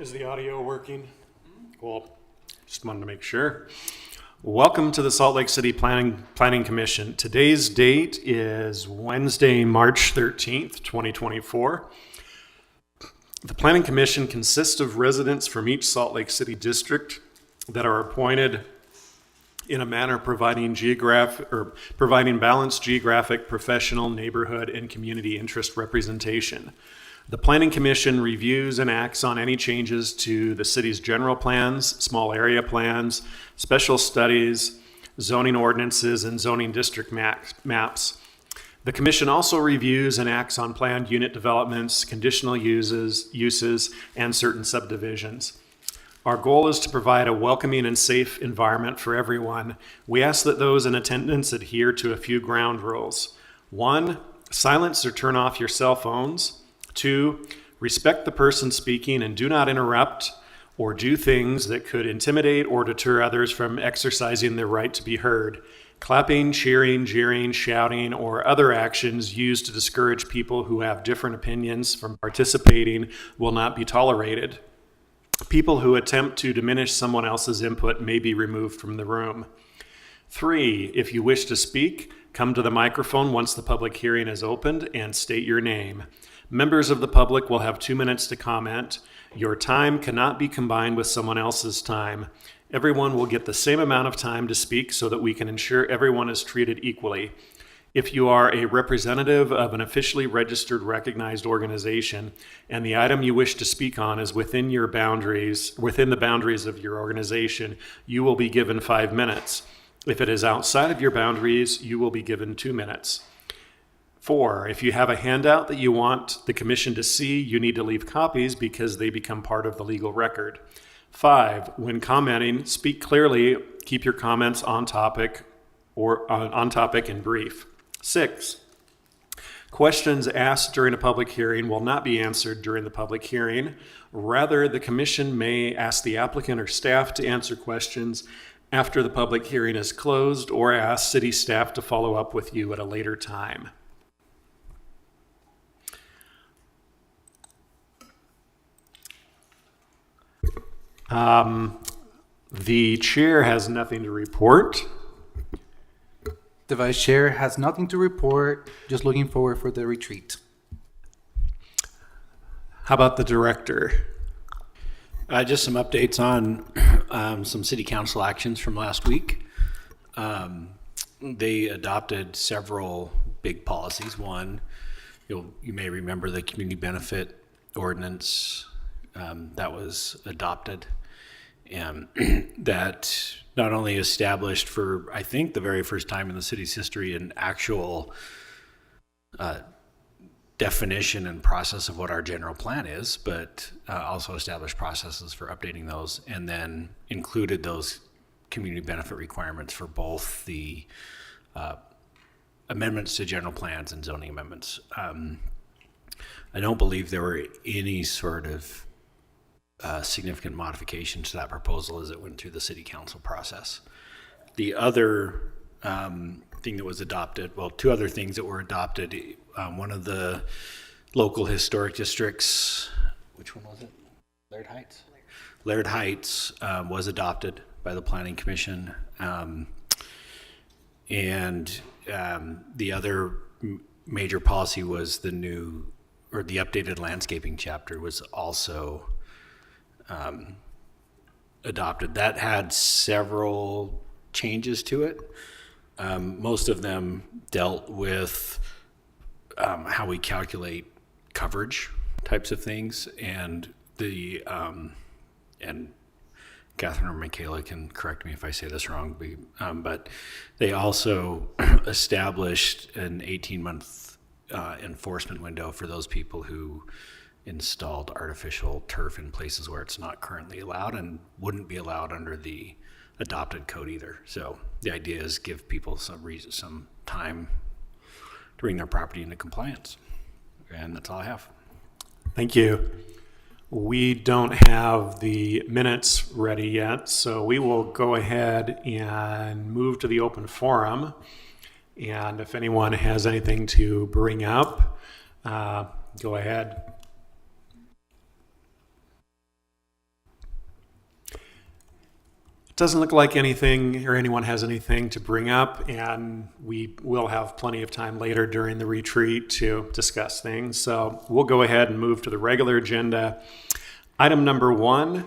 Is the audio working? Cool. Just wanted to make sure. Welcome to the Salt Lake City Planning Commission. Today's date is Wednesday, March 13th, 2024. The Planning Commission consists of residents from each Salt Lake City district that are appointed in a manner providing balanced geographic, professional, neighborhood, and community interest representation. The Planning Commission reviews and acts on any changes to the city's general plans, small area plans, special studies, zoning ordinances, and zoning district maps. The Commission also reviews and acts on planned unit developments, conditional uses, and certain subdivisions. Our goal is to provide a welcoming and safe environment for everyone. We ask that those in attendance adhere to a few ground rules. 1, silence or turn off your cell phones. 2, respect the person speaking and do not interrupt or do things that could intimidate or deter others from exercising their right to be heard. Clapping, cheering, jeering, shouting, or other actions used to discourage people who have different opinions from participating will not be tolerated. People who attempt to diminish someone else's input may be removed from the room. 3, if you wish to speak, come to the microphone once the public hearing is opened and state your name. Members of the public will have 2 minutes to comment. Your time cannot be combined with someone else's time. Everyone will get the same amount of time to speak so that we can ensure everyone is treated equally. If you are a representative of an officially registered, recognized organization, and the item you wish to speak on is within the boundaries of your organization, you will be given 5 minutes. If it is outside of your boundaries, you will be given 2 minutes. 4, if you have a handout that you want the commission to see, you need to leave copies because they become part of the legal record. 5, when commenting, speak clearly, keep your comments on topic and brief. 6, questions asked during a public hearing will not be answered during the public hearing. Rather, the commission may ask the applicant or staff to answer questions after the public hearing is closed or ask city staff to follow up with you at a later time. The chair has nothing to report. The vice chair has nothing to report, just looking forward for the retreat. How about the director? Just some updates on some city council actions from last week. They adopted several big policies. One, you may remember the community benefit ordinance that was adopted, and that not only established for, I think, the very first time in the city's history, an actual definition and process of what our general plan is, but also established processes for updating those, and then included those community benefit requirements for both the amendments to general plans and zoning amendments. I don't believe there were any sort of significant modifications to that proposal as it went through the city council process. The other thing that was adopted, well, 2 other things that were adopted. One of the local historic districts, which one was it? Laird Heights? Laird Heights was adopted by the Planning Commission. And the other major policy was the updated landscaping chapter was also adopted. That had several changes to it. Most of them dealt with how we calculate coverage types of things, and and Catherine or Michaela can correct me if I say this wrong, but they also established an 18-month enforcement window for those people who installed artificial turf in places where it's not currently allowed and wouldn't be allowed under the adopted code either. So the idea is give people some time to bring their property into compliance. And that's all I have. Thank you. We don't have the minutes ready yet, so we will go ahead and move to the open forum. And if anyone has anything to bring up, go ahead. Doesn't look like anything or anyone has anything to bring up, and we will have plenty of time later during the retreat to discuss things. So we'll go ahead and move to the regular agenda. Item number 1,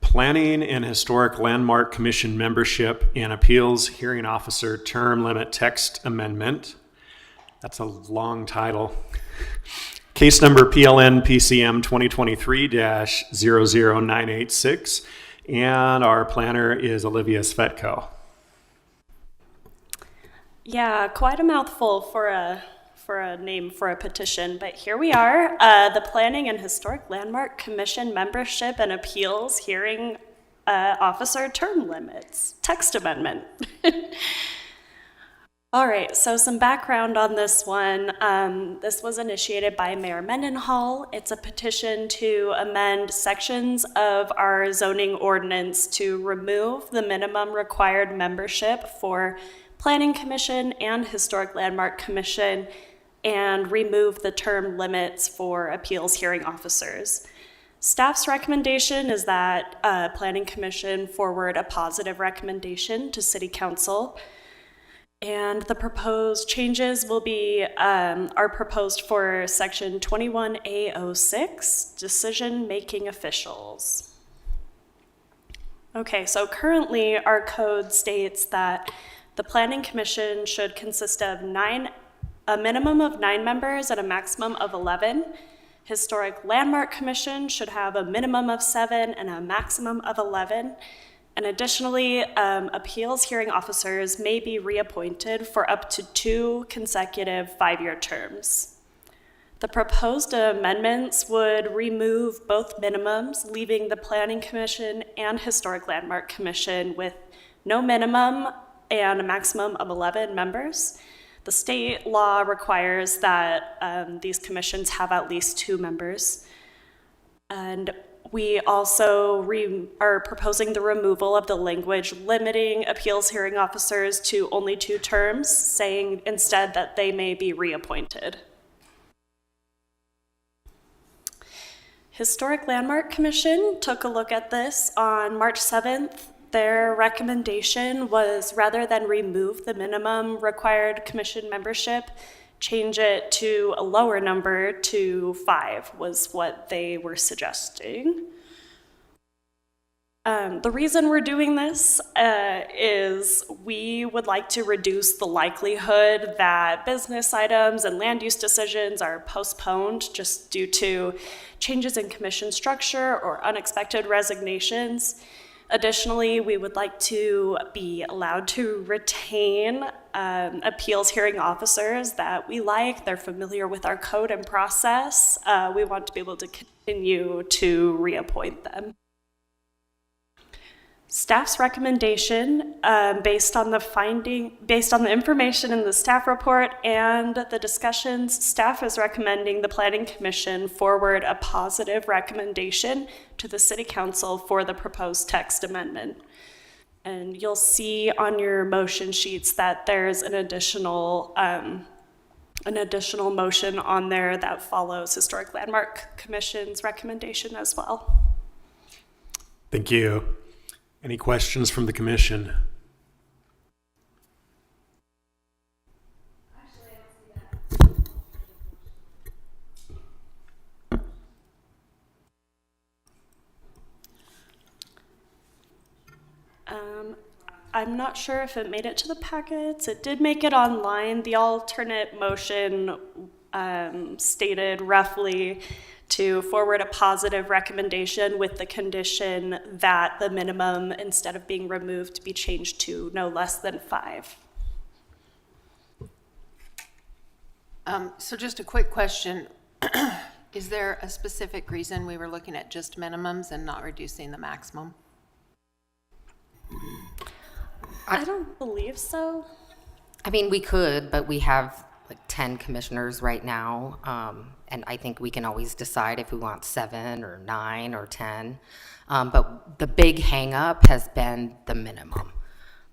Planning and Historic Landmark Commission membership and appeals hearing officer term limit text amendment. That's a long title. Case number PLN PCM 2023-00986, and our planner is Olivia Svetko. Yeah, quite a mouthful for a name for a petition, but here we are. The Planning and Historic Landmark Commission membership and appeals hearing officer term limits text amendment. All right, so some background on this one. This was initiated by Mayor Mendenhall. It's a petition to amend sections of our zoning ordinance to remove the minimum required membership for Planning Commission and Historic Landmark Commission and remove the term limits for appeals hearing officers. Staff's recommendation is that Planning Commission forward a positive recommendation to City Council. And the proposed changes will be, are proposed for section 21A06, decision-making officials. Okay, so currently our code states that the Planning Commission should consist of a minimum of 9 members and a maximum of 11. Historic Landmark Commission should have a minimum of 7 and a maximum of 11. And additionally, appeals hearing officers may be reappointed for up to 2 consecutive 5-year terms. The proposed amendments would remove both minimums, leaving the Planning Commission and Historic Landmark Commission with no minimum and a maximum of 11 members. The state law requires that these commissions have at least 2 members. And we also are proposing the removal of the language limiting appeals hearing officers to only 2 terms, saying instead that they may be reappointed. Historic Landmark Commission took a look at this on March 7th. Their recommendation was, rather than remove the minimum required commission membership, change it to a lower number to 5 was what they were suggesting. The reason we're doing this is we would like to reduce the likelihood that business items and land use decisions are postponed just due to changes in commission structure or unexpected resignations. Additionally, we would like to be allowed to retain appeals hearing officers that we like. They're familiar with our code and process. We want to be able to continue to reappoint them. Staff's recommendation, based on the information in the staff report and the discussions, staff is recommending the Planning Commission forward a positive recommendation to the City Council for the proposed text amendment. And you'll see on your motion sheets that there's an additional motion on there that follows Historic Landmark Commission's recommendation as well. Thank you. Any questions from the commission? I'm not sure if it made it to the packets. It did make it online. The alternate motion stated roughly to forward a positive recommendation with the condition that the minimum, instead of being removed, be changed to no less than 5. So just a quick question. Is there a specific reason we were looking at just minimums and not reducing the maximum? I don't believe so. I mean, we could, but we have like 10 commissioners right now, and I think we can always decide if we want 7 or 9 or 10. But the big hang up has been the minimum,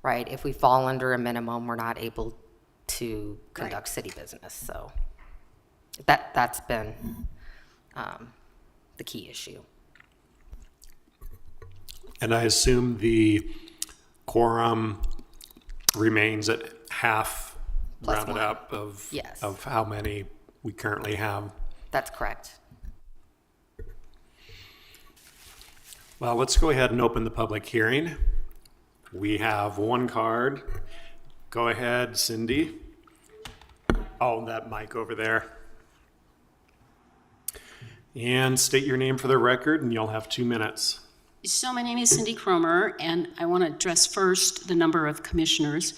right? If we fall under a minimum, we're not able to conduct city business. So that's been the key issue. And I assume the quorum remains at half, Plus rounded one. up, of, Yes. of how many we currently have. That's correct. Well, let's go ahead and open the public hearing. We have one card. Go ahead, Cindy. Oh, that mic over there. And state your name for the record, and you'll have 2 minutes. So my name is Cindy Cromer, and I want to address first the number of commissioners.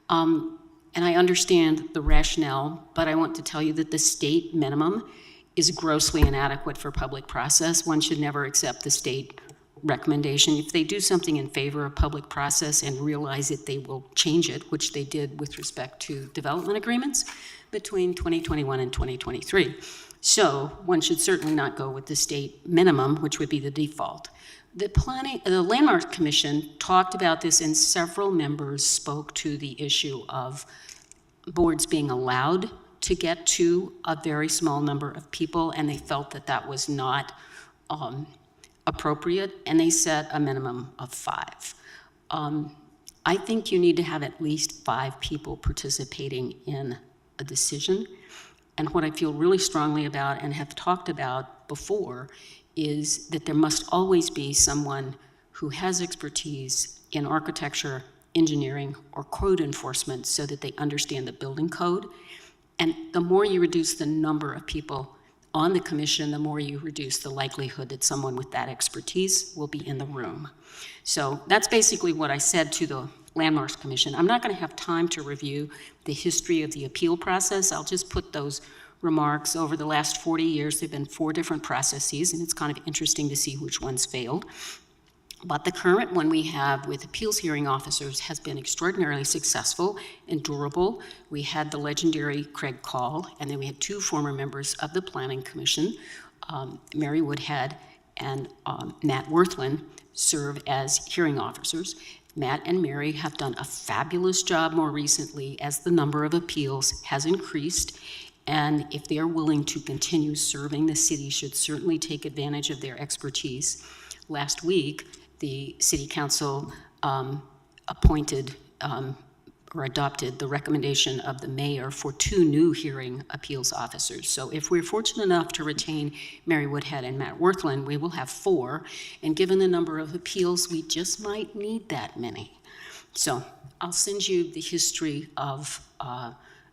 And I understand the rationale, but I want to tell you that the state minimum is grossly inadequate for public process. One should never accept the state recommendation. If they do something in favor of public process and realize it, they will change it, which they did with respect to development agreements between 2021 and 2023. So one should certainly not go with the state minimum, which would be the default. The Landmark Commission talked about this, and several members spoke to the issue of boards being allowed to get to a very small number of people, and they felt that that was not appropriate, and they set a minimum of 5. I think you need to have at least 5 people participating in a decision. And what I feel really strongly about and have talked about before is that there must always be someone who has expertise in architecture, engineering, or code enforcement so that they understand the building code. And the more you reduce the number of people on the commission, the more you reduce the likelihood that someone with that expertise will be in the room. So that's basically what I said to the Landmarks Commission. I'm not going to have time to review the history of the appeal process. I'll just put those remarks. Over the last 40 years, there have been 4 different processes, and it's kind of interesting to see which ones failed. But the current one we have with appeals hearing officers has been extraordinarily successful and durable. We had the legendary Craig Call, and then we had 2 former members of the Planning Commission, Mary Woodhead and Matt Worthland, serve as hearing officers. Matt and Mary have done a fabulous job more recently as the number of appeals has increased. And if they're willing to continue serving, the city should certainly take advantage of their expertise. Last week, the city council appointed or adopted the recommendation of the mayor for 2 new hearing appeals officers. So if we're fortunate enough to retain Mary Woodhead and Matt Worthland, we will have 4. And given the number of appeals, we just might need that many. So I'll send you the history of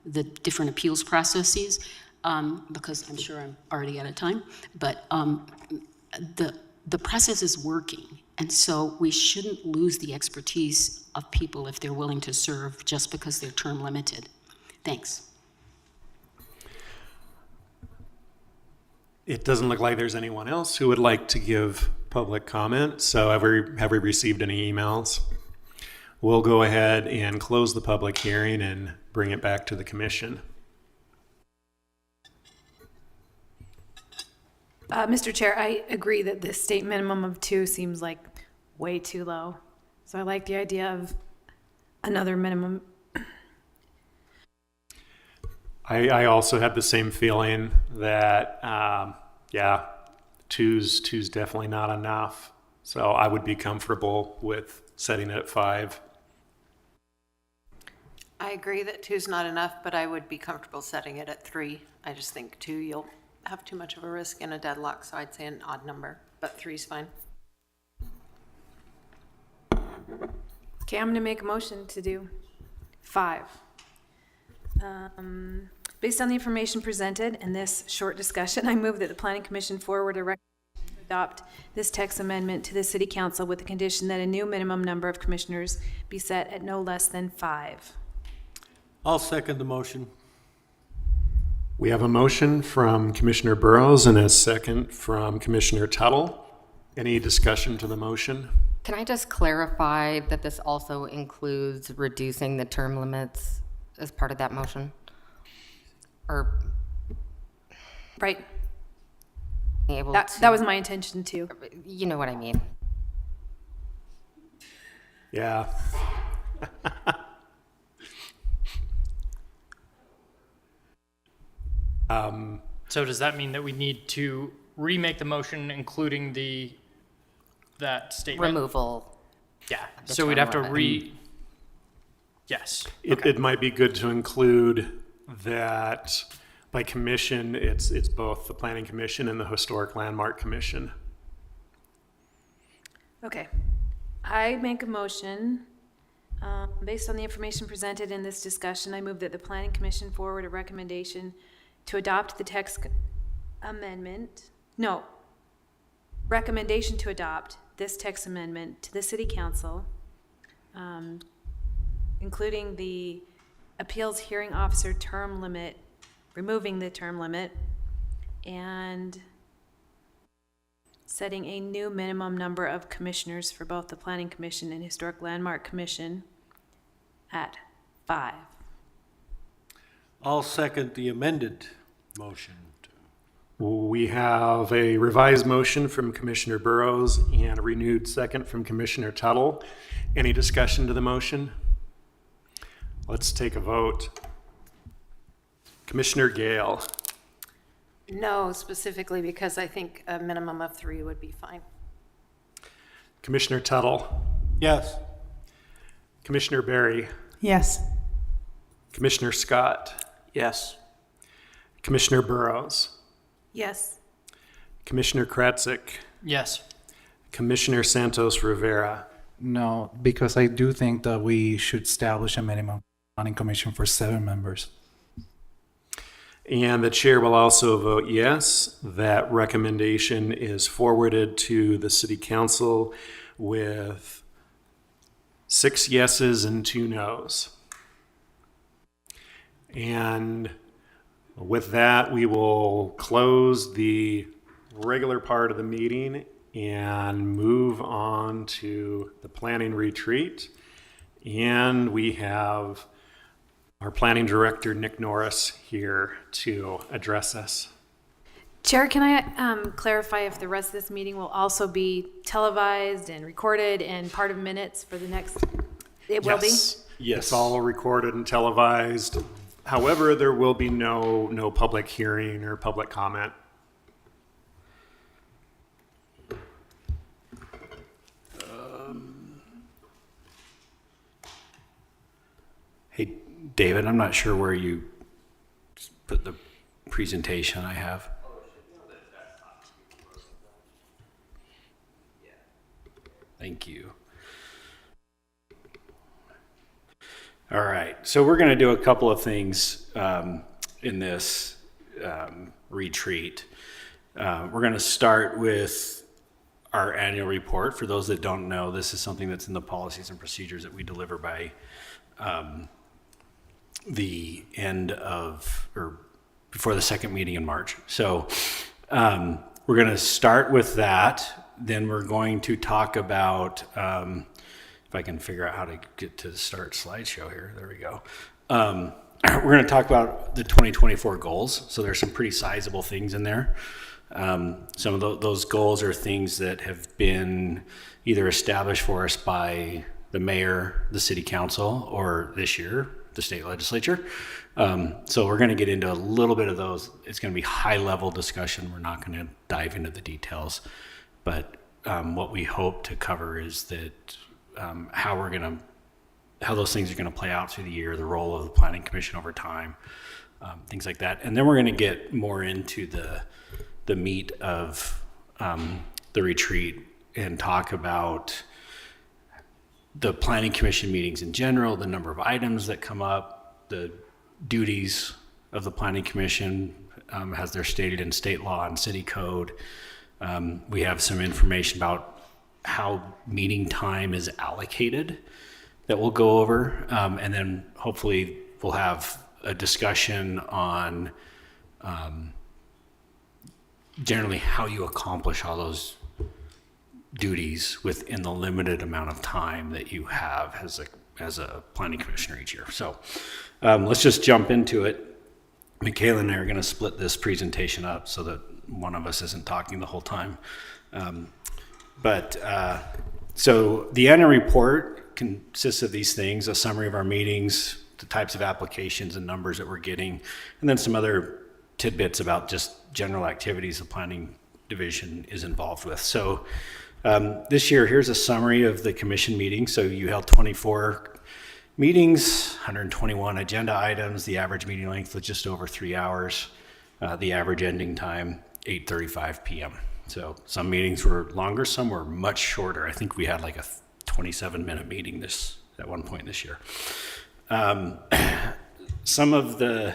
the different appeals processes, because I'm sure I'm already out of time, but the process is working, and so we shouldn't lose the expertise of people if they're willing to serve just because they're term limited. Thanks. It doesn't look like there's anyone else who would like to give public comment, so have we received any emails? We'll go ahead and close the public hearing and bring it back to the commission. Mr. Chair, I agree that the state minimum of 2 seems like way too low. So I like the idea of another minimum. I also had the same feeling that, yeah, two's definitely not enough. So I would be comfortable with setting it at 5. I agree that 2 is not enough, but I would be comfortable setting it at 3. I just think 2, you'll have too much of a risk in a deadlock, so I'd say an odd number, but 3 is fine. Okay, I'm gonna make a motion to do 5. Based on the information presented in this short discussion, I move that the Planning Commission forward a recommendation to adopt this text amendment to the City Council with the condition that a new minimum number of commissioners be set at no less than 5. I'll second the motion. We have a motion from Commissioner Burrows and a second from Commissioner Tuttle. Any discussion to the motion? Can I just clarify that this also includes reducing the term limits as part of that motion? Or Right, being able that to, was my intention too. you know what I mean? Yeah. So does that mean that we need to remake the motion, including the that statement? Removal. Yeah, the so we'd term have to limit. yes. It might be good to include that by commission, it's both the Planning Commission and the Historic Landmark Commission. Okay. I make a motion, based on the information presented in this discussion, I move that the Planning Commission forward a recommendation to adopt the text amendment, recommendation to adopt this text amendment to the City Council, including the appeals hearing officer term limit, removing the term limit, and setting a new minimum number of commissioners for both the Planning Commission and Historic Landmark Commission at 5. I'll second the amended motion. We have a revised motion from Commissioner Burrows and a renewed second from Commissioner Tuttle. Any discussion to the motion? Let's take a vote. Commissioner Gale, No, specifically because I think a minimum of 3 would be fine. Commissioner Tuttle, Yes. Commissioner Barry, Yes. Commissioner Scott, Yes. Commissioner Burrows, Yes. Commissioner Kratzik, Yes. Commissioner Santos Rivera. No, because I do think that we should establish a minimum planning commission for 7 members. And the chair will also vote yes. That recommendation is forwarded to the city council with 6 yeses and 2 nos. And with that, we will close the regular part of the meeting and move on to the planning retreat. And we have our planning director, Nick Norris, here to address us. Chair, can I clarify if the rest of this meeting will also be televised and recorded and part of minutes for the next? It will be? Yes. It's all recorded and televised. However, there will be no public hearing or public comment. Hey, David, I'm not sure where you put the presentation I have. Thank you. All right, so we're going to do a couple of things in this retreat. We're going to start with our annual report. For those that don't know, this is something that's in the policies and procedures that we deliver by the end of, or before the second meeting in March. So we're going to start with that. Then we're going to talk about, if I can figure out how to get to the start slideshow here. There we go. We're going to talk about the 2024 goals. So there's some pretty sizable things in there. Some of those goals are things that have been either established for us by the mayor, the city council, or this year, the state legislature. So we're going to get into a little bit of those. It's going to be high level discussion. We're not going to dive into the details, but what we hope to cover is that how those things are going to play out through the year, the role of the planning commission over time, things like that. And then we're going to get more into the meat of the retreat and talk about the planning commission meetings in general, the number of items that come up, the duties of the planning commission as they're stated in state law and city code. We have some information about how meeting time is allocated that we'll go over. And then hopefully we'll have a discussion on generally how you accomplish all those duties within the limited amount of time that you have as a planning commissioner each year. So let's just jump into it. Michaela and I are going to split this presentation up so that one of us isn't talking the whole time. So the annual report consists of these things: a summary of our meetings, the types of applications and numbers that we're getting, and then some other tidbits about just general activities the planning division is involved with. So This year, here's a summary of the commission meetings. So you held 24 meetings, 121 agenda items. The average meeting length was just over 3 hours. The average ending time, 8:35 p.m. So some meetings were longer, some were much shorter. I think we had like a 27-minute meeting at one point this year. Some of the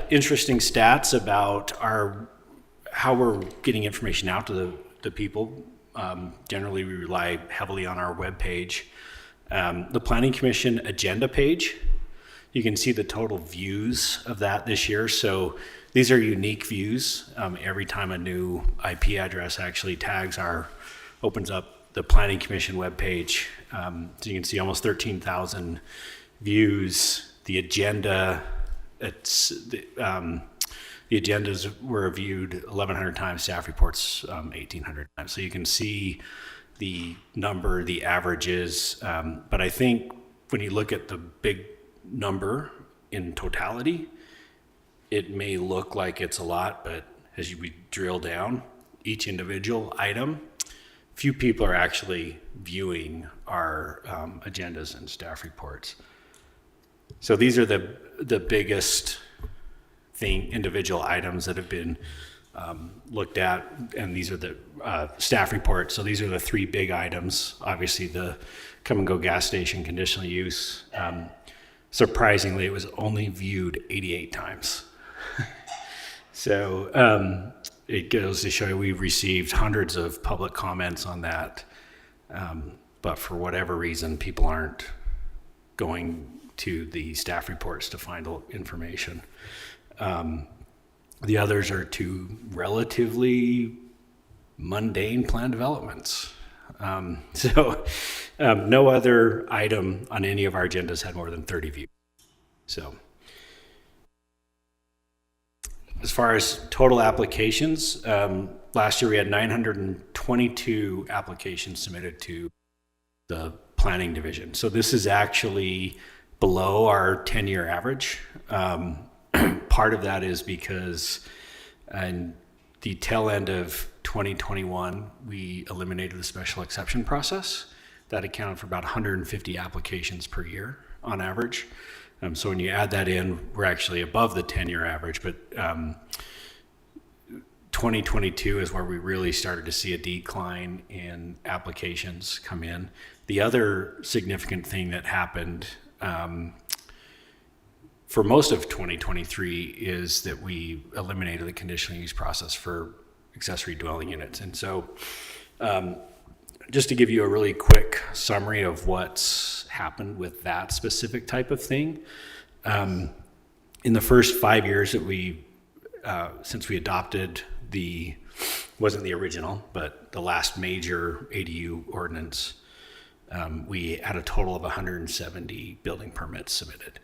interesting stats about how we're getting information out to the people. Generally, we rely heavily on our webpage. The Planning Commission agenda page, you can see the total views of that this year. So these are unique views. Every time a new IP address actually opens up the Planning Commission webpage. So you can see almost 13,000 views. The agenda, the agendas were viewed 1,100 times, staff reports 1,800 times. So you can see the number, the averages. But I think when you look at the big number in totality, it may look like it's a lot, but as we drill down each individual item, few people are actually viewing our agendas and staff reports. So these are the biggest individual items that have been looked at, and these are the staff reports. So these are the 3 big items. Obviously, the come and go gas station conditional use. Surprisingly, it was only viewed 88 times. So it goes to show you we've received hundreds of public comments on that, but for whatever reason, people aren't going to the staff reports to find information. The others are 2 relatively mundane plan developments. No other item on any of our agendas had more than 30 views. So as far as total applications, last year we had 922 applications submitted to the planning division. So this is actually below our 10-year average. Part of that is because in the tail end of 2021, we eliminated the special exception process. That accounted for about 150 applications per year on average. So when you add that in, we're actually above the 10-year average, but 2022 is where we really started to see a decline in applications come in. The other significant thing that happened for most of 2023 is that we eliminated the conditional use process for accessory dwelling units. And so just to give you a really quick summary of what's happened with that specific type of thing, in the first 5 years that since we adopted wasn't the original, but the last major ADU ordinance, we had a total of 170 building permits submitted.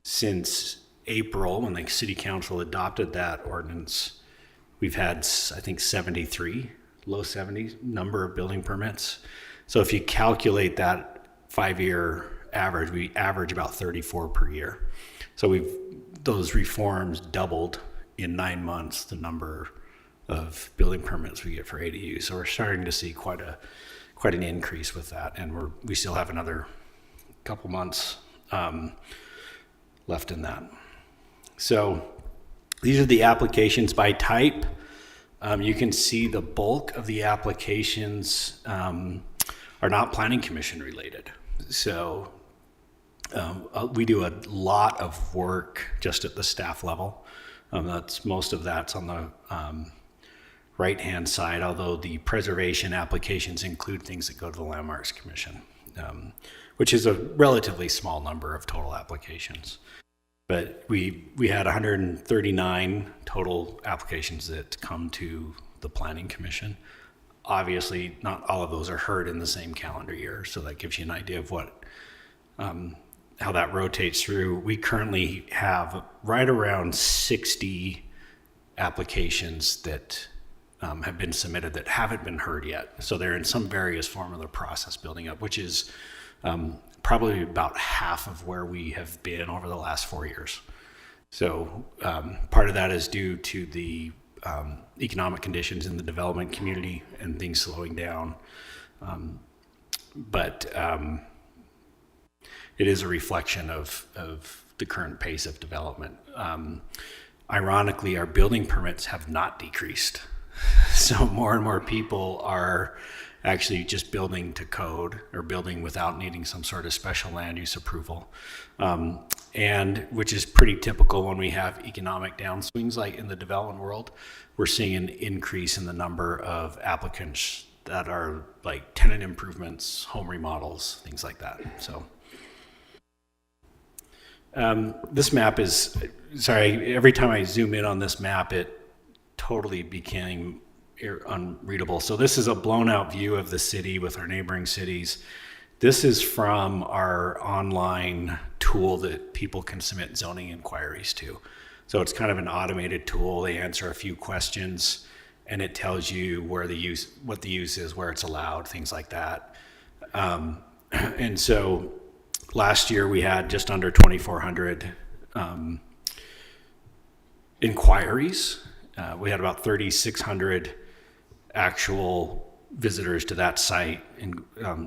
Since April, when the city council adopted that ordinance, we've had, I think, 73, low 70s number of building permits. So if you calculate that 5-year average, we average about 34 per year. So those reforms doubled in 9 months the number of building permits we get for ADU. So we're starting to see quite an increase with that, and we still have another couple months left in that. So these are the applications by type. You can see the bulk of the applications are not planning commission related. So we do a lot of work just at the staff level. Most of that's on the right-hand side, although the preservation applications include things that go to the Landmarks Commission, which is a relatively small number of total applications. But we had 139 total applications that come to the Planning Commission. Obviously, not all of those are heard in the same calendar year, so that gives you an idea of how that rotates through. We currently have right around 60 applications that have been submitted that haven't been heard yet. So they're in some various form of the process building up, which is probably about half of where we have been over the last 4 years. So part of that is due to the economic conditions in the development community and things slowing down. But it is a reflection of the current pace of development. Ironically, our building permits have not decreased. So more and more people are actually just building to code or building without needing some sort of special land use approval. And which is pretty typical when we have economic downswings like in the development world. We're seeing an increase in the number of applicants that are like tenant improvements, home remodels, things like that. So this map is, sorry, every time I zoom in on this map, it totally became unreadable. So this is a blown out view of the city with our neighboring cities. This is from our online tool that people can submit zoning inquiries to. So it's kind of an automated tool. They answer a few questions and it tells you where the use, what the use is, where it's allowed, things like that. And so last year we had just under 2,400 inquiries. We had about 3,600 actual visitors to that site and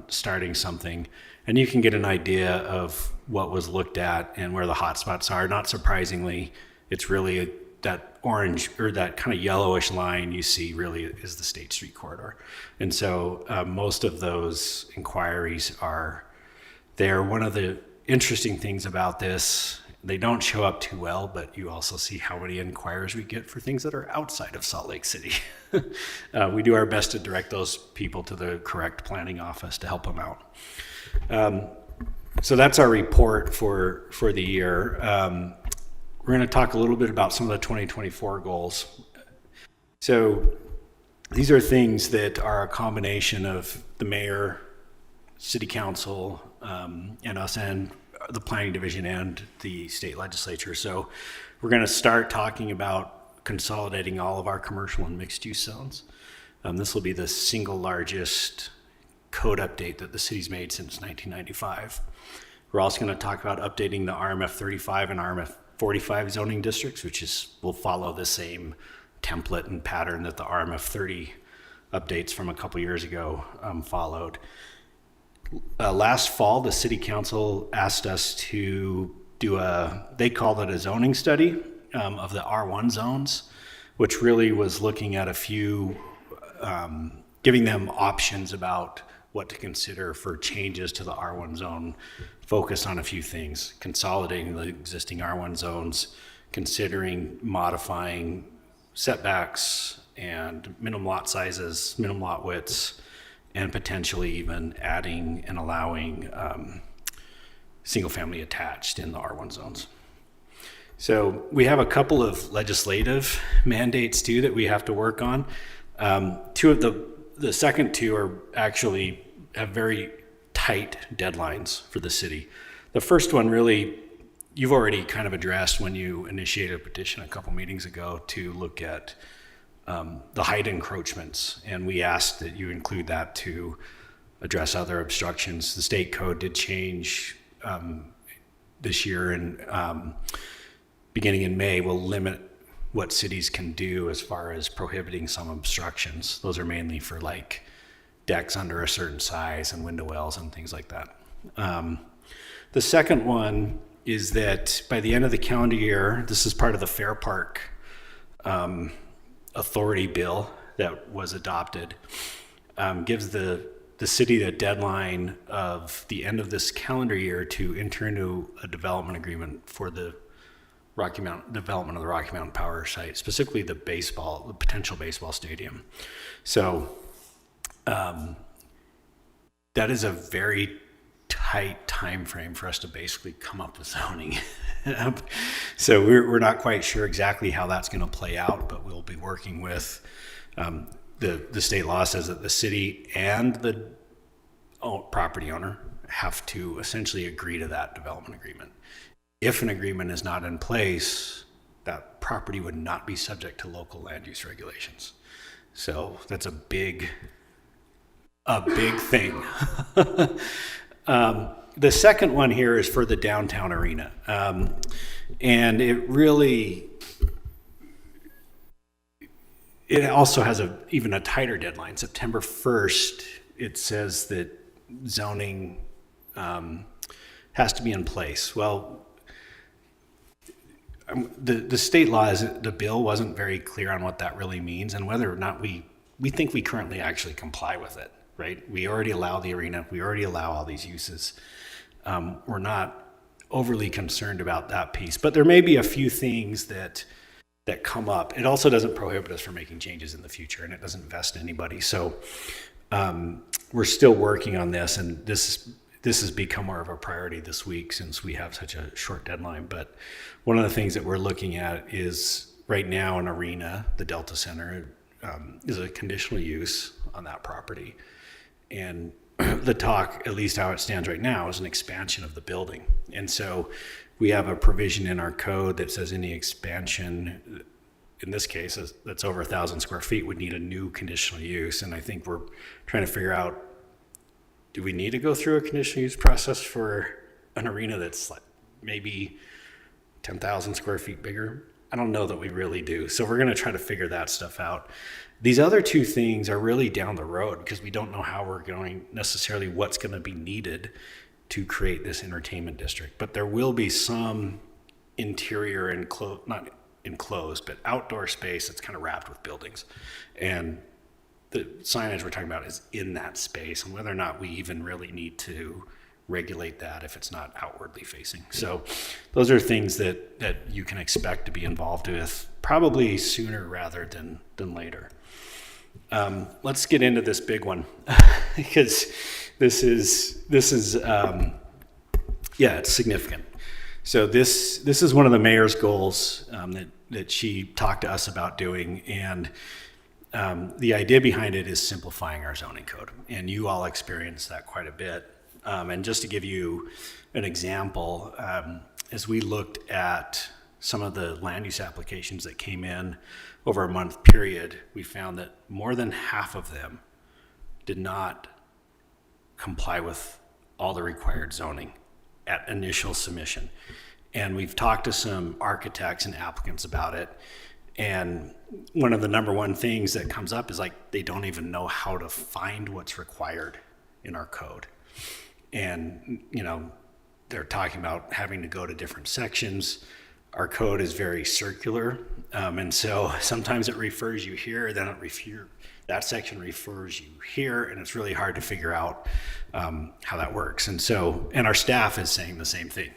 starting something. And you can get an idea of what was looked at and where the hotspots are. Not surprisingly, it's really that orange or that kind of yellowish line you see really is the State Street corridor. And so most of those inquiries are there. One of the interesting things about this, they don't show up too well, but you also see how many inquiries we get for things that are outside of Salt Lake City. We do our best to direct those people to the correct planning office to help them out. So that's our report for the year. We're going to talk a little bit about some of the 2024 goals. So these are things that are a combination of the mayor, city council, and us, and the planning division and the state legislature. So we're going to start talking about consolidating all of our commercial and mixed use zones. This will be the single largest code update that the city's made since 1995. We're also going to talk about updating the RMF 35 and RMF 45 zoning districts, which will follow the same template and pattern that the RMF 30 updates from a couple years ago followed. Last fall, the city council asked us to do they called it a zoning study of the R1 zones, which really was looking at a few, giving them options about what to consider for changes to the R1 zone, focus on a few things: consolidating the existing R1 zones, considering modifying setbacks and minimum lot sizes, minimum lot widths, and potentially even adding and allowing single family attached in the R1 zones. So we have a couple of legislative mandates too that we have to work on. Two of the second two are actually have very tight deadlines for the city. The first one really, you've already kind of addressed when you initiated a petition a couple meetings ago to look at the height encroachments, and we asked that you include that to address other obstructions. The state code did change this year, and beginning in May will limit what cities can do as far as prohibiting some obstructions. Those are mainly for like decks under a certain size and window wells and things like that. The second one is that by the end of the calendar year, this is part of the Fair Park authority bill that was adopted, gives the city the deadline of the end of this calendar year to enter into a development agreement for the development of the Rocky Mountain Power site, specifically the potential baseball stadium. So that is a very tight time frame for us to basically come up with zoning. So we're not quite sure exactly how that's going to play out, but we'll be working with the state law says that the city and the property owner have to essentially agree to that development agreement. If an agreement is not in place, that property would not be subject to local land use regulations. So that's a big thing. The second one here is for the downtown arena. And it really, it also has even a tighter deadline. September 1st, it says that zoning has to be in place. Well, the state law, the bill wasn't very clear on what that really means and whether or not we think we currently actually comply with it, right? We already allow the arena. We already allow all these uses. We're not overly concerned about that piece, but there may be a few things that come up. It also doesn't prohibit us from making changes in the future, and it doesn't vest anybody. So we're still working on this, and this has become more of a priority this week since we have such a short deadline. But one of the things that we're looking at is right now an arena, the Delta Center, is a conditional use on that property. And the talk, at least how it stands right now, is an expansion of the building. And so we have a provision in our code that says any expansion, in this case, that's over 1,000 square feet, would need a new conditional use. And I think we're trying to figure out, do we need to go through a conditional use process for an arena that's like maybe 10,000 square feet bigger? I don't know that we really do. So we're going to try to figure that stuff out. These other two things are really down the road because we don't know how we're going, necessarily what's going to be needed to create this entertainment district. But there will be some interior not enclosed, but outdoor space that's kind of wrapped with buildings. And the signage we're talking about is in that space, and whether or not we even really need to regulate that if it's not outwardly facing. So those are things that you can expect to be involved with probably sooner rather than later. Let's get into this big one because this is it's significant. So this is one of the mayor's goals that she talked to us about doing, and the idea behind it is simplifying our zoning code, and you all experience that quite a bit. And just to give you an example, as we looked at some of the land use applications that came in over a month period, we found that more than half of them did not comply with all the required zoning at initial submission. And we've talked to some architects and applicants about it. And one of the number one things that comes up is like they don't even know how to find what's required in our code. And, they're talking about having to go to different sections. Our code is very circular. And so sometimes it refers you here, then that section refers you here, and it's really hard to figure out how that works. And our staff is saying the same thing.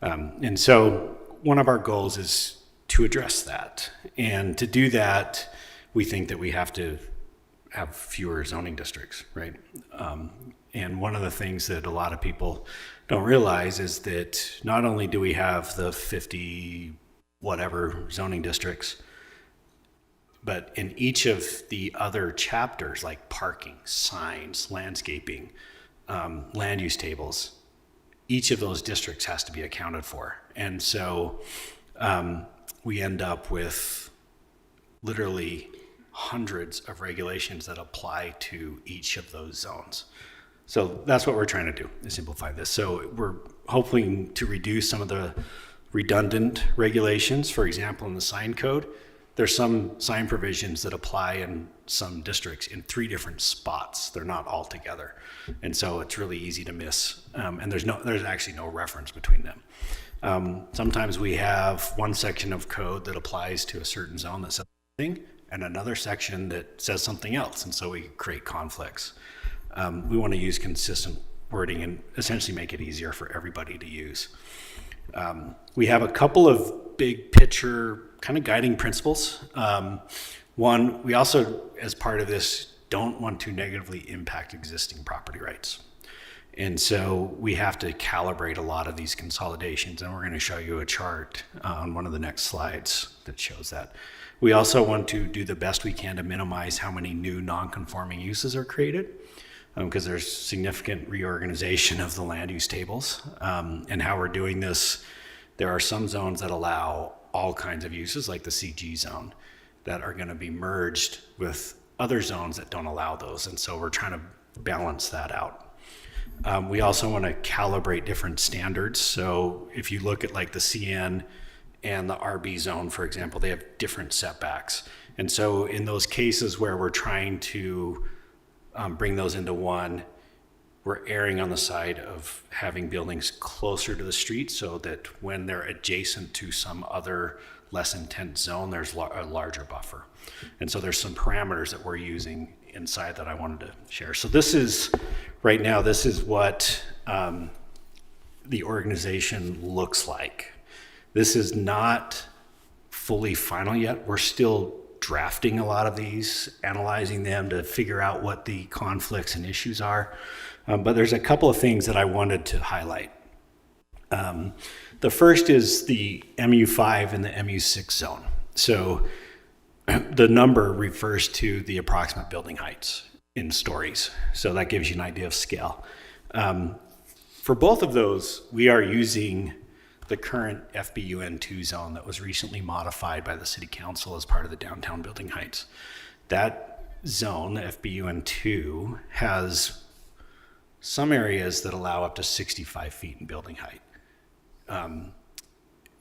And so one of our goals is to address that. And to do that, we think that we have to have fewer zoning districts, right? And one of the things that a lot of people don't realize is that not only do we have the 50 whatever zoning districts, but in each of the other chapters, like parking, signs, landscaping, land use tables, each of those districts has to be accounted for. And so we end up with literally hundreds of regulations that apply to each of those zones. So that's what we're trying to do, is simplify this. So we're hoping to reduce some of the redundant regulations. For example, in the sign code, there's some sign provisions that apply in some districts in 3 different spots. They're not all together. And so it's really easy to miss. And there's actually no reference between them. Sometimes we have one section of code that applies to a certain zone that says something, and another section that says something else. And so we create conflicts. We want to use consistent wording and essentially make it easier for everybody to use. We have a couple of big picture kind of guiding principles. One, we also, as part of this, don't want to negatively impact existing property rights. And so we have to calibrate a lot of these consolidations, and we're going to show you a chart on one of the next slides that shows that. We also want to do the best we can to minimize how many new non-conforming uses are created, because there's significant reorganization of the land use tables. And how we're doing this, there are some zones that allow all kinds of uses, like the CG zone, that are going to be merged with other zones that don't allow those. And so we're trying to balance that out. We also want to calibrate different standards. So if you look at like the CN and the RB zone, for example, they have different setbacks. And so in those cases where we're trying to bring those into one, we're erring on the side of having buildings closer to the street so that when they're adjacent to some other less intense zone, there's a larger buffer. And so there's some parameters that we're using inside that I wanted to share. So this is, right now, this is what the organization looks like. This is not fully final yet. We're still drafting a lot of these, analyzing them to figure out what the conflicts and issues are. But there's a couple of things that I wanted to highlight. The first is the MU5 and the MU6 zone. So the number refers to the approximate building heights in stories. So that gives you an idea of scale. For both of those, we are using the current FBUN2 zone that was recently modified by the City Council as part of the downtown building heights. That zone, the FBUN2, has some areas that allow up to 65 feet in building height.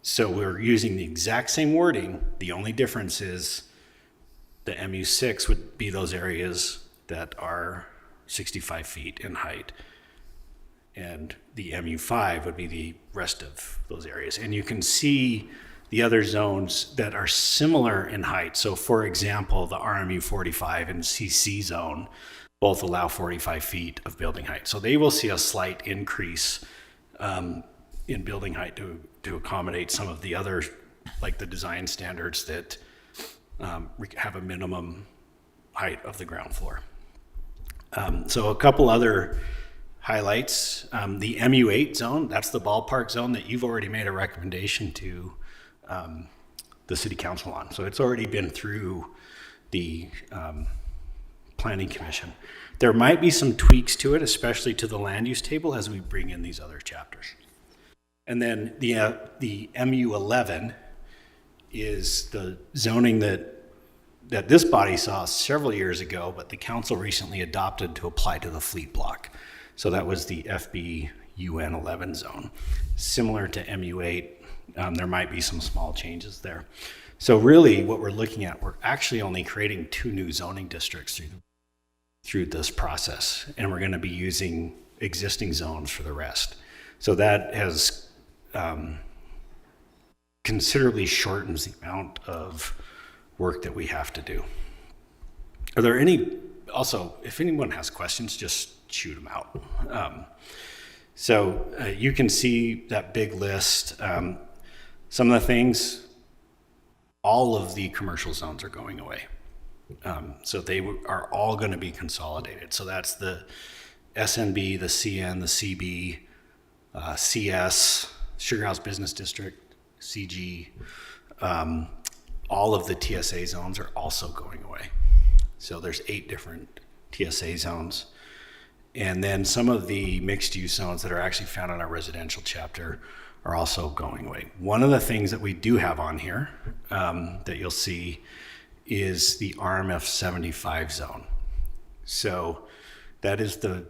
So we're using the exact same wording. The only difference is the MU6 would be those areas that are 65 feet in height. And the MU5 would be the rest of those areas. And you can see the other zones that are similar in height. So for example, the RMU 45 and CC zone both allow 45 feet of building height. So they will see a slight increase in building height to accommodate some of the other, like the design standards that have a minimum height of the ground floor. So a couple other highlights. The MU8 zone, that's the ballpark zone that you've already made a recommendation to the City Council on. So it's already been through the Planning Commission. There might be some tweaks to it, especially to the land use table as we bring in these other chapters. And then the MU11 is the zoning that this body saw several years ago, but the council recently adopted to apply to the fleet block. So that was the FBUN 11 zone. Similar to MU8, there might be some small changes there. So really what we're looking at, we're actually only creating 2 new zoning districts through this process, and we're going to be using existing zones for the rest. So that has considerably shortens the amount of work that we have to do. Are there any, also, if anyone has questions, just shoot them out. So you can see that big list. Some of the things, all of the commercial zones are going away. So they are all going to be consolidated. So that's the SNB, the CN, the CB, CS, Sugar House Business District, CG. All of the TSA zones are also going away. So there's 8 different TSA zones. And then some of the mixed use zones that are actually found in our residential chapter are also going away. One of the things that we do have on here that you'll see is the RMF 75 zone. So that is the,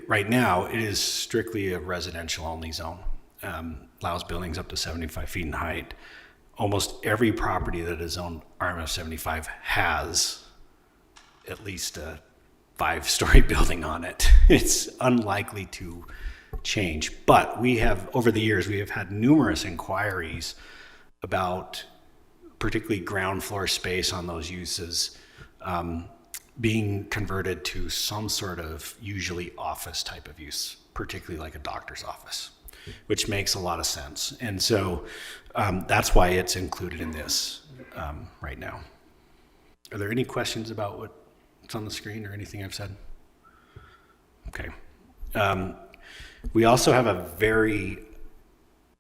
right now it is strictly a residential only zone. Allows buildings up to 75 feet in height. Almost every property that is on RMF 75 has at least a 5-story building on it. It's unlikely to change. But we have, over the years, we have had numerous inquiries about particularly ground floor space on those uses being converted to some sort of usually office type of use, particularly like a doctor's office, which makes a lot of sense. And so that's why it's included in this right now. Are there any questions about what's on the screen or anything I've said? Okay. We also have a very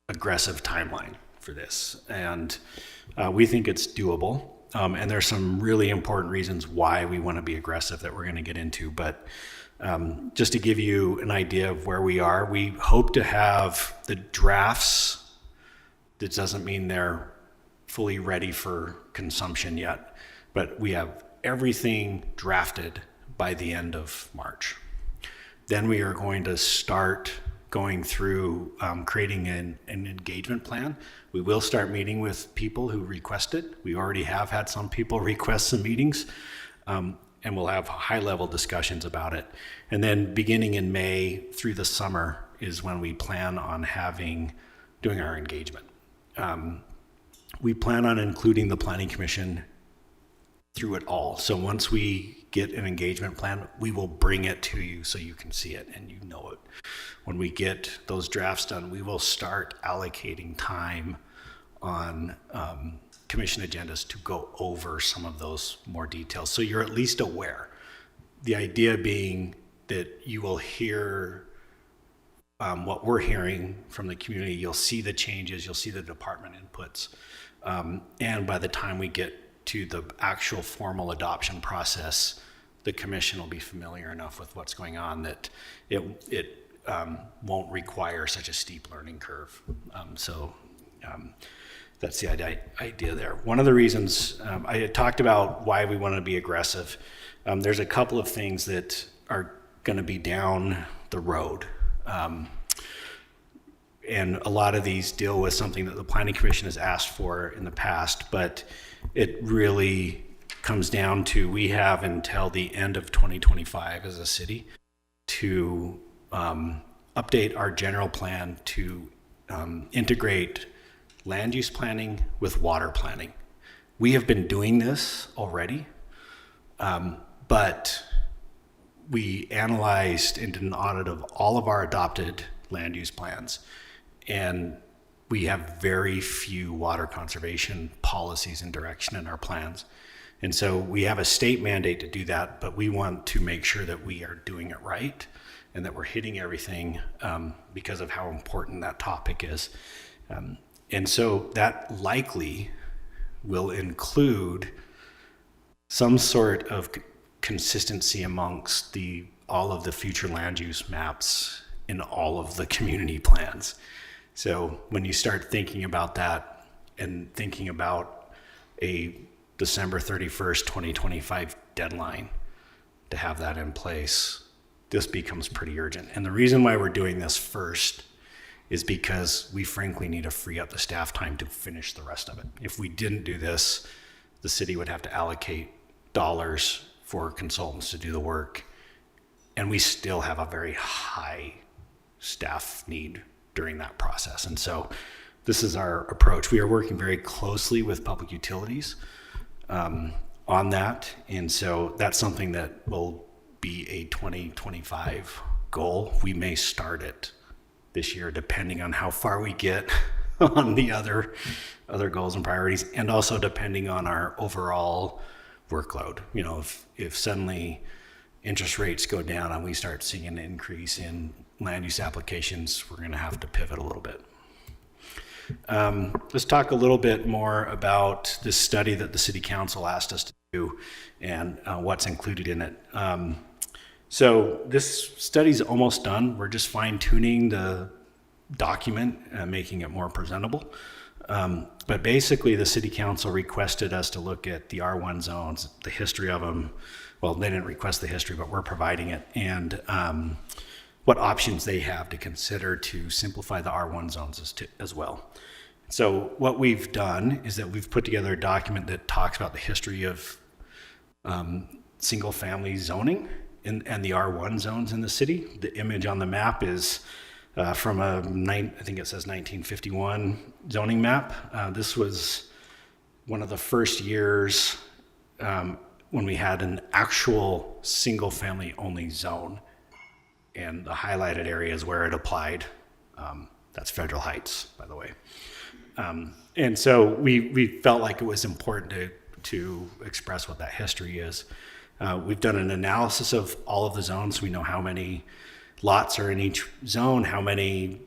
aggressive timeline for this, and we think it's doable. And there's some really important reasons why we want to be aggressive that we're going to get into. But just to give you an idea of where we are, we hope to have the drafts. That doesn't mean they're fully ready for consumption yet, but we have everything drafted by the end of March. Then we are going to start going through creating an engagement plan. We will start meeting with people who request it. We already have had some people request some meetings, and we'll have high-level discussions about it. And then beginning in May through the summer is when we plan on doing our engagement. We plan on including the Planning Commission through it all. So once we get an engagement plan, we will bring it to you so you can see it and you know it. When we get those drafts done, we will start allocating time on commission agendas to go over some of those more details. So you're at least aware. The idea being that you will hear what we're hearing from the community. You'll see the changes, you'll see the department inputs. And by the time we get to the actual formal adoption process, the commission will be familiar enough with what's going on that it won't require such a steep learning curve. That's the idea there. One of the reasons I had talked about why we want to be aggressive. There's a couple of things that are going to be down the road. And a lot of these deal with something that the Planning Commission has asked for in the past, but it really comes down to we have until the end of 2025 as a city to update our general plan to integrate land use planning with water planning. We have been doing this already, but we analyzed and did an audit of all of our adopted land use plans, and we have very few water conservation policies and direction in our plans. And so we have a state mandate to do that, but we want to make sure that we are doing it right and that we're hitting everything because of how important that topic is. And so that likely will include some sort of consistency amongst all of the future land use maps in all of the community plans. So when you start thinking about that and thinking about a December 31st, 2025 deadline to have that in place, this becomes pretty urgent. And the reason why we're doing this first is because we frankly need to free up the staff time to finish the rest of it. If we didn't do this, the city would have to allocate dollars for consultants to do the work, and we still have a very high staff need during that process. And so this is our approach. We are working very closely with public utilities on that, and so that's something that will be a 2025 goal. We may start it this year depending on how far we get on the other goals and priorities, and also depending on our overall workload. You know, if suddenly interest rates go down and we start seeing an increase in land use applications, we're going to have to pivot a little bit. Let's talk a little bit more about this study that the City Council asked us to do and what's included in it. So this study's almost done. We're just fine-tuning the document and making it more presentable. But basically, the City Council requested us to look at the R1 zones, the history of them. Well, they didn't request the history, but we're providing it. And what options they have to consider to simplify the R1 zones as well. So what we've done is that we've put together a document that talks about the history of single-family zoning and the R1 zones in the city. The image on the map is from I think it says 1951 zoning map. This was one of the first years when we had an actual single-family only zone. And the highlighted area is where it applied. That's Federal Heights, by the way. And so we felt like it was important to express what that history is. We've done an analysis of all of the zones. We know how many lots are in each zone, how many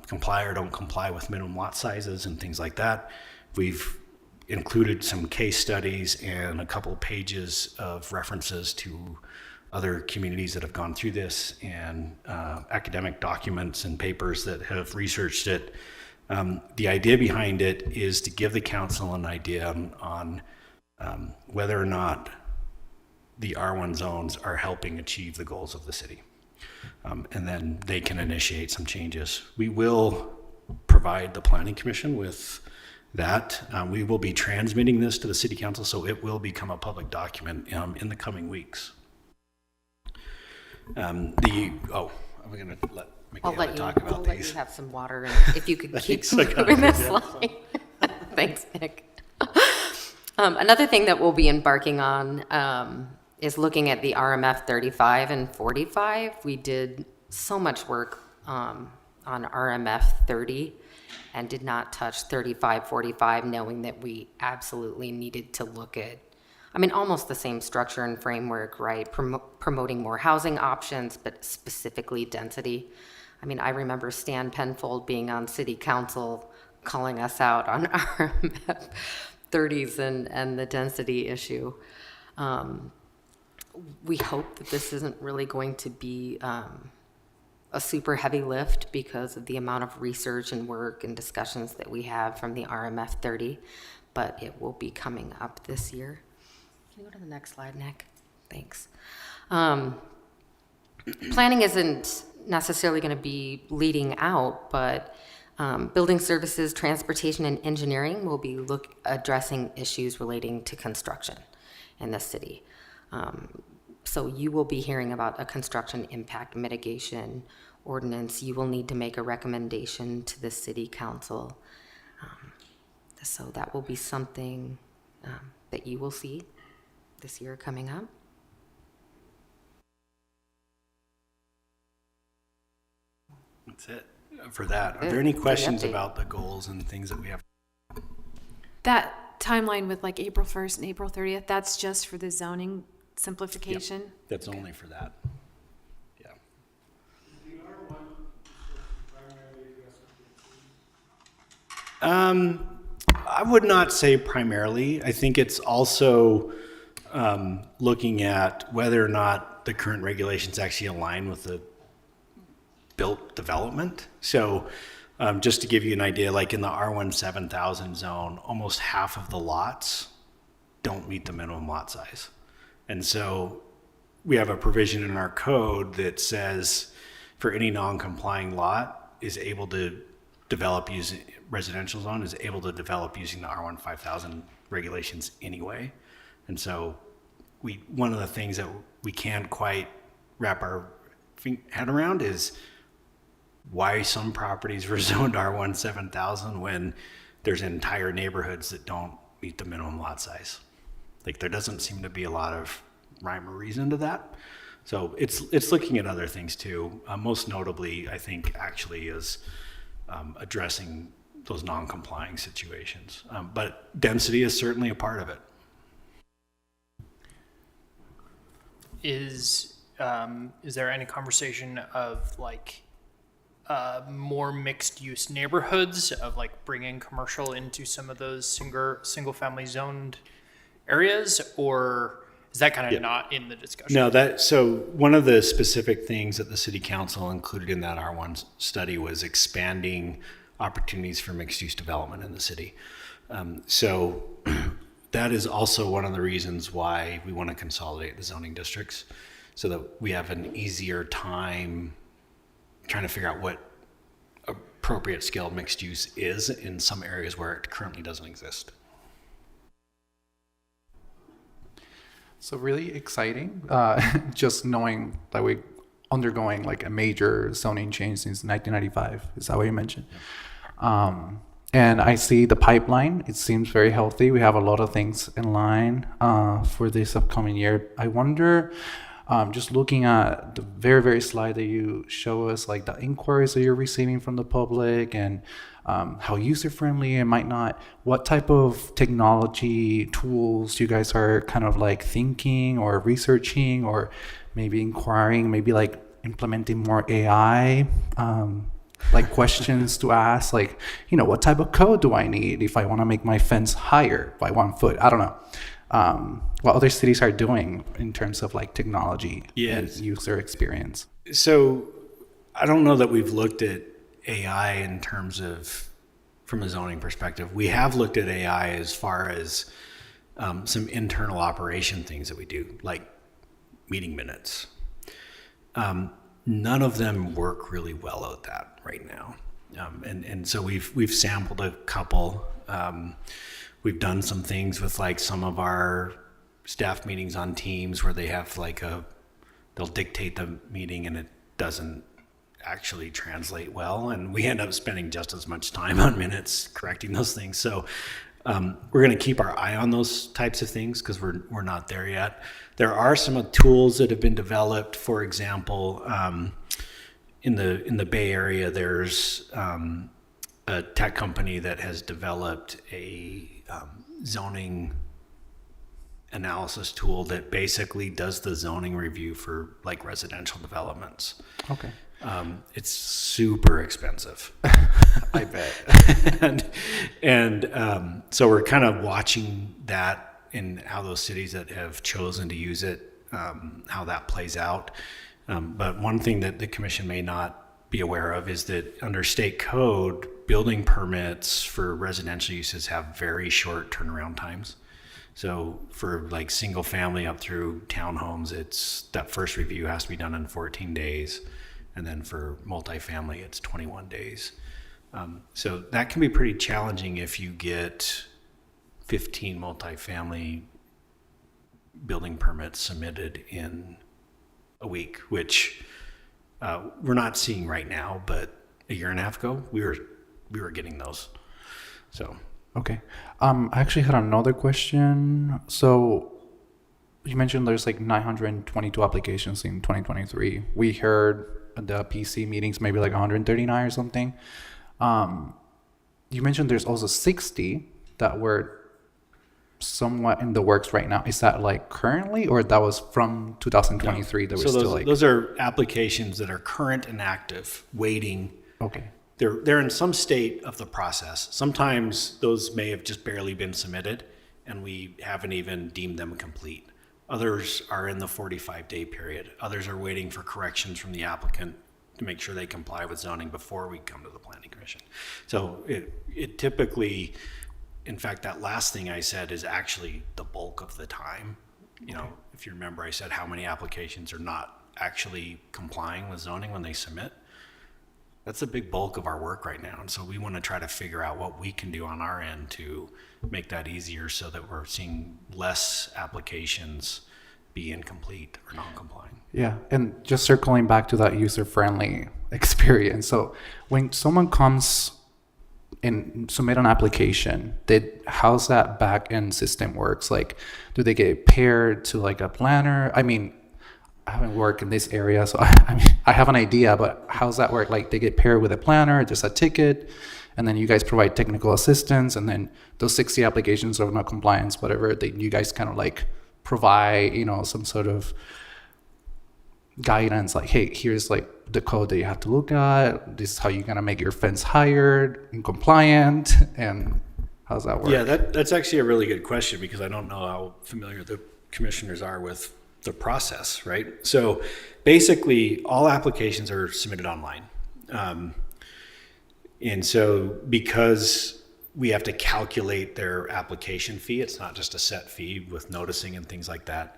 comply or don't comply with minimum lot sizes and things like that. We've included some case studies and a couple pages of references to other communities that have gone through this and academic documents and papers that have researched it. The idea behind it is to give the council an idea on whether or not the R1 zones are helping achieve the goals of the city. And then they can initiate some changes. We will provide the planning commission with that. We will be transmitting this to the city council, so it will become a public document in the coming weeks. I'm going to let I'll Michaela let you, talk I'll about let these. you have some water, and if you could keep moving this slide. Thanks, Nick. Another thing that we'll be embarking on is looking at the RMF 35 and 45. We did so much work on RMF 30 and did not touch 35, 45, knowing that we absolutely needed to look at, almost the same structure and framework, right? Promoting more housing options, but specifically density. I remember Stan Penfold being on city council calling us out on RMF 30s and the density issue. We hope that this isn't really going to be a super heavy lift because of the amount of research and work and discussions that we have from the RMF 30, but it will be coming up this year. Can you go to the next slide, Nick? Thanks. Planning isn't necessarily going to be leading out, but building services, transportation, and engineering will be addressing issues relating to construction in the city. So you will be hearing about a construction impact mitigation ordinance. You will need to make a recommendation to the city council. So that will be something that you will see this year coming up. That's it for that. Are there any questions about the goals and things that we have? That timeline with like April 1st and April 30th, that's just for the zoning simplification? That's only for that. Yeah. I would not say primarily. I think it's also looking at whether or not the current regulations actually align with the built development. So just to give you an idea, like in the R1 7000 zone, almost half of the lots don't meet the minimum lot size. And so we have a provision in our code that says for any non-complying lot is able to develop using residential zone is able to develop using the R1 5000 regulations anyway. And so one of the things that we can't quite wrap our head around is why some properties were zoned R1 7000 when there's entire neighborhoods that don't meet the minimum lot size. Like there doesn't seem to be a lot of rhyme or reason to that. So it's looking at other things too. Most notably, I think actually is addressing those non-complying situations. But density is certainly a part of it. Is there any conversation of like more mixed use neighborhoods of like bringing commercial into some of those single family zoned areas, or is that kind of not in the discussion? No, so one of the specific things that the city council included in that R1 study was expanding opportunities for mixed use development in the city. So that is also one of the reasons why we want to consolidate the zoning districts so that we have an easier time trying to figure out what appropriate scale mixed use is in some areas where it currently doesn't exist. So really exciting, just knowing that we're undergoing like a major zoning change since 1995. Is that what you mentioned? And I see the pipeline. It seems very healthy. We have a lot of things in line for this upcoming year. I wonder, just looking at the very, very slide that you show us, like the inquiries that you're receiving from the public and how user-friendly it might not, what type of technology tools you guys are kind of like thinking or researching or maybe inquiring, maybe like implementing more AI, like questions to ask, like, what type of code do I need if I want to make my fence higher by 1 foot? I don't know. What other cities are doing in terms of like technology and user experience. So I don't know that we've looked at AI in terms of from a zoning perspective. We have looked at AI as far as some internal operation things that we do, like meeting minutes. none of them work really well at that right now. And so we've sampled a couple. We've done some things with like some of our staff meetings on Teams where they have like they'll dictate the meeting and it doesn't actually translate well, and we end up spending just as much time on minutes correcting those things. So we're going to keep our eye on those types of things because we're not there yet. There are some tools that have been developed. For example, in the Bay Area, there's a tech company that has developed a zoning analysis tool that basically does the zoning review for like residential developments. Okay. It's super expensive. I bet. and so we're kind of watching that and how those cities that have chosen to use it, how that plays out. But one thing that the commission may not be aware of is that under state code, building permits for residential uses have very short turnaround times. So for like single family up through townhomes, it's that first review has to be done in 14 days. And then for multifamily, it's 21 days. So that can be pretty challenging if you get 15 multifamily building permits submitted in a week, which we're not seeing right now, but a year and a half ago, we were getting those. So. Okay. I actually had another question. So you mentioned there's like 922 applications in 2023. We heard at the PC meetings maybe like 139 or something. You mentioned there's also 60 that were somewhat in the works right now. Is that like currently, or that was from 2023? That So was those, still like those are applications that are current and active, waiting. okay. They're in some state of the process. Sometimes those may have just barely been submitted and we haven't even deemed them complete. Others are in the 45-day period. Others are waiting for corrections from the applicant to make sure they comply with zoning before we come to the planning commission. So it typically, in fact, that last thing I said is actually the bulk of the time. You know, if you remember, I said how many applications are not actually complying with zoning when they submit. That's a big bulk of our work right now. And so we want to try to figure out what we can do on our end to make that easier so that we're seeing less applications be incomplete or non-compliant. Yeah, and just circling back to that user-friendly experience. So when someone comes and submit an application, how's that back-end system works? Like, do they get paired to like a planner? I mean, I haven't worked in this area, so I mean, I have an idea, but how's that work? Like, they get paired with a planner, just a ticket, and then you guys provide technical assistance, and then those 60 applications of no compliance, whatever, you guys kind of like provide, some sort of guidance, like, hey, here's like the code that you have to look at. This is how you're gonna make your fence hired and compliant, and how's that work? Yeah, that's actually a really good question because I don't know how familiar the commissioners are with the process, right? So basically all applications are submitted online. And so because we have to calculate their application fee, it's not just a set fee with noticing and things like that.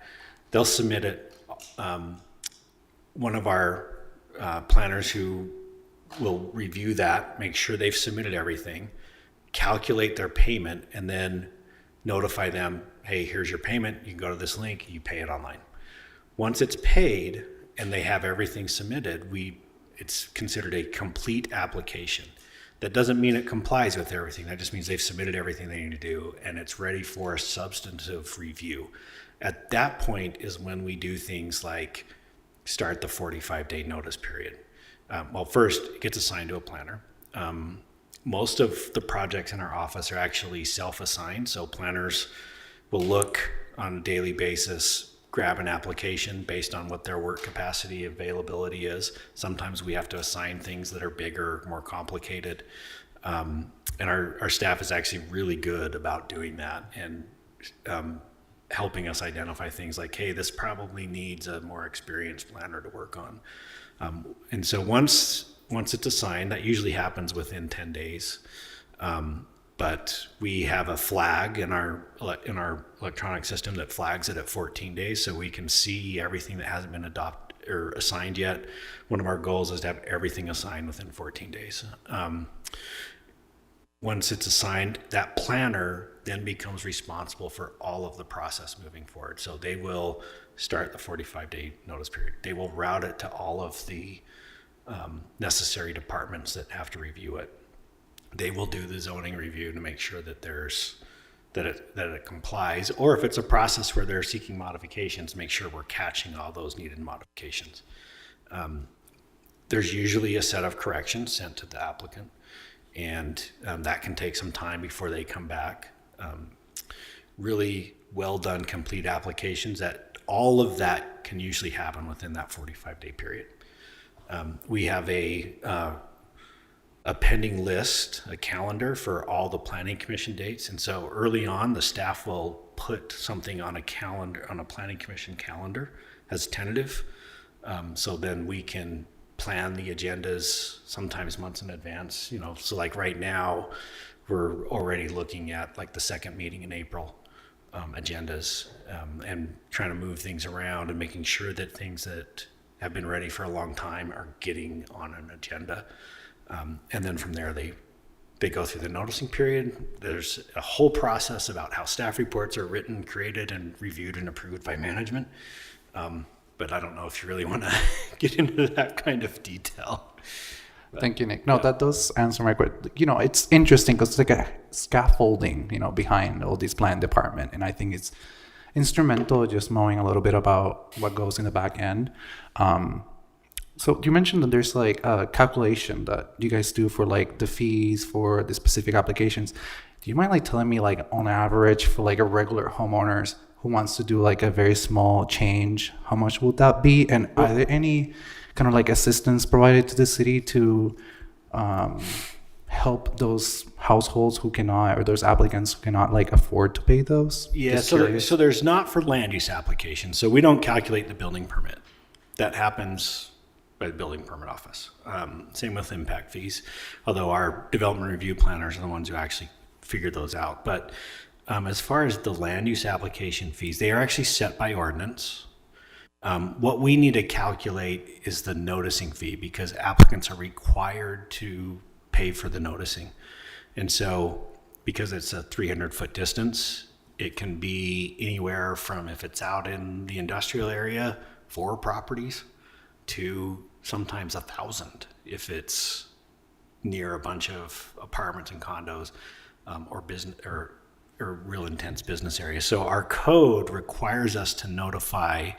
They'll submit it. One of our planners who will review that, make sure they've submitted everything, calculate their payment, and then notify them, hey, here's your payment. You can go to this link, you pay it online. Once it's paid and they have everything submitted, it's considered a complete application. That doesn't mean it complies with everything. That just means they've submitted everything they need to do and it's ready for a substantive review. At that point is when we do things like start the 45-day notice period. Well, first, it gets assigned to a planner. Most of the projects in our office are actually self-assigned, so planners will look on a daily basis, grab an application based on what their work capacity availability is. Sometimes we have to assign things that are bigger, more complicated. And our staff is actually really good about doing that and helping us identify things like, hey, this probably needs a more experienced planner to work on. And so once it's assigned, that usually happens within 10 days. But we have a flag in our electronic system that flags it at 14 days, so we can see everything that hasn't been or assigned yet. One of our goals is to have everything assigned within 14 days. Once it's assigned, that planner then becomes responsible for all of the process moving forward. So they will start the 45-day notice period. They will route it to all of the necessary departments that have to review it. They will do the zoning review to make sure that it complies, or if it's a process where they're seeking modifications, make sure we're catching all those needed modifications. There's usually a set of corrections sent to the applicant, and that can take some time before they come back. Really well done, complete applications, that all of that can usually happen within that 45-day period. We have a pending list, a calendar for all the planning commission dates. And so early on, the staff will put something on a calendar, on a planning commission calendar as tentative. So then we can plan the agendas sometimes months in advance, you know. So like right now, we're already looking at like the second meeting in April agendas, and trying to move things around and making sure that things that have been ready for a long time are getting on an agenda. And then from there, they go through the noticing period. There's a whole process about how staff reports are written, created, and reviewed and approved by management. But I don't know if you really want to get into that kind of detail. Thank you, Nick. No, that does answer my question. You know, it's interesting because it's like a scaffolding, you know, behind all this plan department. And I think it's instrumental just knowing a little bit about what goes in the back end. So you mentioned that there's like a calculation that you guys do for like the fees for the specific applications. Do you mind like telling me like on average for like a regular homeowners who wants to do like a very small change, how much would that be? And are there any kind of like assistance provided to the city to help those households who cannot, or those applicants who cannot like afford to pay those? Yeah, Just so curious. so there's not for land use applications. So we don't calculate the building permit. That happens by the building permit office. Same with impact fees, although our development review planners are the ones who actually figure those out. But as far as the land use application fees, they are actually set by ordinance. What we need to calculate is the noticing fee, because applicants are required to pay for the noticing. And so because it's a 300-foot distance, it can be anywhere from, if it's out in the industrial area, 4 properties, to sometimes 1,000 if it's near a bunch of apartments and condos, or business or real intense business areas. So our code requires us to notify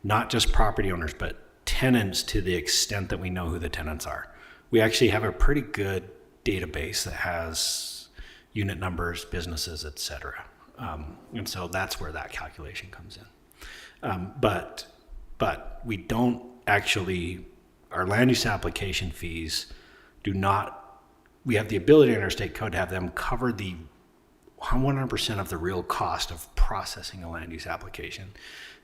not just property owners, but tenants to the extent that we know who the tenants are. We actually have a pretty good database that has unit numbers, businesses, et cetera. And so that's where that calculation comes in. But we don't actually, our land use application fees do not, we have the ability in our state code to have them cover the 100% of the real cost of processing a land use application.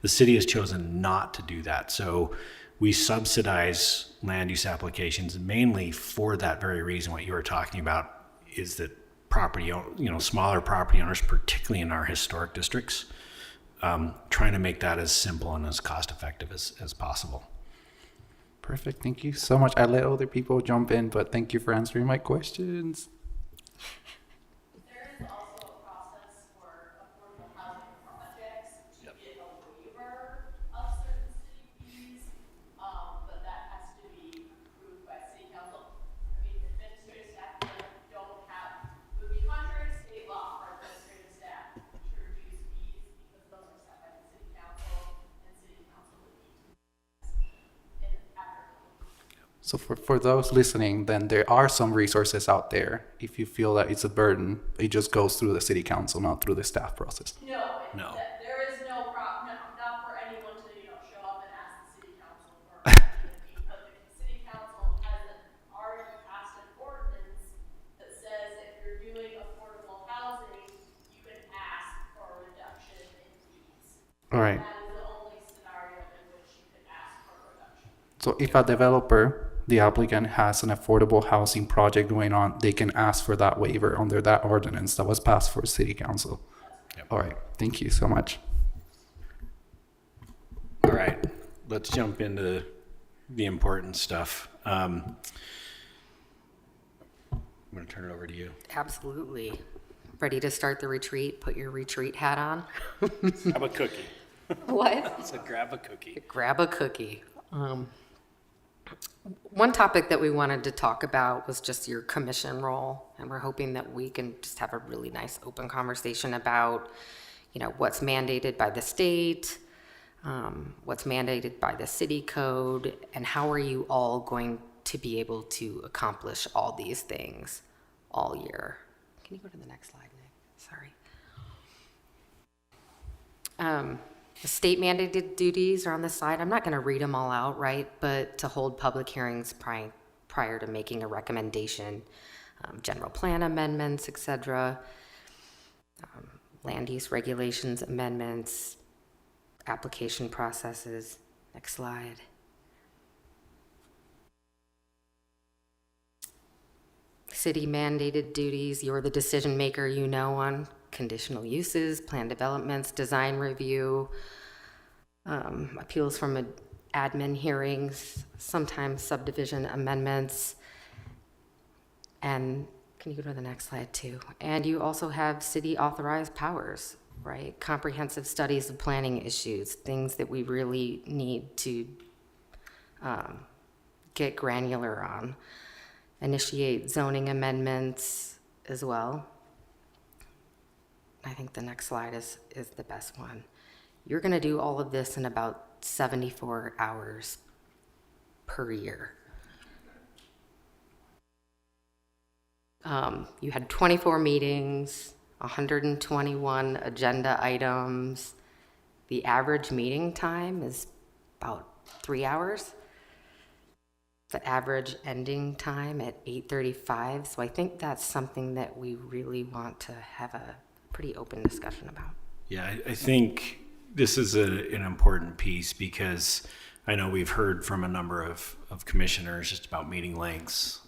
The city has chosen not to do that. So we subsidize land use applications mainly for that very reason. What you were talking about is that smaller property owners, particularly in our historic districts, trying to make that as simple and as cost effective as possible. Perfect. Thank you so much. I let other people jump in, but thank you for answering my questions. There is also a process for affordable housing projects to get a waiver of certain city fees, but that has to be approved by city council. I mean, administrative staff don't have, it would be contrary to state law for administrative staff to reduce fees because those are set by the city council, and city council would need to So for those listening, then there are some resources out there. If you feel that it's a burden, it just goes through the city council, not through the staff process. No. There is no problem, not for anyone to, show up and ask the city council for a fee, but the city council has already passed an ordinance that says if you're doing affordable housing, you can ask for a reduction in fees. All right. That is the only scenario in which you can ask for a reduction. So if a developer, the applicant has an affordable housing project going on, they can ask for that waiver under that ordinance that was passed for city council. Yep. All right. Thank you so much. All right. let's jump into the important stuff. I'm going to turn it over to you. Absolutely. Ready to start the retreat? Put your retreat hat on. Grab a cookie. What? So grab a cookie. Grab a cookie. One topic that we wanted to talk about was just your commission role, and we're hoping that we can just have a really nice open conversation about, what's mandated by the state, what's mandated by the city code, and how are you all going to be able to accomplish all these things all year. Can you go to the next slide, Nick? Sorry. The state mandated duties are on the slide. I'm not going to read them all out, right? But to hold public hearings prior to making a recommendation, general plan amendments, etc., land use regulations amendments, application processes. Next slide. City mandated duties. You're the decision maker, on conditional uses, plan developments, design review, appeals from admin hearings, sometimes subdivision amendments. And can you go to the next slide too? And you also have city authorized powers, right? Comprehensive studies of planning issues, things that we really need to get granular on. Initiate zoning amendments as well. I think the next slide is the best one. You're going to do all of this in about 74 hours per year. You had 24 meetings, 121 agenda items. The average meeting time is about 3 hours. The average ending time at 8:35. So I think that's something that we really want to have a pretty open discussion about. Yeah, I think this is an important piece because I know we've heard from a number of commissioners just about meeting lengths.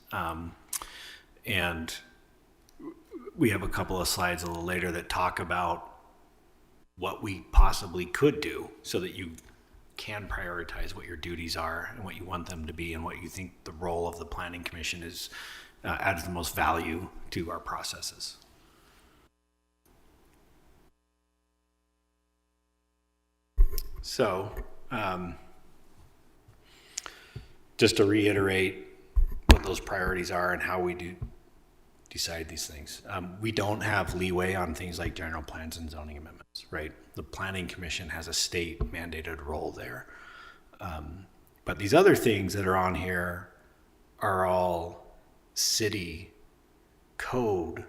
And we have a couple of slides a little later that talk about what we possibly could do so that you can prioritize what your duties are and what you want them to be and what you think the role of the Planning Commission is, adds the most value to our processes. So, just to reiterate what those priorities are and how we do decide these things. We don't have leeway on things like general plans and zoning amendments, right? The Planning Commission has a state mandated role there. But these other things that are on here are all city code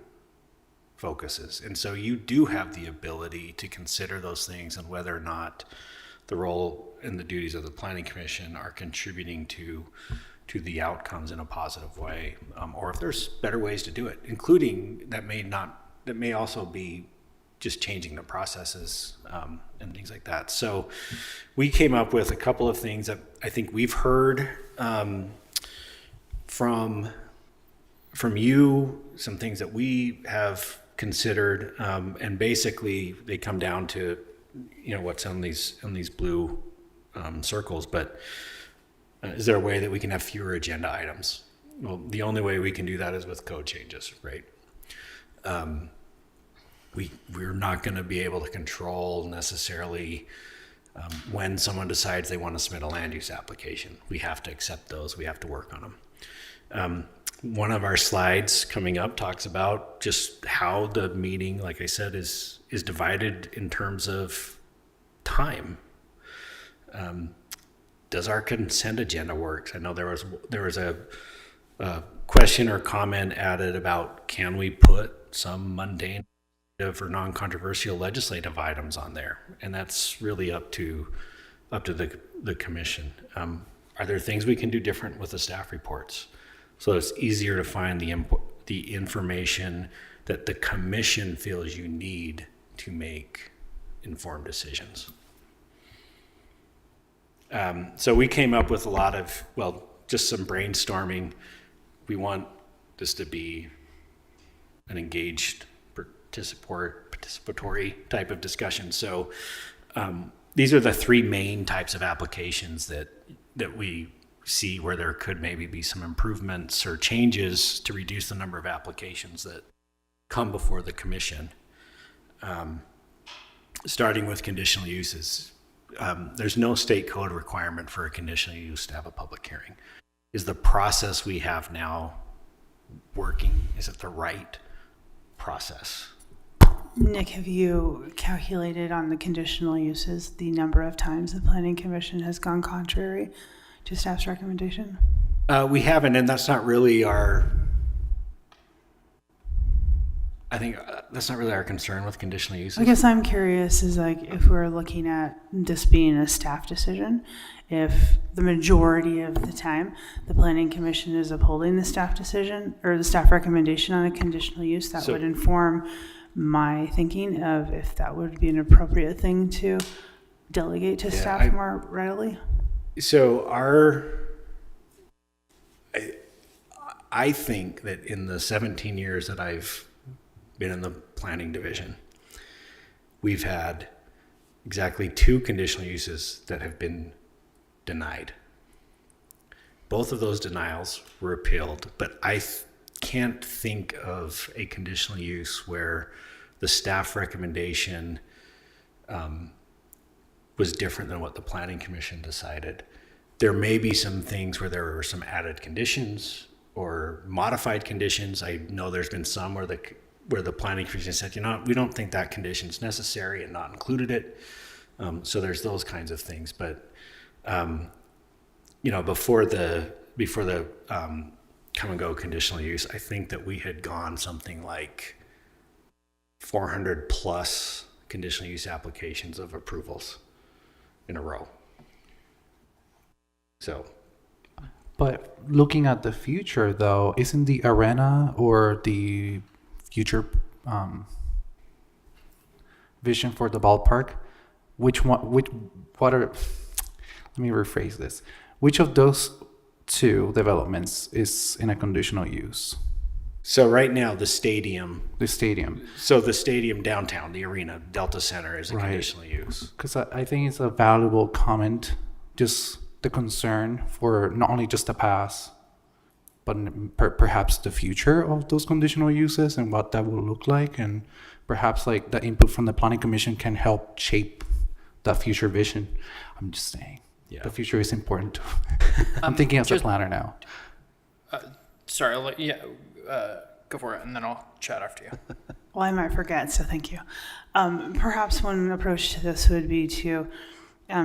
focuses. And so you do have the ability to consider those things and whether or not the role and the duties of the Planning Commission are contributing to the outcomes in a positive way, or if there's better ways to do it, including that may also be just changing the processes and things like that. So we came up with a couple of things that I think we've heard from you, some things that we have considered, and basically they come down to what's on these blue circles, but is there a way that we can have fewer agenda items? Well, the only way we can do that is with code changes, right? We're not going to be able to control necessarily when someone decides they want to submit a land use application. We have to accept those. We have to work on them. One of our slides coming up talks about just how the meeting, like I said, is divided in terms of time. Does our consent agenda work? I know there was a question or comment added about can we put some mundane or non-controversial legislative items on there, and that's really up to the commission. Are there things we can do different with the staff reports so it's easier to find the information that the commission feels you need to make informed decisions? So we came up with a lot of, just some brainstorming. We want this to be an engaged participatory type of discussion. So these are the three main types of applications that we see where there could maybe be some improvements or changes to reduce the number of applications that come before the commission. Starting with conditional uses. There's no state code requirement for a conditional use to have a public hearing. Is the process we have now working? Is it the right process? Nick, have you calculated on the conditional uses the number of times the Planning Commission has gone contrary to staff's recommendation? We haven't, and that's not really our, I think that's not really our concern with conditional uses. I guess I'm curious is like if we're looking at this being a staff decision, if the majority of the time the Planning Commission is upholding the staff decision or the staff recommendation on a conditional use, that would inform my thinking of if that would be an appropriate thing to delegate to staff more readily. So I think that in the 17 years that I've been in the planning division, we've had exactly 2 conditional uses that have been denied. Both of those denials were appealed, but I can't think of a conditional use where the staff recommendation was different than what the Planning Commission decided. There may be some things where there were some added conditions or modified conditions. I know there's been some where the Planning Commission said, you know, we don't think that condition's necessary and not included it. So there's those kinds of things. But, you know, before the come and go conditional use, I think that we had gone something like 400 plus conditional use applications of approvals in a row. So, But looking at the future, though, isn't the arena or the future vision for the ballpark, what are, let me rephrase this. Which of those 2 developments is in a conditional use? so right now the stadium, The stadium. so the stadium downtown, the arena, Delta Center is a Right. conditional use. Because I think it's a valuable comment, just the concern for not only just the past, but perhaps the future of those conditional uses and what that will look like. And perhaps like the input from the Planning Commission can help shape that future vision. I'm just saying, Yeah. the future is important too. I'm thinking as a planner now. Sorry, I'll let, go for it, and then I'll chat after you. Well, I might forget, so thank you. Perhaps one approach to this would be to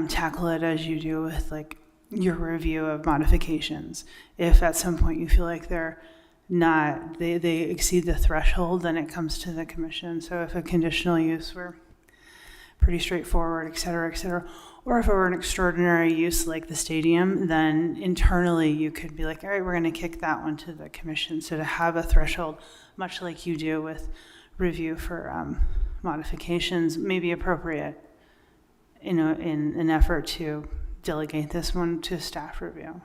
tackle it as you do with like your review of modifications. If at some point you feel like they're not, they exceed the threshold, then it comes to the commission. So if a conditional use were pretty straightforward, et cetera, or if it were an extraordinary use like the stadium, then internally you could be like, all right, we're going to kick that one to the commission. So to have a threshold, much like you do with review for modifications, may be appropriate, you know, in an effort to delegate this one to staff review.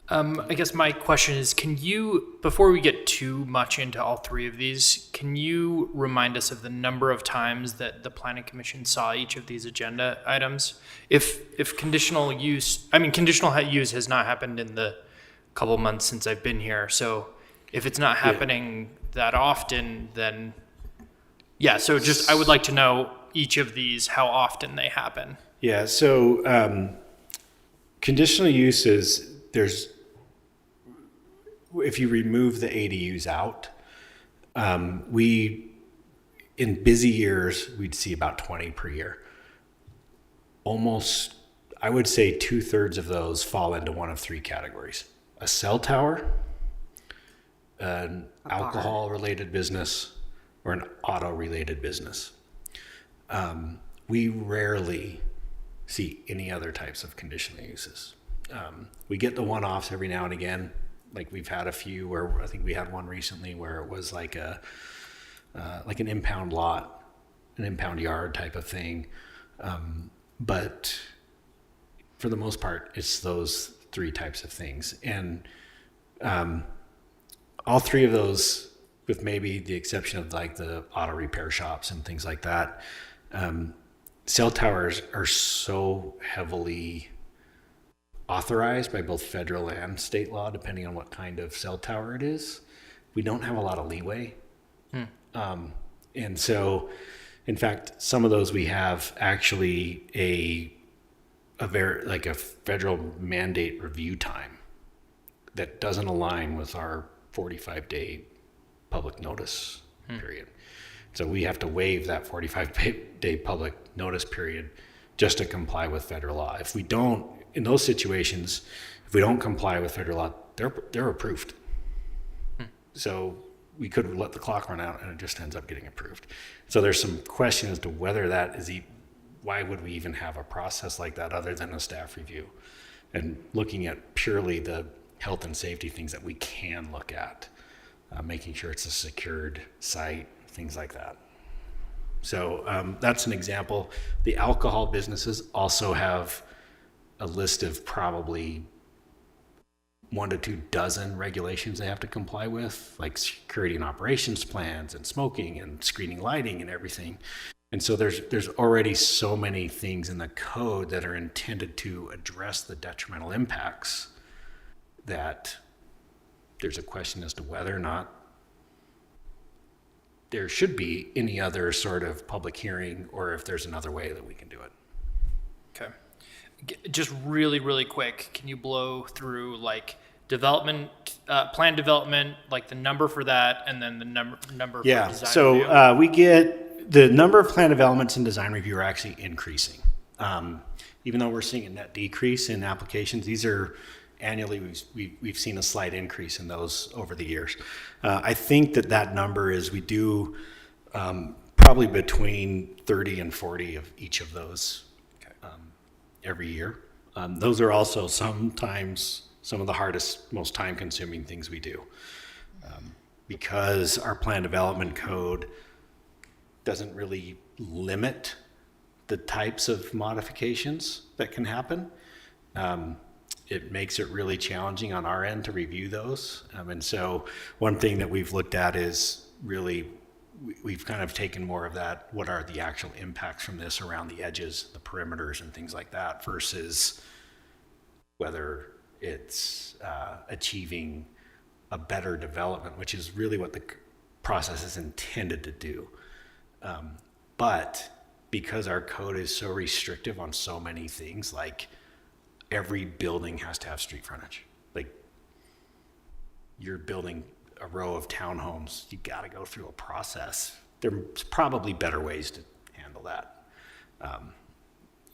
I guess my question is, can you, before we get too much into all 3 of these, can you remind us of the number of times that the Planning Commission saw each of these agenda items? If conditional use has not happened in the couple months since I've been here, so if it's not happening that often, then, so just, I would like to know each of these, how often they happen. Yeah, so conditional uses, if you remove the ADUs out, in busy years, we'd see about 20 per year. Almost, I would say 2/3 of those fall into one of 3 categories: a cell tower, an alcohol-related business, or an auto-related business. We rarely see any other types of conditional uses. We get the one-offs every now and again. Like we've had a few where I think we had one recently where it was like an impound lot, an impound yard type of thing. But for the most part, it's those 3 types of things. And all 3 of those, with maybe the exception of like the auto repair shops and things like that, Cell towers are so heavily authorized by both federal and state law, depending on what kind of cell tower it is. We don't have a lot of leeway. And so, in fact, some of those we have actually a federal mandate review time that doesn't align with our 45-day public notice period. So we have to waive that 45-day public notice period just to comply with federal law. If we don't, in those situations, if we don't comply with federal law, they're approved. So we could let the clock run out and it just ends up getting approved. So there's some question as to whether that is, why would we even have a process like that other than a staff review? And looking at purely the health and safety things that we can look at, making sure it's a secured site, things like that. So that's an example. The alcohol businesses also have a list of probably 1 to 2 dozen regulations they have to comply with, like security and operations plans and smoking and screening lighting and everything. And so there's already so many things in the code that are intended to address the detrimental impacts that there's a question as to whether or not there should be any other sort of public hearing, or if there's another way that we can do it. Okay. Just really, really quick, can you blow through like development, plan development, like the number for that, and then the number for Yeah, design so review? we get the number of plan developments and design review are actually increasing. Even though we're seeing a net decrease in applications, these are annually, we've seen a slight increase in those over the years. I think that number is, we do probably between 30 and 40 of each of those every year. Those are also sometimes some of the hardest, most time-consuming things we do. Because our plan development code doesn't really limit the types of modifications that can happen. It makes it really challenging on our end to review those. And so one thing that we've looked at is really, we've kind of taken more of that, what are the actual impacts from this around the edges, the perimeters and things like that, versus whether it's achieving a better development, which is really what the process is intended to do. But because our code is so restrictive on so many things, like every building has to have street frontage. Like, you're building a row of townhomes, you got to go through a process. There's probably better ways to handle that,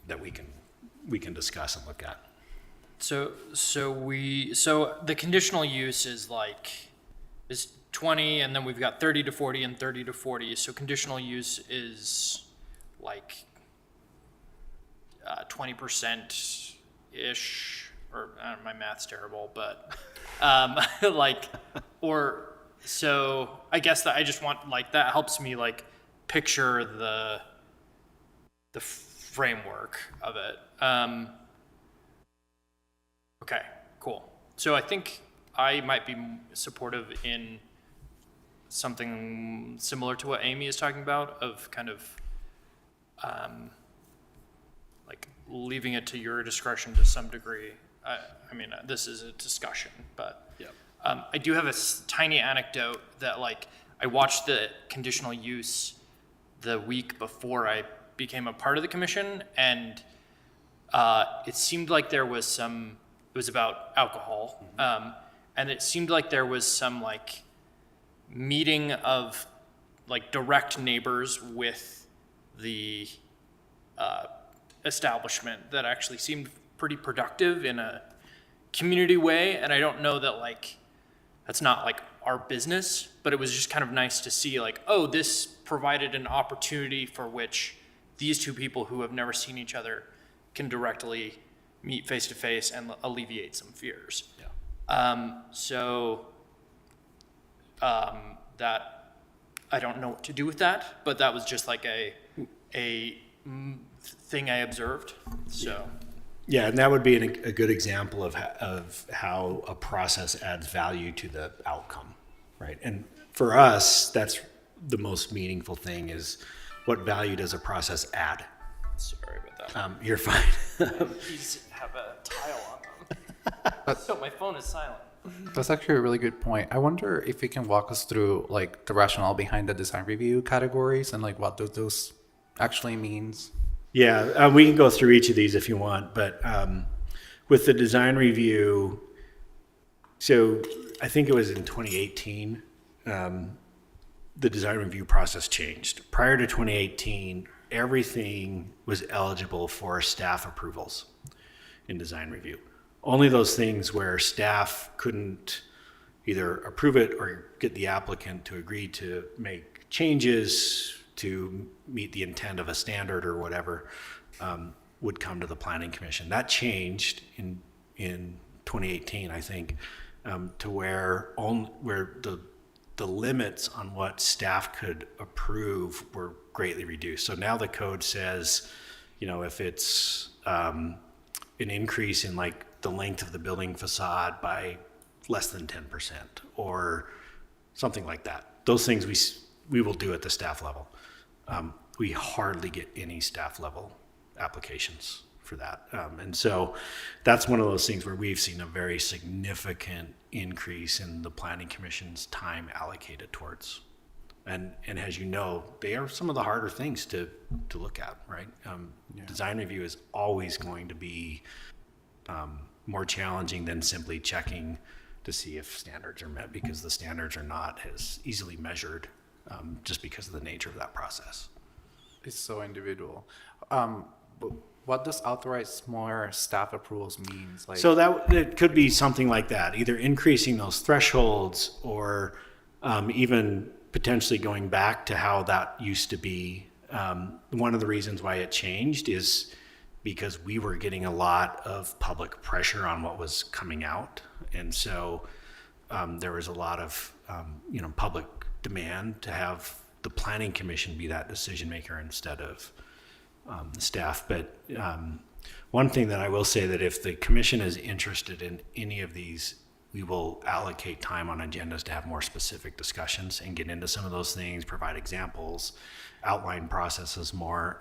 that we can discuss and look at. So the conditional use is 20, and then we've got 30 to 40 and 30 to 40. So conditional use is like 20% ish, or my math's terrible, but so I guess that I just want, that helps me picture the framework of it. Okay, cool. So I think I might be supportive in something similar to what Amy is talking about, of kind of leaving it to your discretion to some degree. I mean, this is a discussion, but Yep. I do have a tiny anecdote that I watched the conditional use the week before I became a part of the commission, and it seemed like there was it was about alcohol, and it seemed like there was some meeting of direct neighbors with the establishment that actually seemed pretty productive in a community way. And I don't know that that's not our business, but it was just kind of nice to see oh, this provided an opportunity for which these two people who have never seen each other can directly meet face to face and alleviate some fears. Yeah. That I don't know what to do with that, but that was just a thing I observed. So. Yeah, and that would be a good example of how a process adds value to the outcome, right? And for us, that's the most meaningful thing, is what value does a process add? Sorry about that. You're fine. These have a tile on them. So my phone is silent. That's actually a really good point. I wonder if you can walk us through like the rationale behind the design review categories and like what those actually means. Yeah, we can go through each of these if you want, but with the design review, so I think it was in 2018, the design review process changed. Prior to 2018, everything was eligible for staff approvals in design review. Only those things where staff couldn't either approve it or get the applicant to agree to make changes to meet the intent of a standard or whatever, would come to the Planning Commission. That changed in 2018, I think, to where the limits on what staff could approve were greatly reduced. So now the code says, if it's an increase in like the length of the building facade by less than 10% or something like that, those things we will do at the staff level. We hardly get any staff level applications for that. And so that's one of those things where we've seen a very significant increase in the Planning Commission's time allocated towards. And as you know, they are some of the harder things to look at, right? Design review is always going to be more challenging than simply checking to see if standards are met, because the standards are not as easily measured just because of the nature of that process. It's so individual. But what does authorized more staff approvals means? Like, So that it could be something like that, either increasing those thresholds or even potentially going back to how that used to be. One of the reasons why it changed is because we were getting a lot of public pressure on what was coming out. And so there was a lot of public demand to have the Planning Commission be that decision maker instead of the staff. But one thing that I will say, that if the commission is interested in any of these, we will allocate time on agendas to have more specific discussions and get into some of those things, provide examples, outline processes more.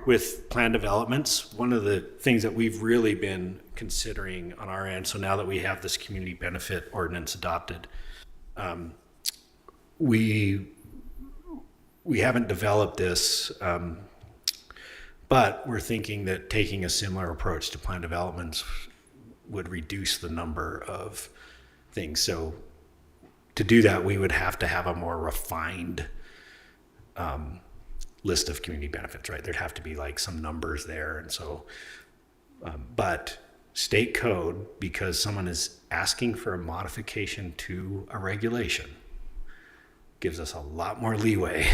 With plan developments, one of the things that we've really been considering on our end, so now that we have this community benefit ordinance adopted, we haven't developed this, but we're thinking that taking a similar approach to plan developments would reduce the number of things. So to do that, we would have to have a more refined list of community benefits, right? There'd have to be like some numbers there. And so, but state code, because someone is asking for a modification to a regulation, gives us a lot more leeway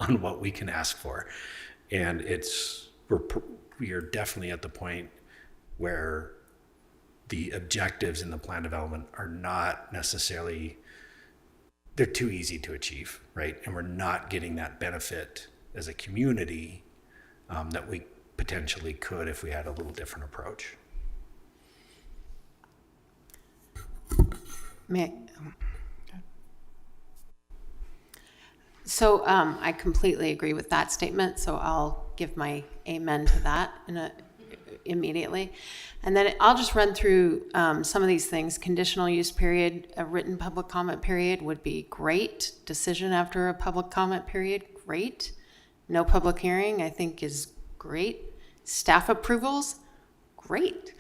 on what we can ask for. And we are definitely at the point where the objectives in the plan development are not necessarily, they're too easy to achieve, right? And we're not getting that benefit as a community that we potentially could if we had a little different approach. So I completely agree with that statement, so I'll give my amen to that immediately. And then I'll just run through some of these things. Conditional use period, a written public comment period would be great. Decision after a public comment period, great. No public hearing, I think, is great. Staff approvals, great.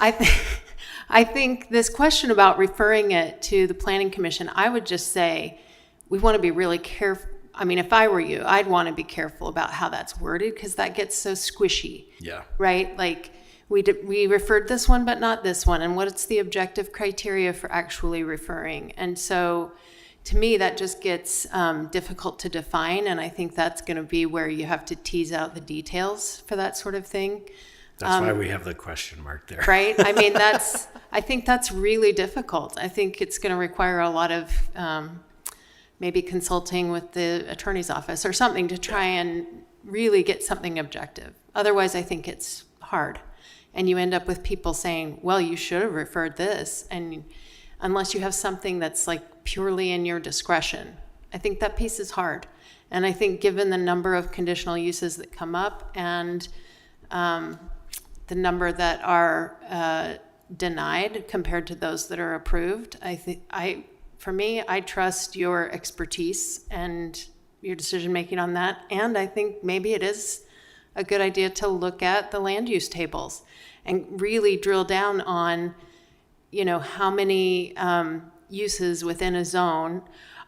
I think this question about referring it to the Planning Commission, I would just say we want to be really careful. I mean, if I were you, I'd want to be careful about how that's worded, because that gets so squishy. Yeah. Right? Like we referred this one, but not this one. And what's the objective criteria for actually referring? And so to me, that just gets difficult to define. And I think that's going to be where you have to tease out the details for that sort of thing. That's why we have the question mark there. Right? I mean, I think that's really difficult. I think it's going to require a lot of maybe consulting with the attorney's office or something to try and really get something objective. Otherwise, I think it's hard. And you end up with people saying, well, you should have referred this. And unless you have something that's like purely in your discretion, I think that piece is hard. And I think given the number of conditional uses that come up and the number that are denied compared to those that are approved, for me, I trust your expertise and your decision-making on that. And I think maybe it is a good idea to look at the land use tables and really drill down on, how many uses within a zone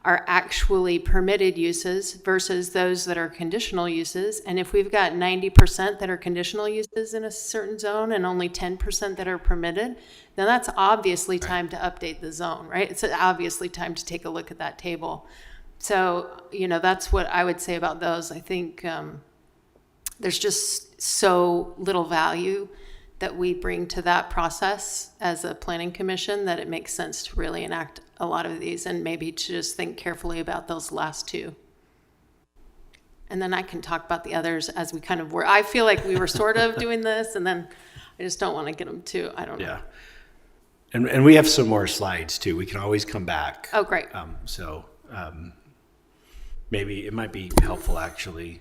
are actually permitted uses versus those that are conditional uses. And if we've got 90% that are conditional uses in a certain zone and only 10% that are permitted, then that's obviously time to update the zone, right? It's obviously time to take a look at that table. So, that's what I would say about those. I think there's just so little value that we bring to that process as a planning commission that it makes sense to really enact a lot of these and maybe to just think carefully about those last two. And then I can talk about the others as we kind of were. I feel like we were sort of doing this, and then I just don't want to get them too, I don't know. Yeah. And we have some more slides too. We can always come back. Oh, great. Maybe it might be helpful actually.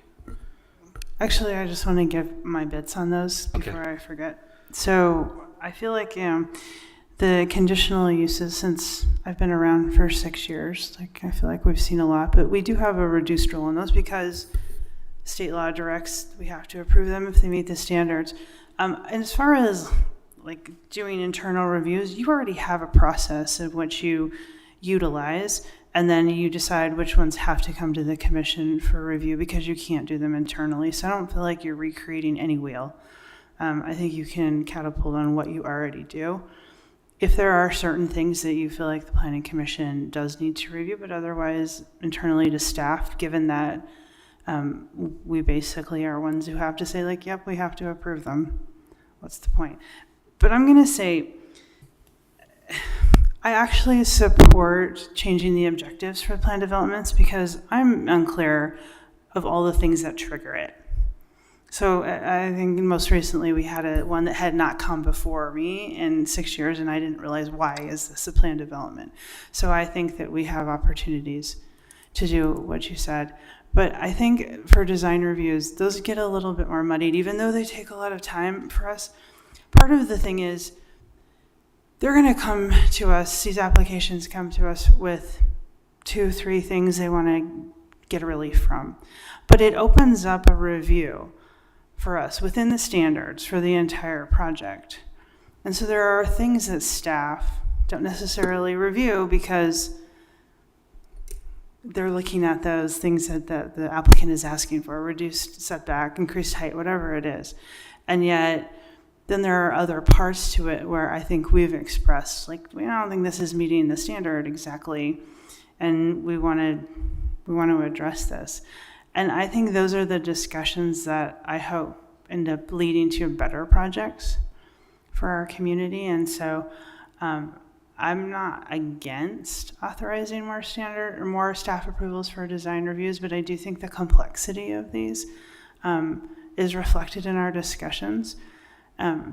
Actually, I just want to give my bits on those before I forget. So I feel like the conditional uses, since I've been around for 6 years, I feel like we've seen a lot, but we do have a reduced rule on those because state law directs we have to approve them if they meet the standards. And as far as doing internal reviews, you already have a process of which you utilize, and then you decide which ones have to come to the commission for review because you can't do them internally. So I don't feel like you're recreating any wheel. I think you can catapult on what you already do. If there are certain things that you feel like the planning commission does need to review, but otherwise internally to staff, given that we basically are ones who have to say yep, we have to approve them. What's the point? But I'm going to say, I actually support changing the objectives for plan developments because I'm unclear of all the things that trigger it. So I think most recently we had one that had not come before me in 6 years, and I didn't realize, why is this a plan development? So I think that we have opportunities to do what you said. But I think for design reviews, those get a little bit more muddied, even though they take a lot of time for us. Part of the thing is, they're going to come to us, these applications come to us with 2-3 things they want to get a relief from. But it opens up a review for us within the standards for the entire project. And so there are things that staff don't necessarily review because they're looking at those things that the applicant is asking for, reduced setback, increased height, whatever it is. And yet, then there are other parts to it where I think we've expressed, we don't think this is meeting the standard exactly, and we want to address this. And I think those are the discussions that I hope end up leading to better projects for our community. And so I'm not against authorizing more standard or more staff approvals for design reviews, but I do think the complexity of these is reflected in our discussions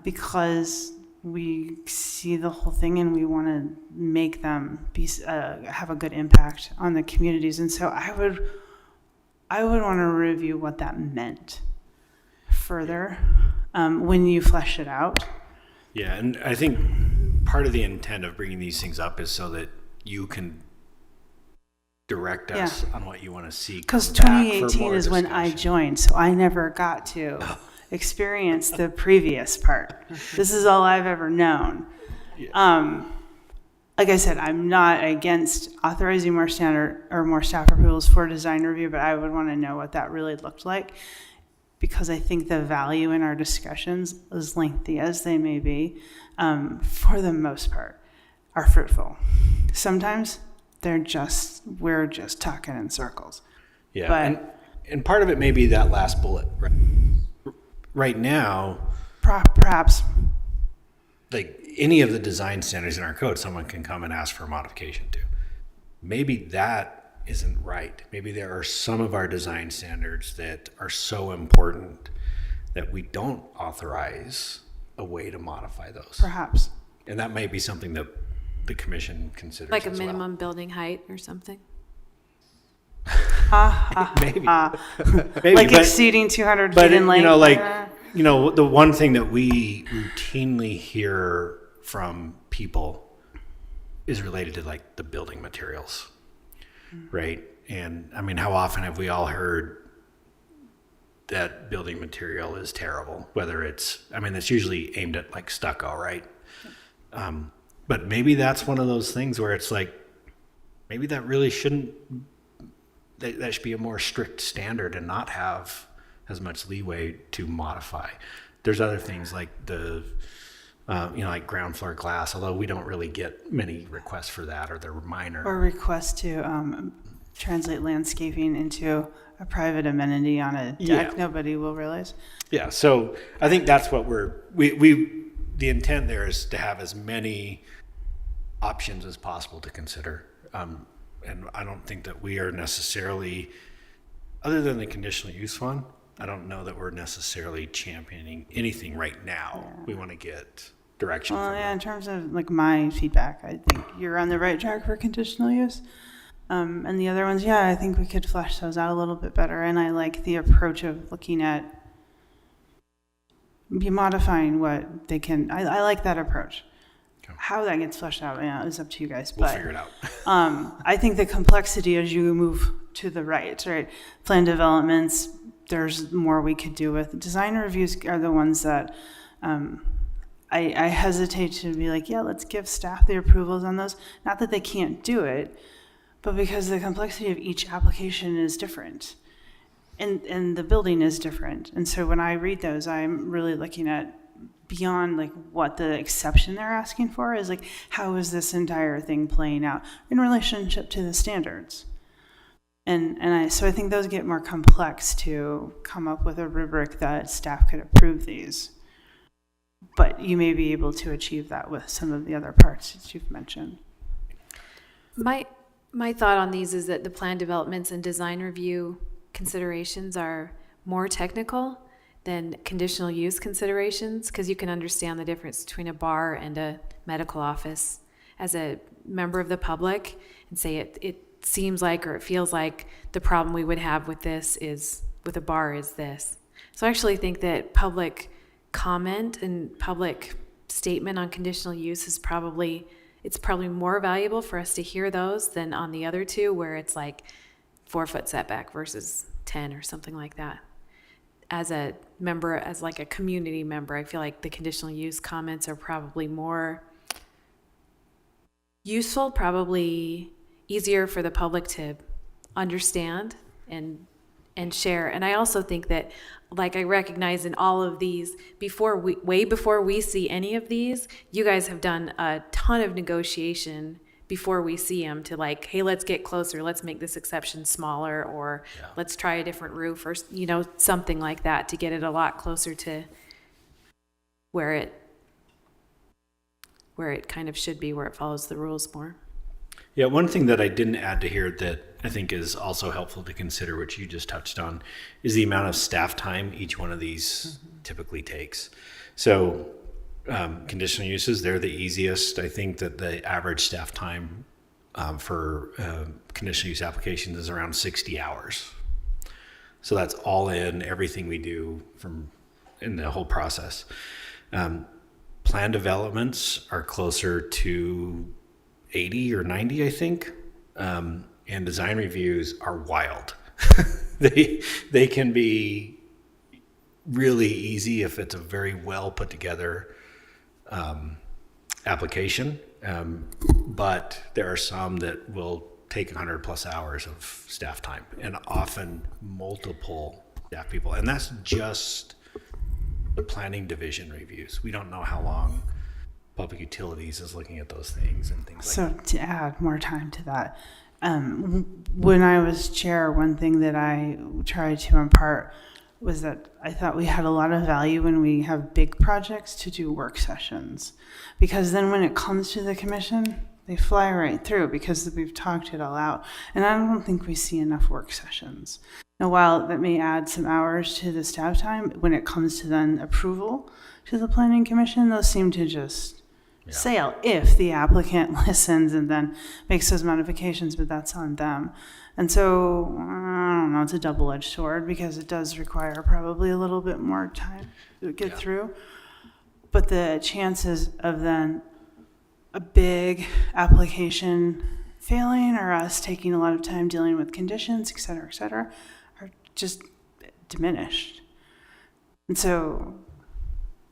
because we see the whole thing and we want to make them have a good impact on the communities. And so I would want to review what that meant further when you flesh it out. Yeah, and I think part of the intent of bringing these things up is so that you can direct us on what you want to see. Because 2018 is when I joined, so I never got to experience the previous part. This is all I've ever known. Like I said, I'm not against authorizing more standard or more staff approvals for design review, but I would want to know what that really looked like, because I think the value in our discussions, as lengthy as they may be, for the most part, are fruitful. Sometimes we're just talking in circles. Yeah, but and part of it may be that last bullet. Right now, perhaps, any of the design standards in our code, someone can come and ask for a modification to. Maybe that isn't right. Maybe there are some of our design standards that are so important that we don't authorize a way to modify those. Perhaps. And that might be something that the commission considers Like a as well. minimum building height or something? Maybe. Maybe, Like but- exceeding 200 But feet in length. the one thing that we routinely hear from people is related to like the building materials, right? And I mean, how often have we all heard that building material is terrible? Whether it's usually aimed at like stucco, right? But maybe that's one of those things where it's like, maybe that really shouldn't. That should be a more strict standard and not have as much leeway to modify. There's other things like like ground floor glass, although we don't really get many requests for that, or they're minor. Or request to translate landscaping into a private amenity on a deck. Yeah. Nobody will realize. Yeah, so I think that's what the intent there is to have as many options as possible to consider. And I don't think that we are necessarily, other than the conditional use one, I don't know that we're necessarily championing anything right now. Yeah. We want to get direction Well, from yeah, them. in terms of like my feedback, I think you're on the right track for conditional use. And the other ones, yeah, I think we could flesh those out a little bit better. And I like the approach of looking at modifying what they can. I like that approach. Okay. How that gets fleshed out, is up to you guys. We'll but, figure it out. I think the complexity as you move to the right, plan developments, there's more we could do with. Design reviews are the ones that I hesitate to be like, yeah, let's give staff the approvals on those. Not that they can't do it, but because the complexity of each application is different. And the building is different. And so when I read those, I'm really looking at beyond like what the exception they're asking for is, like, how is this entire thing playing out in relationship to the standards? So I think those get more complex to come up with a rubric that staff could approve these. But you may be able to achieve that with some of the other parts that you've mentioned. My thought on these is that the plan developments and design review considerations are more technical than conditional use considerations, because you can understand the difference between a bar and a medical office as a member of the public and say it seems like, or it feels like, the problem we would have with this is with a bar is this. So I actually think that public comment and public statement on conditional use is probably more valuable for us to hear those than on the other two, where it's like 4-foot setback versus 10 or something like that. As a member, as like a community member, I feel like the conditional use comments are probably more useful, probably easier for the public to understand and share. And I also think that, like, I recognize in all of these, way before we see any of these, you guys have done a ton of negotiation before we see them to, like, hey, let's get closer, let's make this exception smaller, or let's try a different roof, or something like that, to get it a lot closer to where it kind of should be, where it follows the rules more. Yeah, one thing that I didn't add to here that I think is also helpful to consider, which you just touched on, is the amount of staff time each one of these typically takes. So conditional uses, they're the easiest. I think that the average staff time for conditional use applications is around 60 hours. So that's all in everything we do in the whole process. Plan developments are closer to 80 or 90, I think. And design reviews are wild. They can be really easy if it's a very well put together application. But there are some that will take 100+ hours of staff time, and often multiple staff people. And that's just the planning division reviews. We don't know how long Public Utilities is looking at those things and things like that. So to add more time to that, when I was chair, one thing that I tried to impart was that I thought we had a lot of value when we have big projects to do work sessions, because then when it comes to the commission, they fly right through because we've talked it all out. And I don't think we see enough work sessions. Now, while that may add some hours to the staff time, when it comes to then approval to the planning commission, those seem to just sail if the applicant listens and then makes those modifications, but that's on them. And so, I don't know, it's a double-edged sword because it does require probably a little bit more time to get through. But the chances of then a big application failing or us taking a lot of time dealing with conditions, et cetera, are just diminished. And so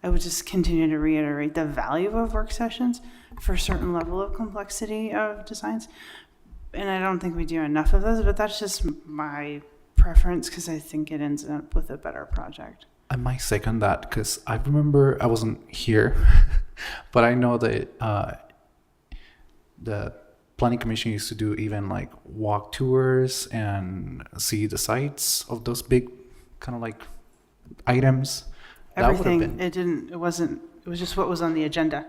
I would just continue to reiterate the value of work sessions for a certain level of complexity of designs. And I don't think we do enough of those, but that's just my preference because I think it ends up with a better project. I might second that because I remember I wasn't here, but I know that the planning commission used to do even like walk tours and see the sites of those big kind of like items. That would have Everything, been, it was just what was on the agenda.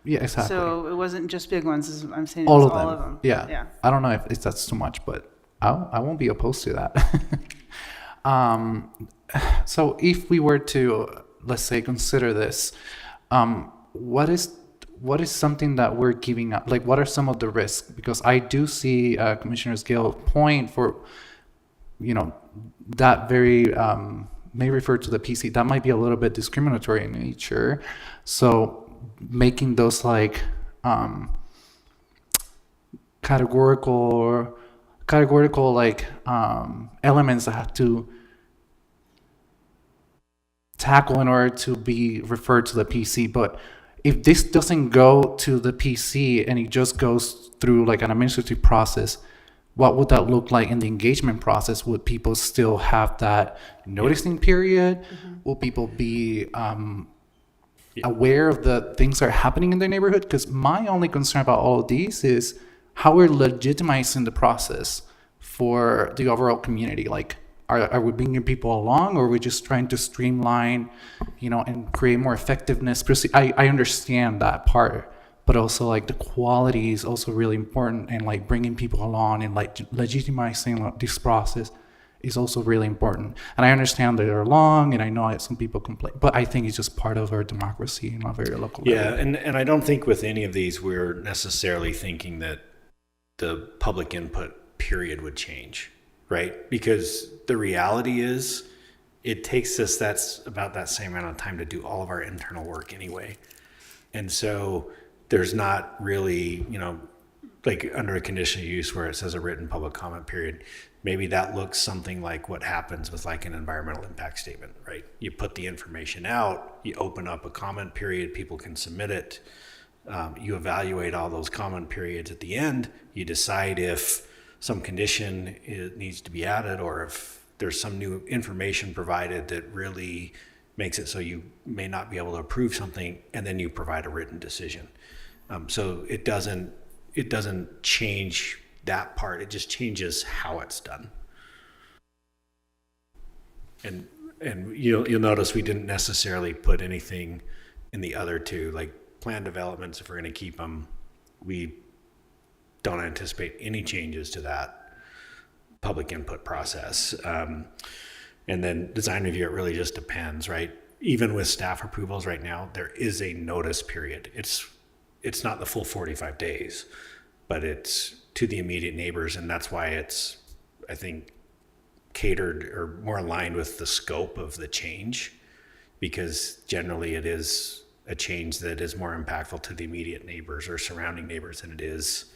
yeah, exactly. So it wasn't just big ones, I'm saying it all was of them. all of them. Yeah. Yeah. I don't know if that's too much, but I won't be opposed to that. So if we were to, let's say, consider this, what is something that we're giving up? Like, what are some of the risks? Because I do see Commissioner Gale's point for, that very may refer to the PC. That might be a little bit discriminatory in nature. So making those like categorical like elements that have to tackle in order to be referred to the PC. But if this doesn't go to the PC and it just goes through like an administrative process, what would that look like in the engagement process? Would people still have that noticing period? Will people be aware of the things that are happening in their neighborhood? Because my only concern about all of these is how we're legitimizing the process for the overall community. Like, are we bringing people along, or are we just trying to streamline, and create more effectiveness? I understand that part, but also like the quality is also really important, and like bringing people along and like legitimizing this process is also really important. And I understand that they're long, and I know some people complain, but I think it's just part of our democracy in a very local level. Yeah, and I don't think with any of these we're necessarily thinking that the public input period would change, right? Because the reality is it takes us that's about that same amount of time to do all of our internal work anyway. And so there's not really, like under a conditional use where it says a written public comment period, maybe that looks something like what happens with like an environmental impact statement, right? You put the information out, you open up a comment period, people can submit it. You evaluate all those comment periods at the end, you decide if some condition needs to be added or if there's some new information provided that really makes it so you may not be able to approve something, and then you provide a written decision. So it doesn't change that part, it just changes how it's done. And you'll notice we didn't necessarily put anything in the other two, like plan developments. If we're going to keep them, we don't anticipate any changes to that public input process. And then design review, it really just depends, right? Even with staff approvals right now, there is a notice period. It's not the full 45 days, but it's to the immediate neighbors, and that's why it's, I think, catered or more aligned with the scope of the change, because generally it is a change that is more impactful to the immediate neighbors or surrounding neighbors than it is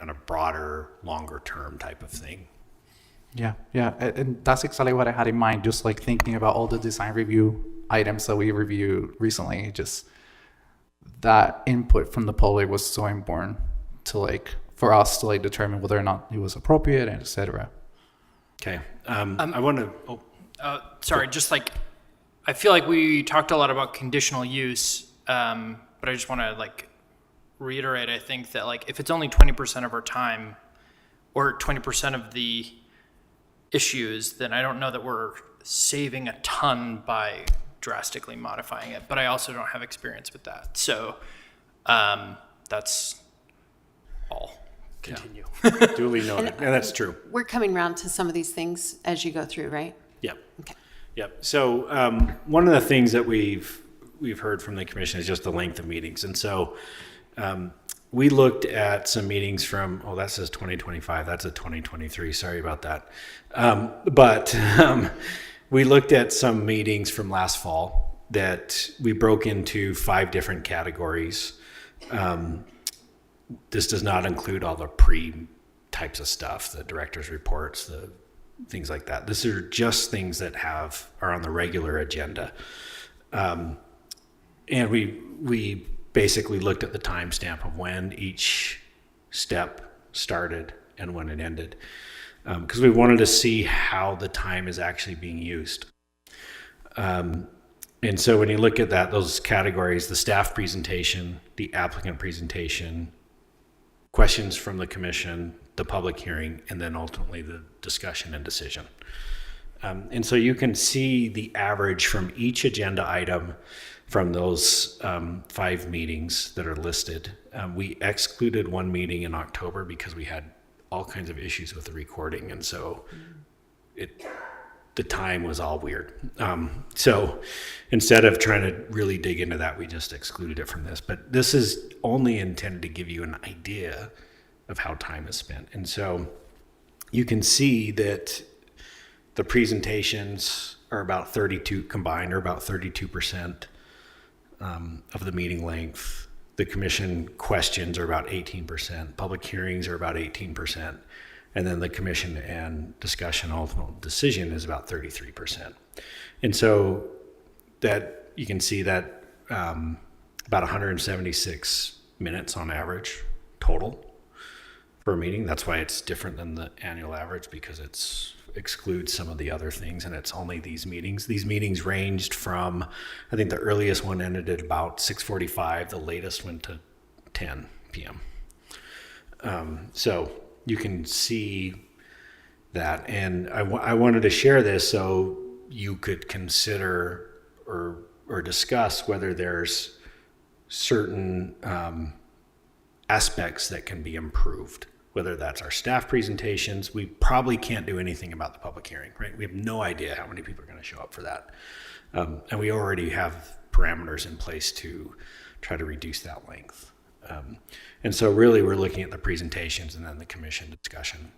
on a broader, longer term type of thing. Yeah, and that's exactly what I had in mind, just like thinking about all the design review items that we reviewed recently. Just that input from the public was so important to like, for us to like determine whether or not it was appropriate, and etc. Okay. I want to, Sorry, just like, I feel like we talked a lot about conditional use, but I just want to like reiterate, I think that like if it's only 20% of our time or 20% of the issues, then I don't know that we're saving a ton by drastically modifying it, but I also don't have experience with that. So that's all. Continue. duly noted, and that's true. We're coming around to some of these things as you go through, right? Yep. Okay. Yep. So one of the things that we've heard from the commission is just the length of meetings, and so we looked at some meetings from, oh, that says 2025. That's a 2023. Sorry about that. But we looked at some meetings from last fall that we broke into 5 different categories. This does not include all the types of stuff, the director's reports, the things like that. These are just things that are on the regular agenda. And we basically looked at the timestamp of when each step started and when it ended, because we wanted to see how the time is actually being used. And so when you look at those categories, the staff presentation, the applicant presentation, questions from the commission, the public hearing, and then ultimately the discussion and decision. And so you can see the average from each agenda item from those 5 meetings that are listed. We excluded one meeting in October because we had all kinds of issues with the recording, and so the time was all weird. So instead of trying to really dig into that, we just excluded it from this. But this is only intended to give you an idea of how time is spent. And so you can see that the presentations are about 32 combined, or about 32% of the meeting length. The commission questions are about 18%. Public hearings are about 18%. And then the commission and discussion, ultimate decision is about 33%. And so that you can see that about 176 minutes on average total for a meeting. That's why it's different than the annual average, because it's excludes some of the other things, and it's only these meetings. These meetings ranged from, I think the earliest one ended at about 6:45, the latest went to 10 p.m. So you can see that, and I wanted to share this so you could consider or discuss whether there's certain aspects that can be improved, whether that's our staff presentations. We probably can't do anything about the public hearing, right? We have no idea how many people are going to show up for that. And we already have parameters in place to try to reduce that length. And so really we're looking at the presentations and then the commission discussion.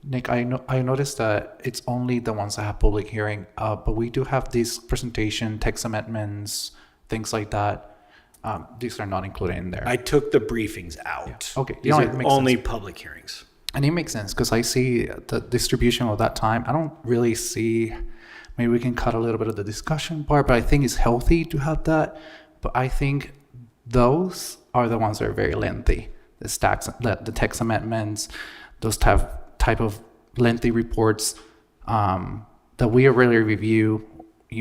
Nick, I noticed that it's only the ones that have public hearing, but we do have these presentation, text amendments, things like that. These are not included in there. I took the briefings out. Yeah. Okay. These No, are it makes only sense. public hearings. And it makes sense because I see the distribution of that time. I don't really see, maybe we can cut a little bit of the discussion part, but I think it's healthy to have that. But I think those are the ones that are very lengthy. The text amendments, those type of lengthy reports that we really review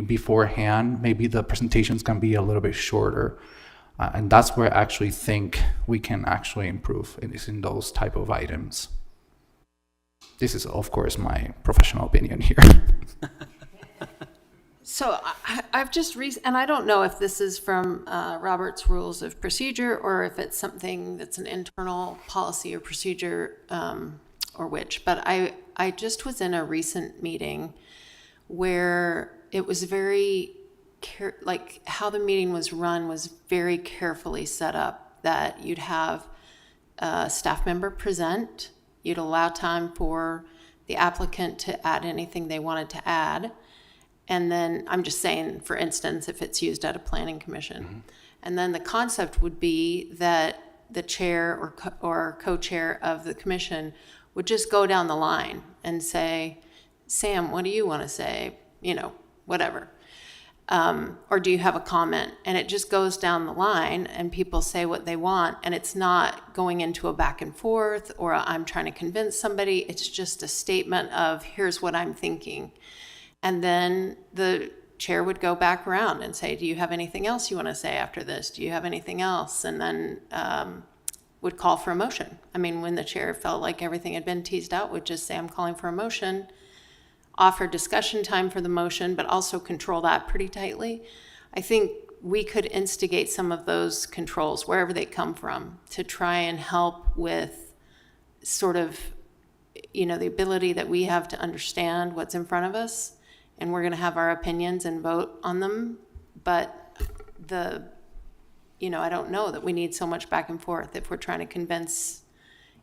beforehand. Maybe the presentations can be a little bit shorter. And that's where I actually think we can actually improve, is in those type of items. This is, of course, my professional opinion here. So I've just and I don't know if this is from Robert's Rules of Procedure or if it's something that's an internal policy or procedure or which, but I just was in a recent meeting where it was very, like how the meeting was run was very carefully set up, that you'd have a staff member present, you'd allow time for the applicant to add anything they wanted to add. And then I'm just saying, for instance, if it's used at a planning commission. Mm-hmm. And then the concept would be that the chair or co-chair of the commission would just go down the line and say, Sam, what do you want to say? You know, whatever. Or do you have a comment? And it just goes down the line and people say what they want, and it's not going into a back and forth or I'm trying to convince somebody. It's just a statement of here's what I'm thinking. And then the chair would go back around and say, do you have anything else you want to say after this? Do you have anything else? And then would call for a motion. I mean, when the chair felt like everything had been teased out, would just say, I'm calling for a motion, offer discussion time for the motion, but also control that pretty tightly. I think we could instigate some of those controls, wherever they come from, to try and help with sort of, you know, the ability that we have to understand what's in front of us. And we're going to have our opinions and vote on them. But I don't know that we need so much back and forth if we're trying to convince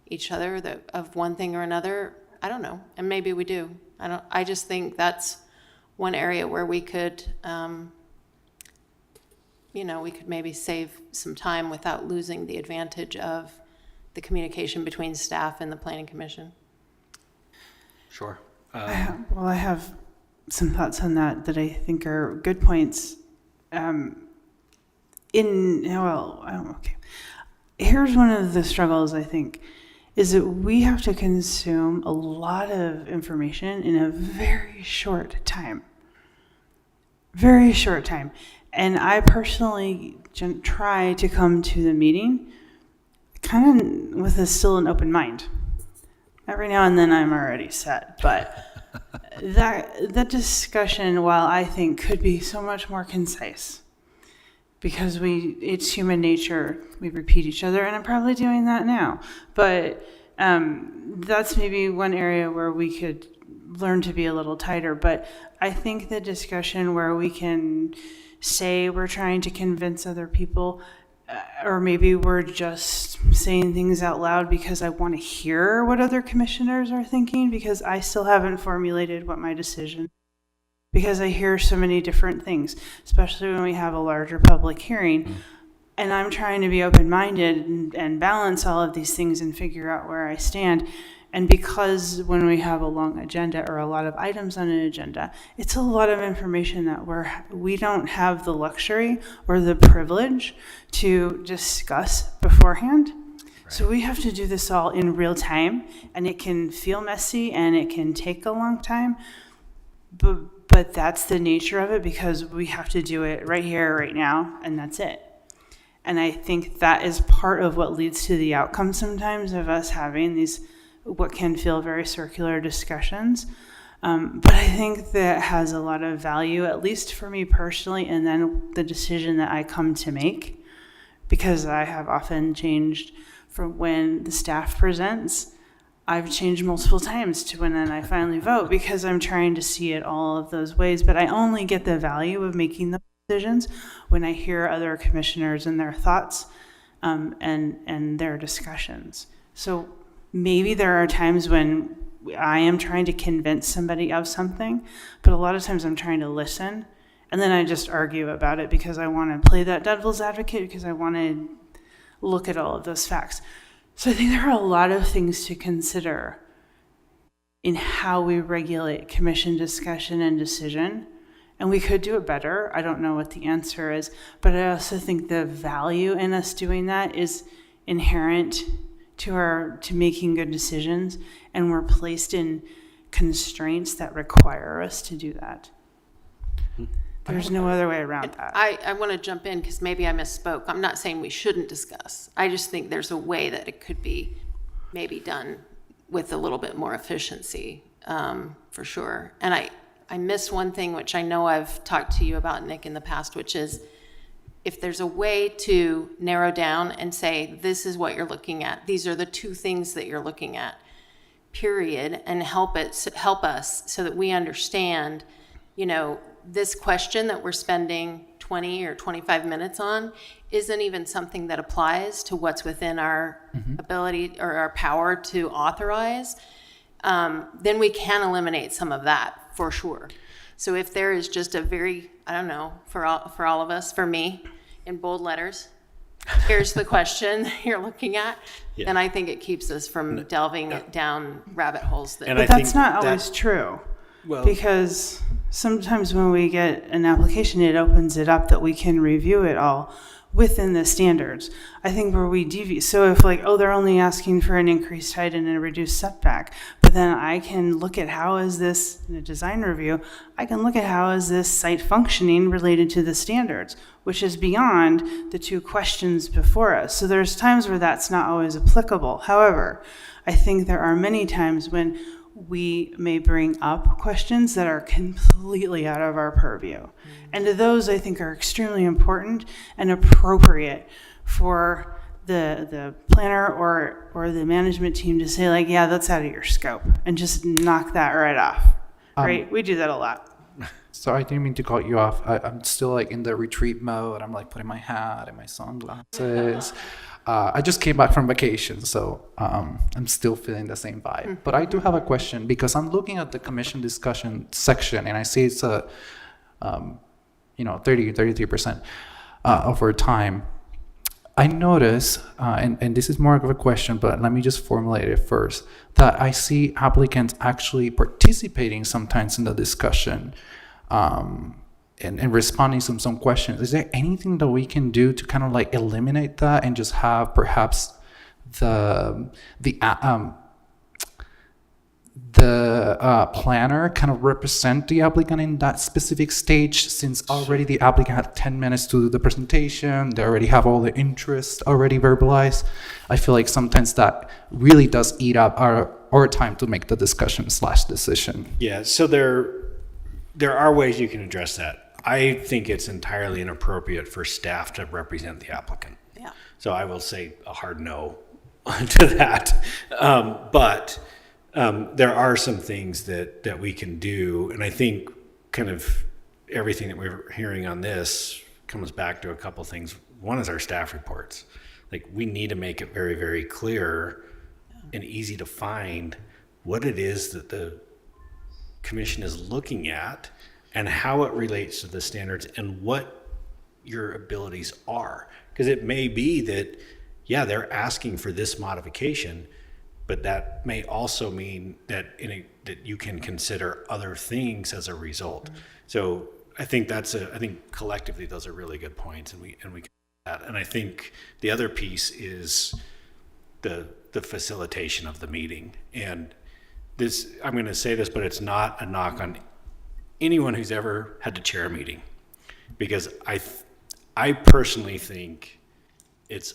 each other of one thing or another. I don't know, and maybe we do. I just think that's one area where we could, we could maybe save some time without losing the advantage of the communication between staff and the planning commission. Sure. I have some thoughts on that I think are good points. Okay. Here's one of the struggles, I think, is that we have to consume a lot of information in a very short time. Very short time. And I personally try to come to the meeting kind of with still an open mind. Every now and then I'm already set, but that discussion, while I think could be so much more concise, because it's human nature, we repeat each other, and I'm probably doing that now. But that's maybe one area where we could learn to be a little tighter. But I think the discussion where we can say we're trying to convince other people, or maybe we're just saying things out loud because I want to hear what other commissioners are thinking, because I still haven't formulated what my decision, because I hear so many different things, especially when we have a larger public hearing. And I'm trying to be open-minded and balance all of these things and figure out where I stand. And because when we have a long agenda or a lot of items on an agenda, it's a lot of information that we don't have the luxury or the privilege to discuss beforehand. Right. So we have to do this all in real time, and it can feel messy and it can take a long time. But that's the nature of it, because we have to do it right here, right now, and that's it. And I think that is part of what leads to the outcome sometimes of us having these what can feel very circular discussions. But I think that has a lot of value, at least for me personally, and then the decision that I come to make, because I have often changed from when the staff presents. I've changed multiple times to when then I finally vote, because I'm trying to see it all of those ways. But I only get the value of making the decisions when I hear other commissioners and their thoughts and their discussions. So maybe there are times when I am trying to convince somebody of something, but a lot of times I'm trying to listen, and then I just argue about it because I want to play that devil's advocate, because I want to look at all of those facts. So I think there are a lot of things to consider in how we regulate commission discussion and decision, and we could do it better. I don't know what the answer is, but I also think the value in us doing that is inherent to making good decisions, and we're placed in constraints that require us to do that. There's no other way around that. I want to jump in because maybe I misspoke. I'm not saying we shouldn't discuss. I just think there's a way that it could be maybe done with a little bit more efficiency, for sure. And I missed one thing, which I know I've talked to you about, Nick, in the past, which is if there's a way to narrow down and say, this is what you're looking at, these are the two things that you're looking at, period, and help us so that we understand, this question that we're spending 20 or 25 minutes on isn't even something that applies to what's within our ability or our power to authorize, then we can eliminate some of that for sure. So if there is just a very, I don't know, for all of us, for me, in bold letters, here's the question you're looking at, then I think it keeps us from delving down rabbit holes. But that's not always true. Because sometimes when we get an application, it opens it up that we can review it all within the standards. I think where we deviate, so if they're only asking for an increased height and a reduced setback, but then I can look at how is this, in a design review, I can look at how is this site functioning related to the standards, which is beyond the two questions before us. So there's times where that's not always applicable. However, I think there are many times when we may bring up questions that are completely out of our purview. And those, I think, are extremely important and appropriate for the planner or the management team to say, yeah, that's out of your scope, and just knock that right off. Right? We do that a lot. Sorry, I didn't mean to cut you off. I'm still like in the retreat mode. I'm like putting my hat and my sunglasses. I just came back from vacation, so I'm still feeling the same vibe. But I do have a question because I'm looking at the commission discussion section and I see it's a, 33% over time. I notice, and this is more of a question, but let me just formulate it first, that I see applicants actually participating sometimes in the discussion and responding to some questions. Is there anything that we can do to kind of like eliminate that and just have perhaps the planner kind of represent the applicant in that specific stage, since already the applicant had 10 minutes to do the presentation, they already have all the interest already verbalized? I feel like sometimes that really does eat up our time to make the discussion / decision. Yeah, so there are ways you can address that. I think it's entirely inappropriate for staff to represent the applicant. Yeah. So I will say a hard no to that. But there are some things that we can do. And I think kind of everything that we're hearing on this comes back to a couple things. One is our staff reports. Like, we need to make it very, very clear and easy to find what it is that the commission is looking at and how it relates to the standards and what your abilities are. Because it may be that, yeah, they're asking for this modification, but that may also mean that that you can consider other things as a result. So I think I think collectively those are really good points, and we can do that. And I think the other piece is the facilitation of the meeting. And this, I'm going to say this, but it's not a knock on anyone who's ever had to chair a meeting, because I personally think it's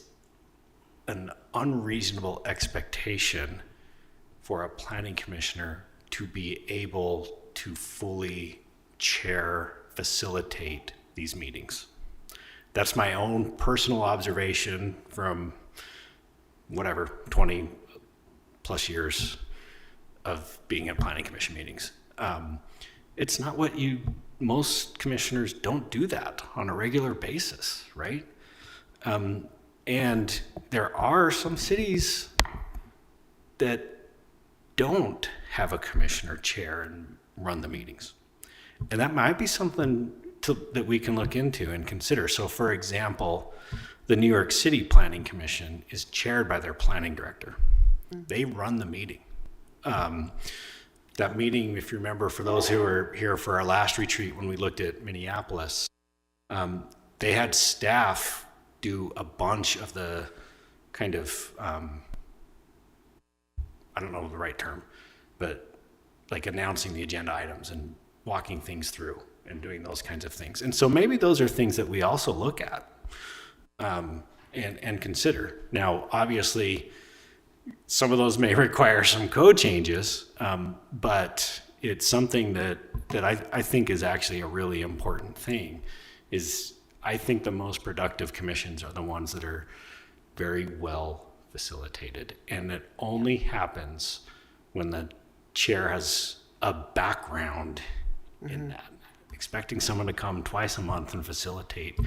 an unreasonable expectation for a planning commissioner to be able to fully facilitate these meetings. That's my own personal observation from 20 plus years of being at planning commission meetings. It's not what most commissioners don't do that on a regular basis, right? And there are some cities that don't have a commissioner chair and run the meetings. And that might be something that we can look into and consider. So for example, the New York City Planning Commission is chaired by their planning director. They run the meeting. That meeting, if you remember, for those who were here for our last retreat when we looked at Minneapolis, they had staff do a bunch of the kind of, I don't know the right term, but like announcing the agenda items and walking things through and doing those kinds of things. And so maybe those are things that we also look at and consider. Now, obviously, some of those may require some code changes, but it's something that I think is actually a really important thing. Is I think the most productive commissions are the ones that are very well facilitated, and it only happens when the chair has a background in that. Expecting someone to come twice a month and facilitate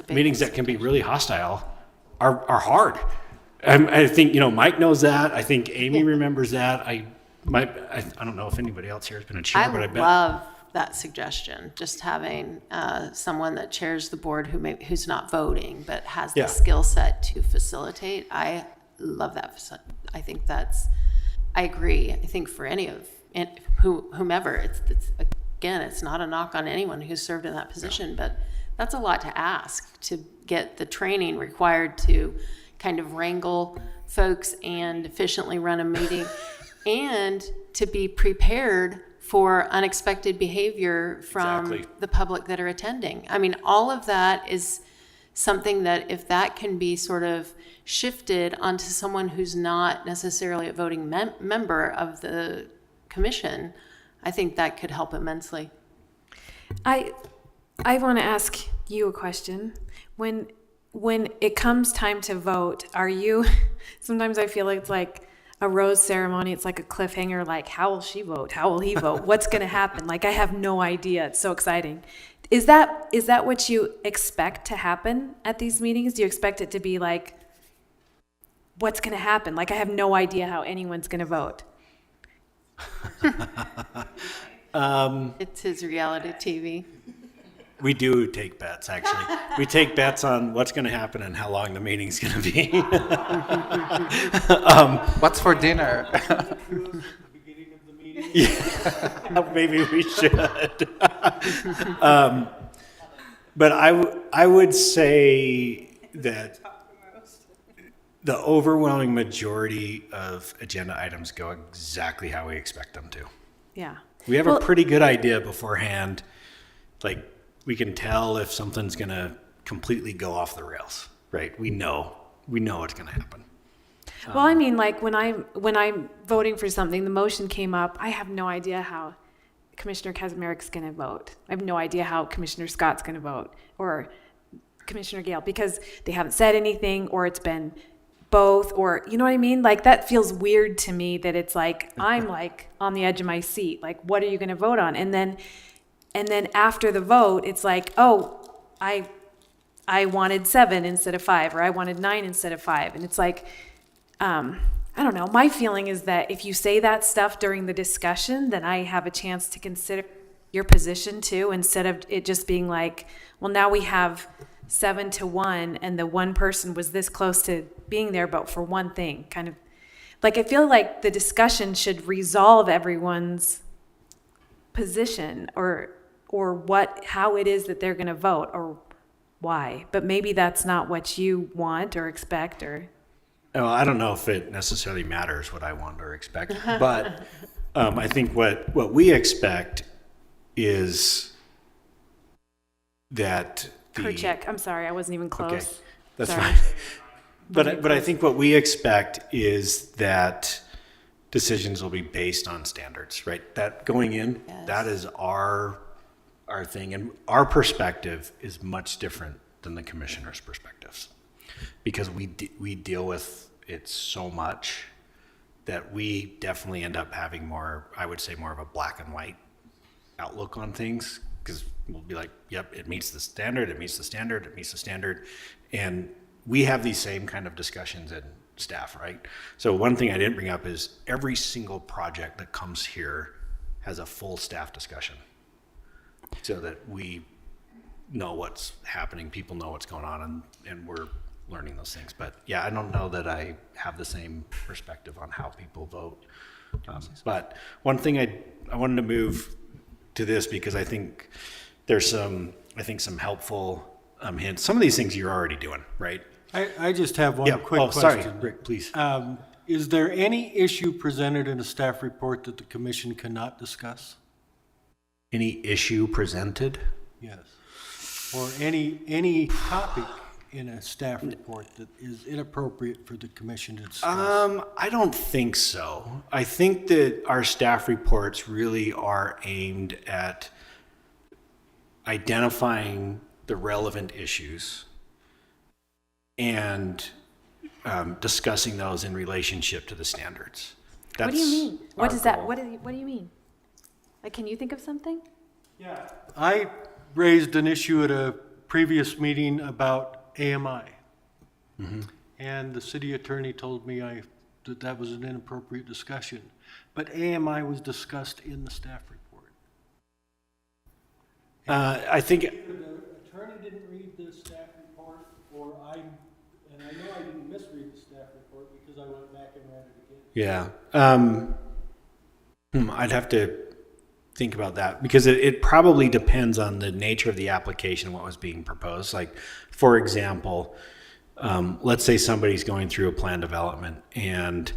meetings that can be really hostile are hard. I think, Mike knows that. I think Amy remembers that. I don't know if anybody else here has been a chair, but I bet. I love that suggestion, just having someone that chairs the board who's not voting, but has the skill set to facilitate. I love that. I think I agree. I think for whomever, it's not a knock on anyone who's served in that position, but that's a lot to ask to get the training required to kind of wrangle folks and efficiently run a meeting and to be prepared for unexpected behavior from the public that are attending. I mean, all of that is something that if that can be sort of shifted onto someone who's not necessarily a voting member of the commission, I think that could help immensely. I want to ask you a question. When it comes time to vote, sometimes I feel like it's like a rose ceremony. It's like a cliffhanger, like, how will she vote? How will he vote? What's going to happen? Like, I have no idea. It's so exciting. Is that what you expect to happen at these meetings? Do you expect it to be like, what's going to happen? Like, I have no idea how anyone's going to vote. It's his reality TV. We do take bets, actually. We take bets on what's going to happen and how long the meeting's going to be. What's for dinner? Maybe we should. But I would say that the overwhelming majority of agenda items go exactly how we expect them to. Yeah. We have a pretty good idea beforehand. Like, we can tell if something's going to completely go off the rails, right? We know what's going to happen. Well, I mean, like when I'm voting for something, the motion came up. I have no idea how Commissioner Kaczmarek's going to vote. I have no idea how Commissioner Scott's going to vote, or Commissioner Gale, because they haven't said anything, or it's been both, or you know what I mean? Like, that feels weird to me, that it's like I'm like on the edge of my seat. Like, what are you going to vote on? And then after the vote, it's like, oh, I wanted 7 instead of 5, or I wanted 9 instead of 5, and it's like. I don't know. My feeling is that if you say that stuff during the discussion, then I have a chance to consider your position too, instead of it just being like, well, now we have 7-1 and the one person was this close to being there, but for one thing, kind of like, I feel like the discussion should resolve everyone's position or how it is that they're going to vote or why, but maybe that's not what you want or expect or. Well, I don't know if it necessarily matters what I want or expect, but I think what we expect is that Kerchak, I'm sorry, I wasn't even close. Okay, that's Sorry. fine. But I think what we expect is that decisions will be based on standards, right? That going in, that is our thing, and our perspective is much different than the commissioner's perspectives. Because we deal with it so much that we definitely end up having more, I would say, more of a black and white outlook on things, because we'll be like, yep, it meets the standard, it meets the standard, it meets the standard. And we have these same kind of discussions in staff, right? So one thing I didn't bring up is every single project that comes here has a full staff discussion so that we know what's happening, people know what's going on, and we're learning those things. But yeah, I don't know that I have the same perspective on how people vote. But one thing I wanted to move to this because I think there's some helpful hints. Some of these things you're already doing, right? I just have one quick question. Sorry, Rick, please. Is there any issue presented in a staff report that the commission cannot discuss? Any issue presented? Yes. Or any topic in a staff report that is inappropriate for the commission to discuss? I don't think so. I think that our staff reports really are aimed at identifying the relevant issues and discussing those in relationship to the standards. What do you mean? What our is that? goal. What do you mean? Like, can you think of something? Yeah. I raised an issue at a previous meeting about AMI. Mm-hmm. And the city attorney told me that was an inappropriate discussion. But AMI was discussed in the staff report. I think The attorney didn't read the staff report, and I know I didn't misread the staff report because I went back and read it again. Yeah. I'd have to think about that because it probably depends on the nature of the application and what was being proposed. Like, for example, let's say somebody's going through a plan development and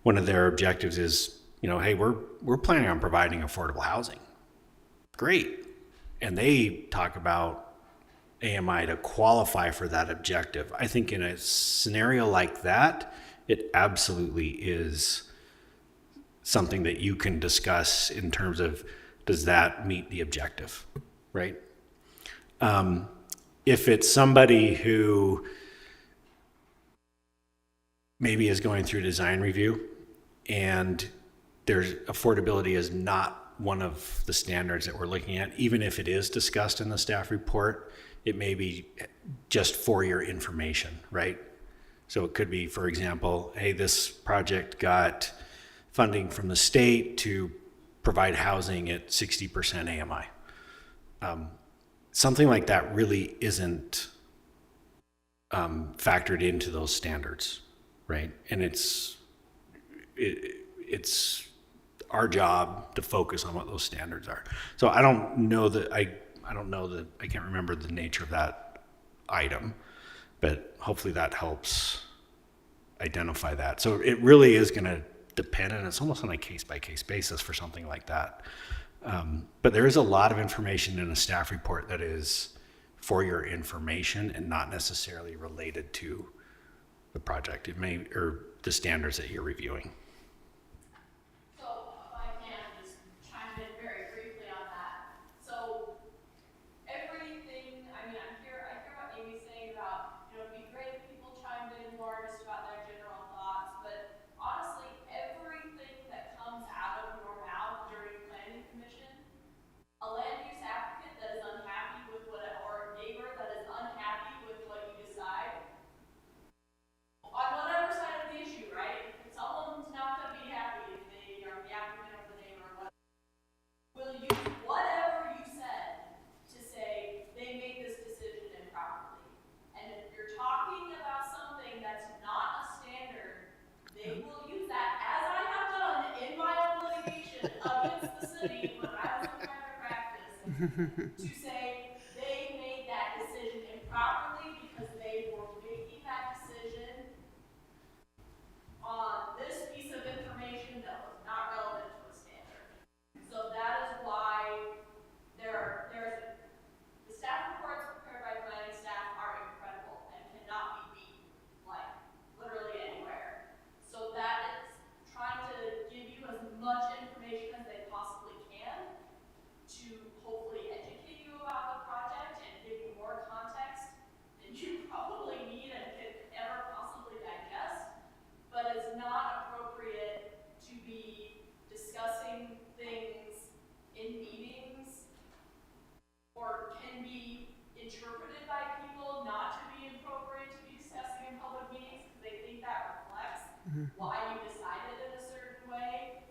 one of their objectives is, hey, we're planning on providing affordable housing. Great. And they talk about AMI to qualify for that objective. I think in a scenario like that, it absolutely is something that you can discuss in terms of, does that meet the objective, right? If it's somebody who maybe is going through design review and there's affordability is not one of the standards that we're looking at, even if it is discussed in the staff report. It may be just for your information, right? So it could be, for example, hey, this project got funding from the state to provide housing at 60% AMI. Something like that really isn't factored into those standards, right? And it's our job to focus on what those standards are. So I don't know that I can't remember the nature of that item, but hopefully that helps identify that. So it really is going to depend, and it's almost on a case-by-case basis for something like that. But there is a lot of information in a staff report that is for your information and not necessarily related to the project. It may, or the standards that you're reviewing. So if I can just chime in very briefly on that. So everything, I mean, I hear what Amy's saying about, it'd be great if people chimed in more just about their general thoughts, but honestly, everything that comes out of your mouth during planning commission, a land use applicant that is unhappy with what, or a neighbor that is unhappy with what you decide, on whatever side of the issue, right? If someone's not gonna be happy if they are the applicant or the neighbor, will use whatever you said to say they made this decision improperly. And if you're talking about something that's not a standard, they will use that, as I have done in my own litigation against the city when I was in private practice, to say they made that decision improperly because they were making that decision on this piece of information that was not relevant to a standard. So that is why the staff reports prepared by planning staff are incredible and cannot be beaten, like, literally anywhere. So that is trying to give you as much information as they possibly can to hopefully educate you about the project and give you more context than you probably need and can ever possibly digest. But it's not appropriate to be discussing things in meetings, or can be interpreted by people not to be appropriate to be discussing in public meetings because they think that reflects why you decided in a certain way.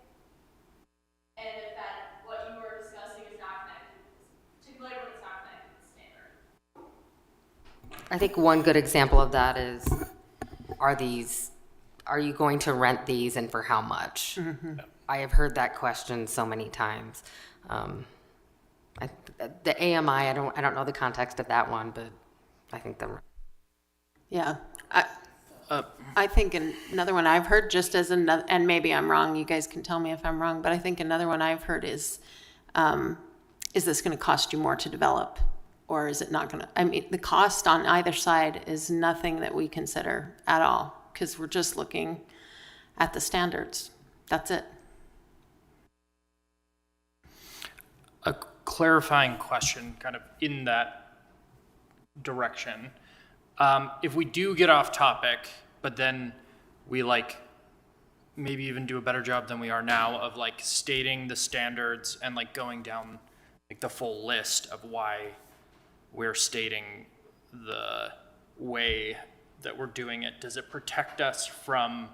And if that what you are discussing is not connected, particularly when it's not connected to the standard. I think one good example of that is, are you going to rent these and for how much? I have heard that question so many times. The AMI, I don't know the context of that one, but I think Yeah. I think another one I've heard, just as another, and maybe I'm wrong, you guys can tell me if I'm wrong, but I think another one I've heard is this going to cost you more to develop? Or is it not going to? I mean, the cost on either side is nothing that we consider at all, because we're just looking at the standards. That's it. A clarifying question kind of in that direction. If we do get off topic, but then we maybe even do a better job than we are now of stating the standards and going down the full list of why we're stating the way that we're doing it, does it protect us from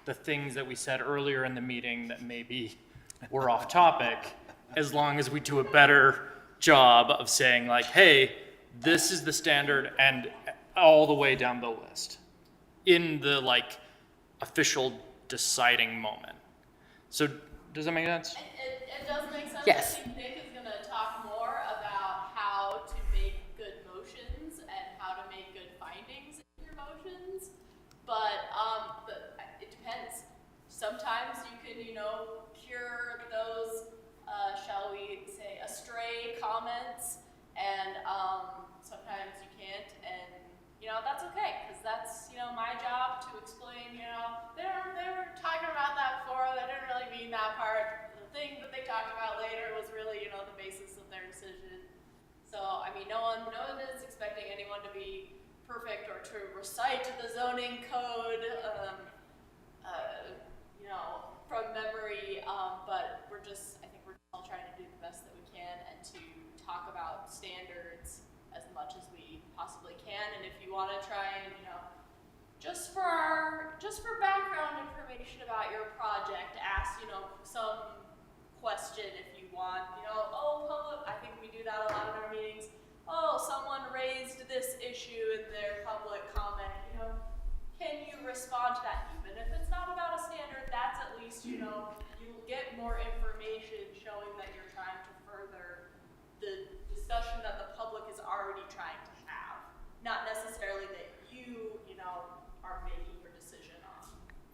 the things that we said earlier in the meeting that maybe were off topic, as long as we do a better job of saying hey, this is the standard and all the way down the list in the official deciding moment. So does that make sense? It does make sense. Yes. I think Nick is going to talk more about how to make good motions and how to make good findings in your motions. But it depends. Sometimes you can, cure those, shall we say, astray comments, and sometimes you can't, and that's okay, because that's my job to explain. They were talking about that before. They didn't really mean that part. The thing that they talked about later was really the basis of their decision. So I mean, no one is expecting anyone to be perfect or to recite the zoning code, from memory, but I think we're all trying to do the best that we can and to talk about standards as much as we possibly can. And if you want to try and, just for background information about your project, ask, some question if you want, public, I think we do that a lot in our meetings. Oh, someone raised this issue in their public comment, can you respond to that? Even if it's not about a standard, that's at least, you'll get more information showing that you're trying to further the discussion that the public is already trying to have. Not necessarily that you are making your decision on.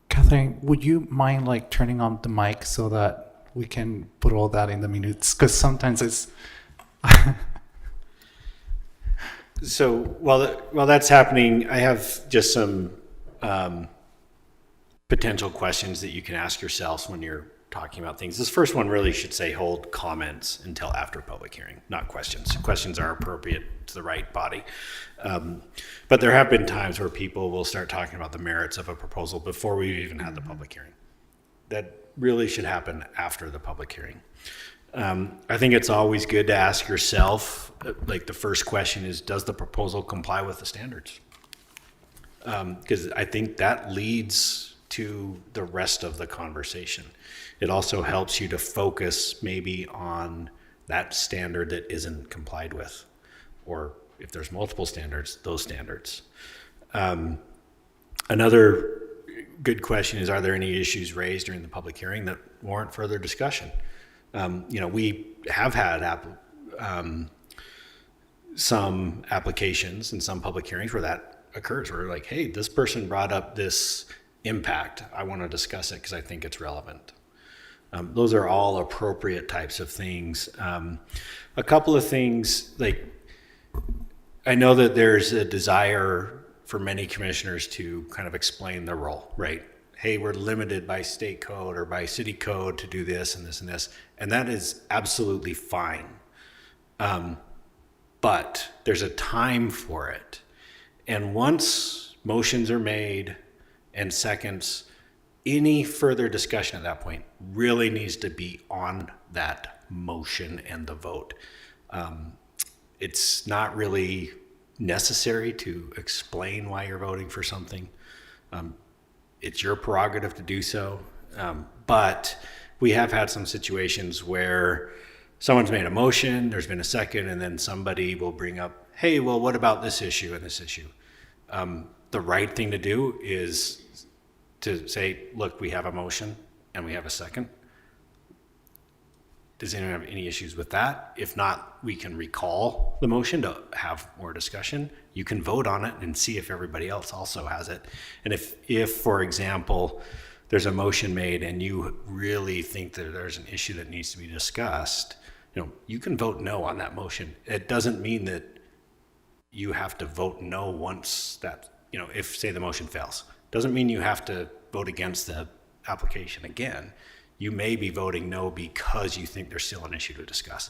Catherine, would you mind like turning on the mic so that we can put all that in the minutes? Because sometimes it's So while that's happening, I have just some potential questions that you can ask yourselves when you're talking about things. This first one really should say hold comments until after public hearing, not questions. Questions are appropriate to the right body. But there have been times where people will start talking about the merits of a proposal before we've even had the public hearing. That really should happen after the public hearing. I think it's always good to ask yourself, like the first question is, does the proposal comply with the standards? Because I think that leads to the rest of the conversation. It also helps you to focus maybe on that standard that isn't complied with, or if there's multiple standards, those standards. Another good question is, are there any issues raised during the public hearing that warrant further discussion? We have had some applications and some public hearings where that occurs, where we're like, hey, this person brought up this impact. I want to discuss it because I think it's relevant. Those are all appropriate types of things. A couple of things, like I know that there's a desire for many commissioners to kind of explain their role, right? Hey, we're limited by state code or by city code to do this and this and this. And that is absolutely fine. But there's a time for it. And once motions are made and seconds, any further discussion at that point really needs to be on that motion and the vote. It's not really necessary to explain why you're voting for something. It's your prerogative to do so. But we have had some situations where someone's made a motion, there's been a second, and then somebody will bring up, hey, well, what about this issue and this issue? The right thing to do is to say, look, we have a motion and we have a second. Does anyone have any issues with that? If not, we can recall the motion to have more discussion. You can vote on it and see if everybody else also has it. And if for example, there's a motion made and you really think that there's an issue that needs to be discussed, you can vote no on that motion. It doesn't mean that you have to vote no once that, if say the motion fails. Doesn't mean you have to vote against the application again. You may be voting no because you think there's still an issue to discuss.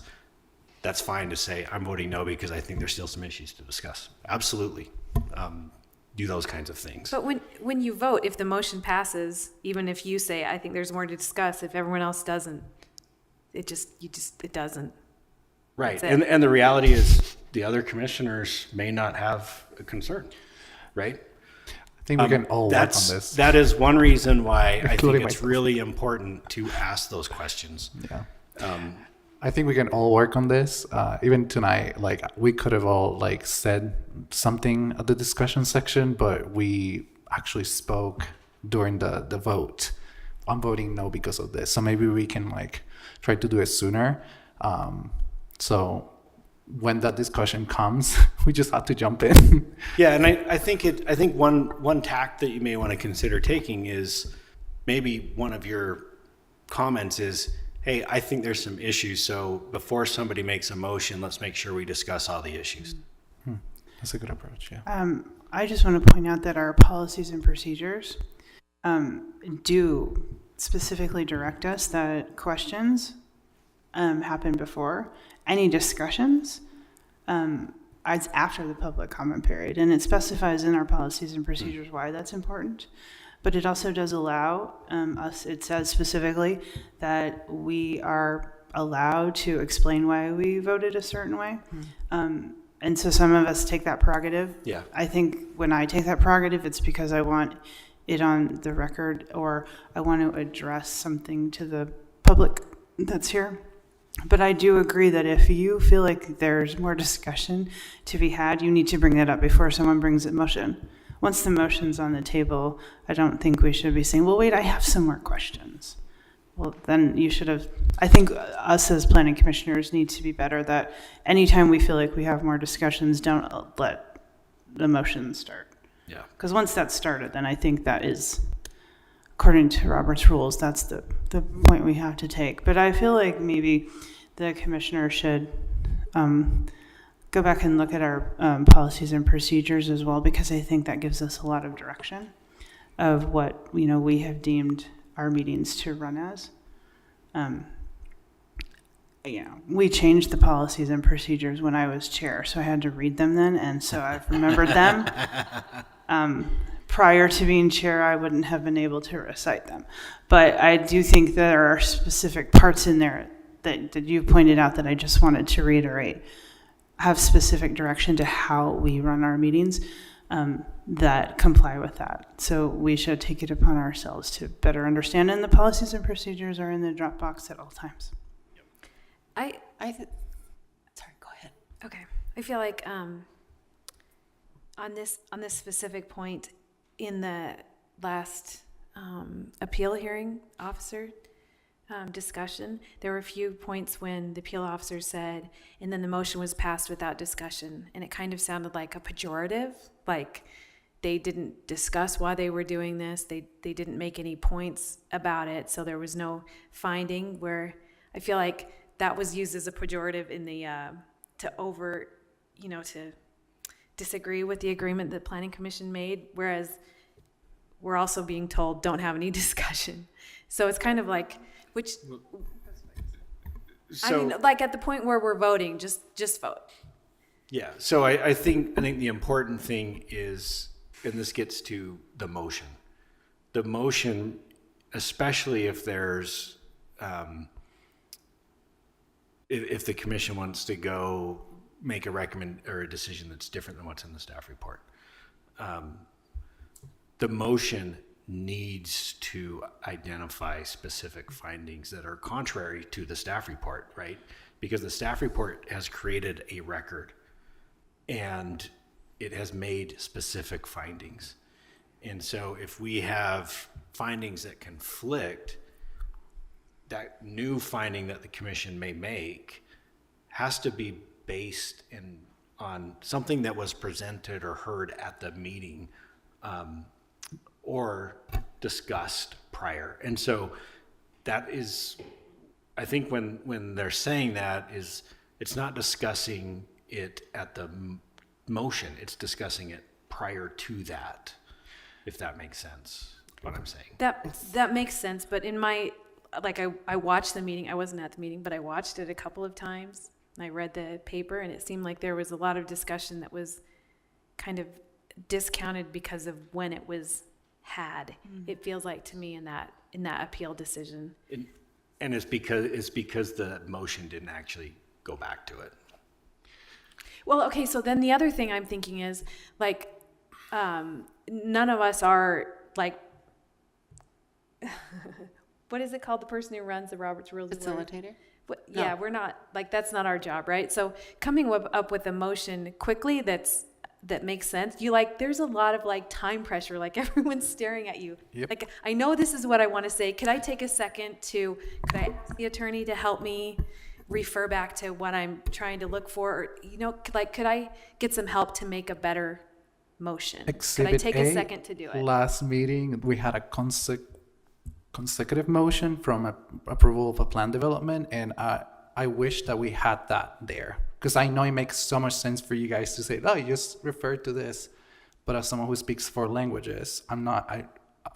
That's fine to say, I'm voting no because I think there's still some issues to discuss. Absolutely. Do those kinds of things. But when you vote, if the motion passes, even if you say, I think there's more to discuss, if everyone else doesn't, it doesn't. Right. That's it. And the reality is the other commissioners may not have a concern, right? I think we can all work on this. That is one reason why I think Including it's myself. really important to ask those questions. Yeah. I think we can all work on this. Even tonight, like we could have all like said something at the discussion section, but we actually spoke during the vote. I'm voting no because of this. So maybe we can like try to do it sooner. So when that discussion comes, we just have to jump in. Yeah, and I think one tack that you may want to consider taking is maybe one of your comments is, hey, I think there's some issues, so before somebody makes a motion, let's make sure we discuss all the issues. That's a good approach, yeah. I just want to point out that our policies and procedures do specifically direct us that questions happen before any discussions. It's after the public comment period, and it specifies in our policies and procedures why that's important. but it also does allow us, it says specifically that we are allowed to explain why we voted a certain way. And so some of us take that prerogative. Yeah. I think when I take that prerogative, it's because I want it on the record, or I want to address something to the public that's here. But I do agree that if you feel like there's more discussion to be had, you need to bring that up before someone brings a motion. Once the motion's on the table, I don't think we should be saying, well, wait, I have some more questions. Well, then you should have, I think us as planning commissioners need to be better that anytime we feel like we have more discussions, don't let the motion start. Yeah. Because once that's started, then I think that is, according to Robert's rules, that's the point we have to take. But I feel like maybe the commissioner should go back and look at our policies and procedures as well, because I think that gives us a lot of direction of what, you know, we have deemed our meetings to run as. You know, we changed the policies and procedures when I was chair, so I had to read them then, and so I've remembered them. Prior to being chair, I wouldn't have been able to recite them. But I do think there are specific parts in there that you pointed out that I just wanted to reiterate, have specific direction to how we run our meetings that comply with that. So we should take it upon ourselves to better understand, and the policies and procedures are in the Dropbox at all times. Sorry, go ahead. Okay, I feel like on this specific point in the last appeal hearing officer discussion, there were a few points when the appeal officer said, and then the motion was passed without discussion, and it kind of sounded like a pejorative, like they didn't discuss why they were doing this, they didn't make any points about it, so there was no finding, where I feel like that was used as a pejorative in the to disagree with the agreement that Planning Commission made, whereas we're also being told don't have any discussion. So it's kind of like, which, I mean, like at the point where we're voting, just vote. Yeah, so I think the important thing is, and this gets to the motion. The motion, especially if there's, if the commission wants to go make a or a decision that's different than what's in the staff report, the motion needs to identify specific findings that are contrary to the staff report, right? Because the staff report has created a record and it has made specific findings. And so if we have findings that conflict, that new finding that the commission may make has to be based on something that was presented or heard at the meeting, or discussed prior. And so that is, I think when they're saying that, is it's not discussing it at the motion, it's discussing it prior to that, if that makes sense, what I'm saying. That makes sense, but in my, like I watched the meeting, I wasn't at the meeting, but I watched it a couple of times, and I read the paper, and it seemed like there was a lot of discussion that was kind of discounted because of when it was had. It feels like to me in that appeal decision. And it's because the motion didn't actually go back to it. Well, okay, so then the other thing I'm thinking is, like, none of us are, like, what is it called, the person who runs the Robert's Rules of Order? Facilitator? Yeah, we're not, like, that's not our job, right? So coming up with a motion quickly that makes sense, there's a lot of, like, time pressure, like, everyone's staring at you. Yep. Like, I know this is what I want to say. Could I take a second could I ask the attorney to help me refer back to what I'm trying to look for? Or, could I get some help to make a better motion? Could I take a second to do it? Last meeting, we had a consecutive motion from approval of a plan development, and I wish that we had that there, because I know it makes so much sense for you guys to say, oh, you just refer to this. But as someone who speaks 4 languages,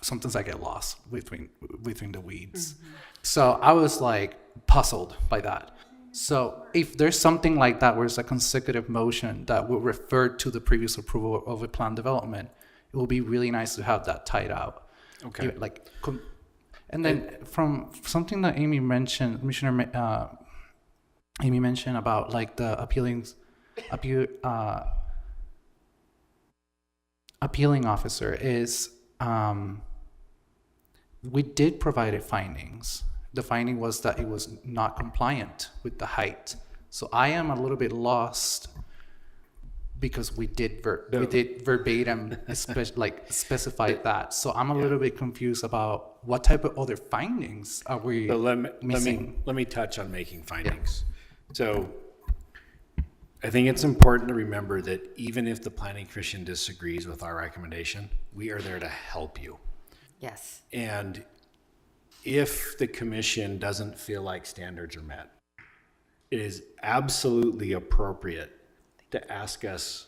sometimes I get lost between the weeds. Mm-hmm. So I was like puzzled by that. So if there's something like that where it's a consecutive motion that will refer to the previous approval of a plan development, it will be really nice to have that tied out. Okay. And then from something that Amy mentioned, Commissioner Amy mentioned about like the appealing officer is we did provide findings. The finding was that it was not compliant with the height. So I am a little bit lost because we did verbatim specify that. So I'm a little bit confused about what type of other findings are we So missing? let me touch on making findings. So I think it's important to remember that even if the Planning Commission disagrees with our recommendation, we are there to help you. Yes. And if the commission doesn't feel like standards are met, it is absolutely appropriate to ask us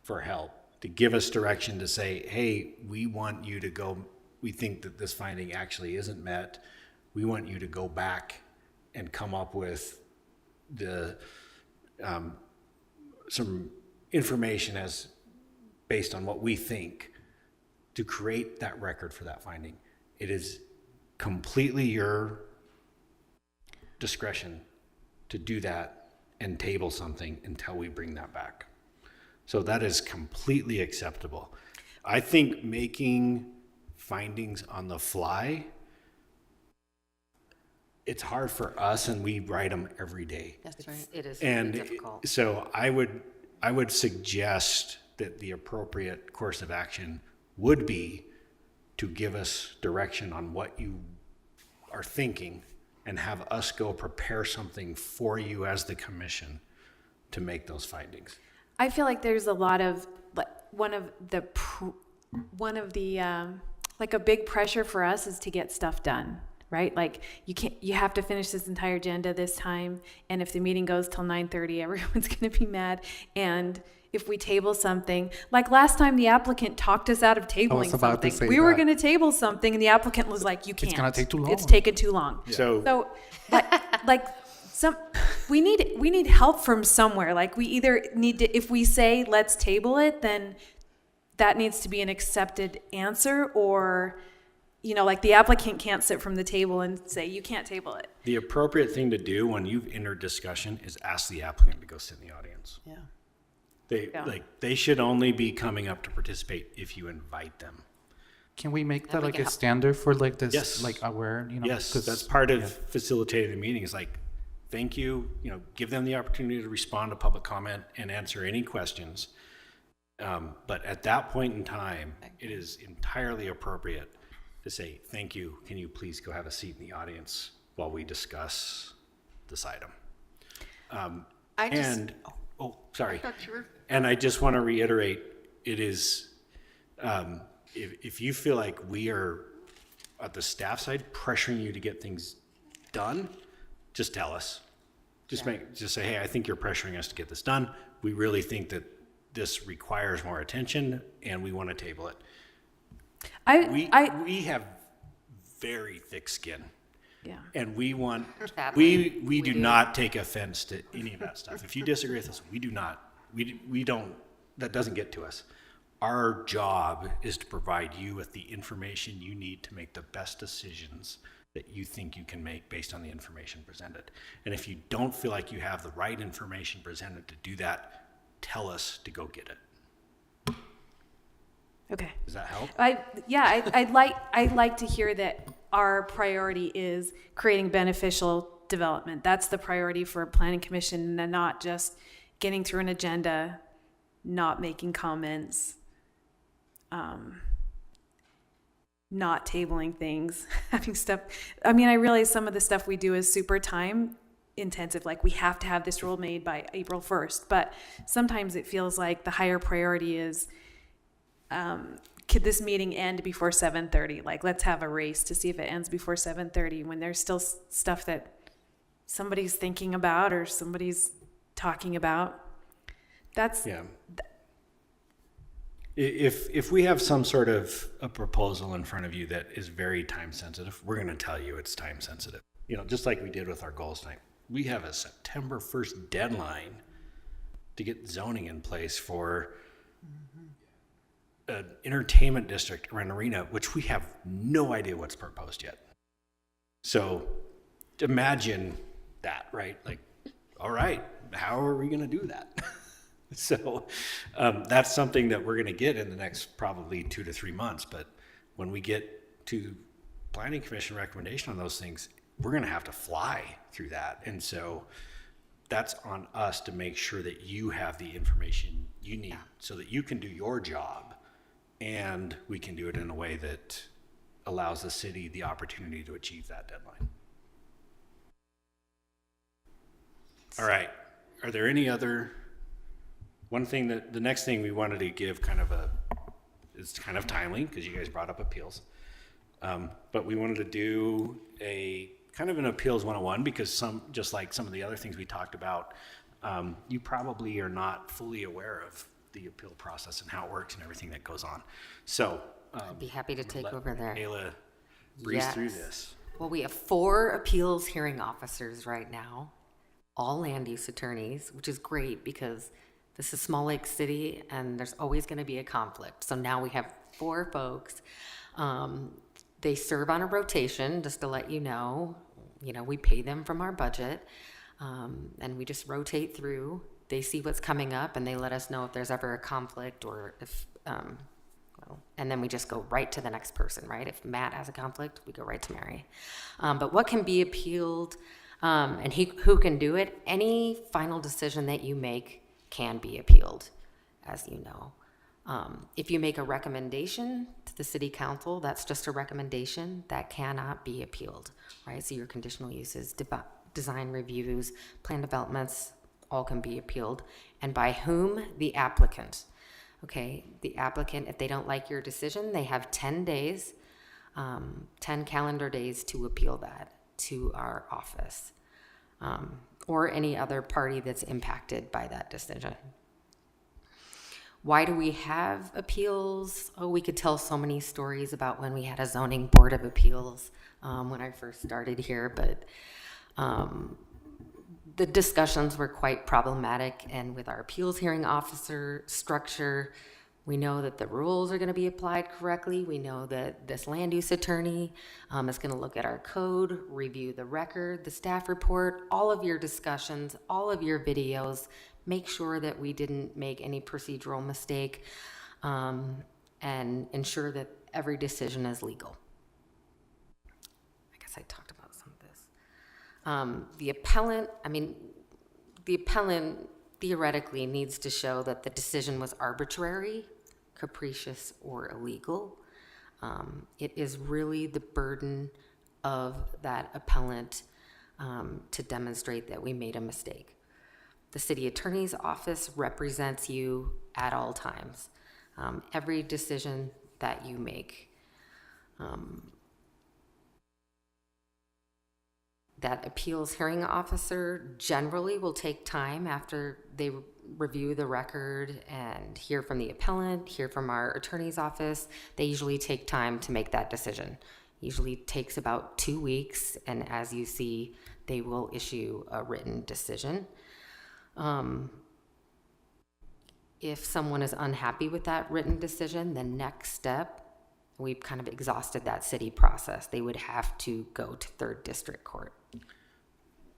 for help, to give us direction, to say, hey, we want you to go, we think that this finding actually isn't met. We want you to go back and come up with the some information as based on what we think to create that record for that finding. It is completely your discretion to do that and table something until we bring that back. So that is completely acceptable. I think making findings on the fly, it's hard for us and we write them every day. That's right. It is And really difficult. so I would suggest that the appropriate course of action would be to give us direction on what you are thinking and have us go prepare something for you as the commission to make those findings. I feel like there's a lot of, like, one of the like a big pressure for us is to get stuff done, right? Like you have to finish this entire agenda this time. And if the meeting goes till 9:30, everyone's going to be mad. And if we table something, like last time the applicant talked us out of tabling about to something. say We were that. going to table something and the applicant was like, you can't. gonna take too long. It's taken too long. So We need help from somewhere. Like we either need to, if we say let's table it, then that needs to be an accepted answer, or, like the applicant can't sit from the table and say you can't table it. the appropriate thing to do when you've entered discussion is ask the applicant to go sit in the audience. Yeah. They should only be coming up to participate if you invite them. Can we make that we like can a help. standard for like this, Yes. like aware, Yes, 'cause- that's part of facilitating the meeting is like, thank you, give them the opportunity to respond to public comment and answer any questions. But at that point in time, it is entirely appropriate to say, thank you, can you please go have a seat in the audience while we discuss this item? Sorry. And I just want to reiterate, it is, if you feel like we are, at the staff side, pressuring you to get things done, just tell us. Just say, hey, I think you're pressuring us to get this done. We really think that this requires more attention and we want to table it. We have very thick skin. Yeah. And we want, Sadly, we do not take offense to any of that stuff. If you disagree with us, we do not. We don't, that doesn't get to us. Our job is to provide you with the information you need to make the best decisions that you think you can make based on the information presented. And if you don't feel like you have the right information presented to do that, tell us to go get it. Okay. Does that help? I'd like to hear that our priority is creating beneficial development. That's the priority for a planning commission, and not just getting through an agenda, not making comments, not tabling things, having stuff. I mean, I realize some of the stuff we do is super time intensive. Like we have to have this rule made by April 1st, but sometimes it feels like the higher priority is, could this meeting end before 7:30? Like, let's have a race to see if it ends before 7:30 when there's still stuff that somebody's thinking about or somebody's talking about. That's, Yeah. If we have some sort of a proposal in front of you that is very time sensitive, we're going to tell you it's time sensitive. Just like we did with our goals night. We have a September 1st deadline to get zoning in place for an entertainment district or an arena, which we have no idea what's proposed yet. So imagine that, right? Like, all right, how are we going to do that? So that's something that we're going to get in the next probably 2 to 3 months. But when we get to planning commission recommendation on those things, we're going to have to fly through that. And so that's on us to make sure that you have the information you need so that you can do your job, and we can do it in a way that allows the city the opportunity to achieve that deadline. All right. Are there any other, one thing that, the next thing we wanted to give kind of it's kind of timely because you guys brought up appeals. But we wanted to do a kind of an appeals 101 because just like some of the other things we talked about, you probably are not fully aware of the appeal process and how it works and everything that goes on. So I'd be happy to take over there. Ayla breeze through Yes. this. Well, we have 4 appeals hearing officers right now, all land use attorneys, which is great because this is Small Lake City and there's always going to be a conflict. So now we have 4 folks. They serve on a rotation, just to let you know. You know, we pay them from our budget, and we just rotate through. They see what's coming up and they let us know if there's ever a conflict or if, and then we just go right to the next person, right? If Matt has a conflict, we go right to Mary. But what can be appealed, and who can do it? Any final decision that you make can be appealed, as you know. If you make a recommendation to the city council, that's just a recommendation that cannot be appealed, right? So your conditional uses, design reviews, plan developments, all can be appealed. And by whom? The applicant. Okay, the applicant, if they don't like your decision, they have 10 days, 10 calendar days to appeal that to our office, or any other party that's impacted by that decision. Why do we have appeals? Oh, we could tell so many stories about when we had a zoning board of appeals when I first started here, but the discussions were quite problematic, and with our appeals hearing officer structure, we know that the rules are going to be applied correctly. We know that this land use attorney is going to look at our code, review the record, the staff report, all of your discussions, all of your videos, make sure that we didn't make any procedural mistake, and ensure that every decision is legal. I guess I talked about some of this. The appellant theoretically needs to show that the decision was arbitrary, capricious, or illegal. It is really the burden of that appellant to demonstrate that we made a mistake. The city attorney's office represents you at all times. Every decision that you make. That appeals hearing officer generally will take time after they review the record and hear from the appellant, hear from our attorney's office. They usually take time to make that decision. Usually takes about 2 weeks, and as you see, they will issue a written decision. If someone is unhappy with that written decision, the next step, we've kind of exhausted that city process. They would have to go to 3rd District Court.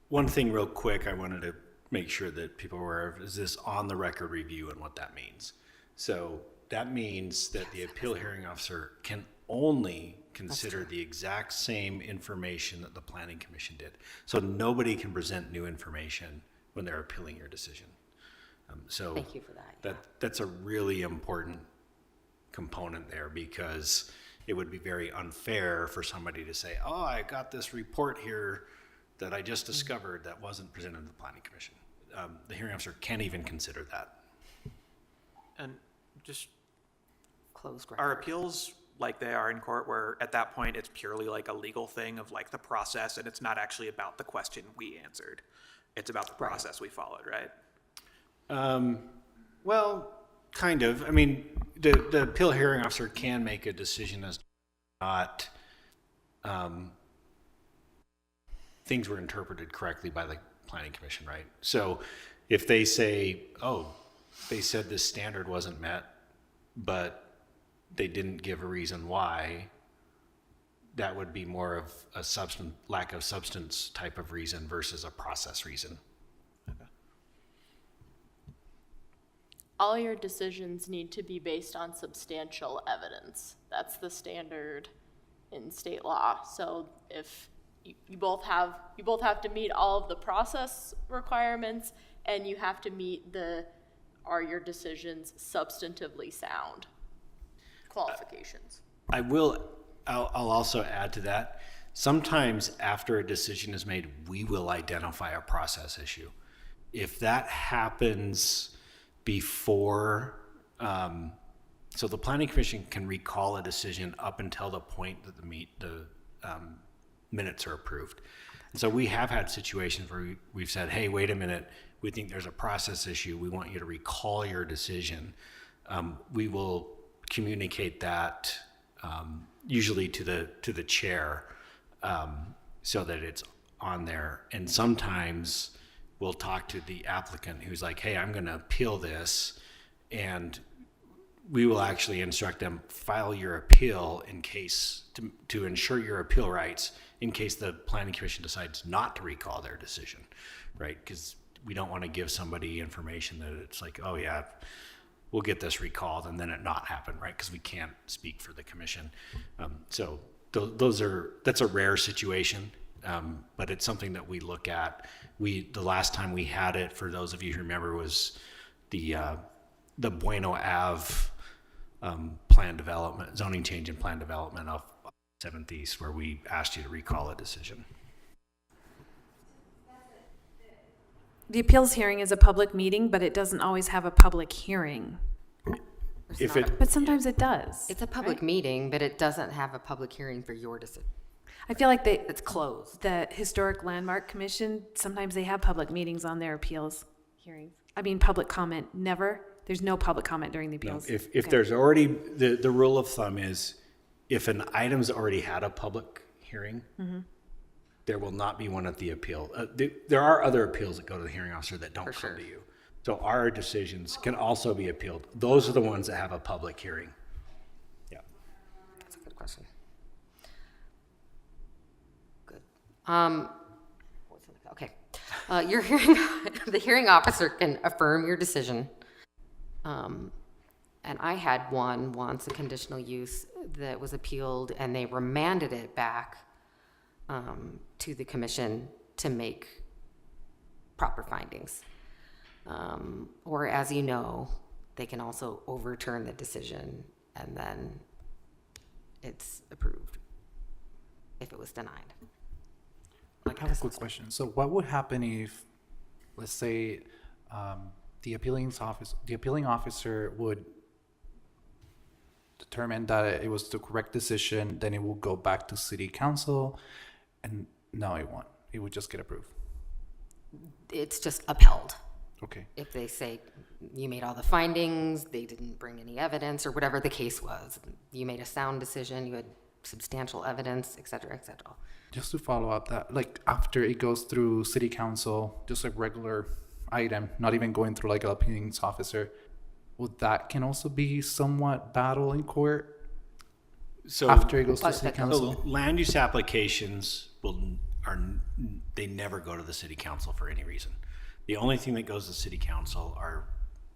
One thing real quick I wanted to make sure that people are aware of is this on the record review and what that means. So that means that the appeal hearing officer can only consider the exact same information that the planning commission did. So nobody can present new information when they're appealing your decision. So Thank you for that. That's a really important component there, because it would be very unfair for somebody to say, oh, I got this report here that I just discovered that wasn't presented to the planning commission. The hearing officer can't even consider that. And just, Closed are record. appeals like they are in court, where at that point it's purely like a legal thing of like the process, and it's not actually about the question we answered. It's about the process we followed, right? Well, kind of. I mean, the appeal hearing officer can make a decision as to not things were interpreted correctly by the planning commission, right? So if they say, oh, they said this standard wasn't met, but they didn't give a reason why, that would be more of a lack of substance type of reason versus a process reason. All your decisions need to be based on substantial evidence. That's the standard in state law. So if you both have to meet all of the process requirements, and you have to meet are your decisions substantively sound qualifications. I'll also add to that. Sometimes after a decision is made, we will identify a process issue. If that happens before, so the planning commission can recall a decision up until the point that the minutes are approved. And so we have had situations where we've said, hey, wait a minute, we think there's a process issue. We want you to recall your decision. We will communicate that usually to the chair, so that it's on there. And sometimes we'll talk to the applicant who's like, hey, I'm going to appeal this, and we will actually instruct them, file your appeal in case to ensure your appeal rights in case the planning commission decides not to recall their decision, right? Because we don't want to give somebody information that it's like, oh yeah, we'll get this recalled, and then it not happen, right? Because we can't speak for the commission. So that's a rare situation, but it's something that we look at. The last time we had it, for those of you who remember, was the Bueno Ave plan development, zoning change and plan development of 7th East, where we asked you to recall a decision. The appeals hearing is a public meeting, but it doesn't always have a public hearing. But sometimes it does. It's a public meeting, but it doesn't have a public hearing for your decision. I feel like It's closed. the Historic Landmark Commission, sometimes they have public meetings on their appeals hearings. I mean, public comment, never. There's no public comment during the No, appeals. if Okay. there's already, the rule of thumb is, if an item's already had a public hearing, there will not be one at the appeal. There are other appeals that go to the hearing officer that don't For come sure. to you. So our decisions can also be appealed. Those are the ones that have a public hearing. Yeah. That's a good question. Good. Okay. Your the hearing officer can affirm your decision. And I had one once, a conditional use that was appealed, and they remanded it back to the commission to make proper findings. Or, as you know, they can also overturn the decision, and then it's approved if it was denied. I have a quick question. So what would happen if, let's say, the appealing officer would determine that it was the correct decision, then it will go back to city council, and no, it won't. It would just get approved. It's just upheld. Okay. If they say you made all the findings, they didn't bring any evidence, or whatever the case was, you made a sound decision, you had substantial evidence, et cetera, et cetera. Just to follow up that, like, after it goes through city council, just a regular item, not even going through like an appeals officer, would that can also be somewhat battle in court So after it goes to But city that- council? So land use applications they never go to the city council for any reason. The only thing that goes to city council are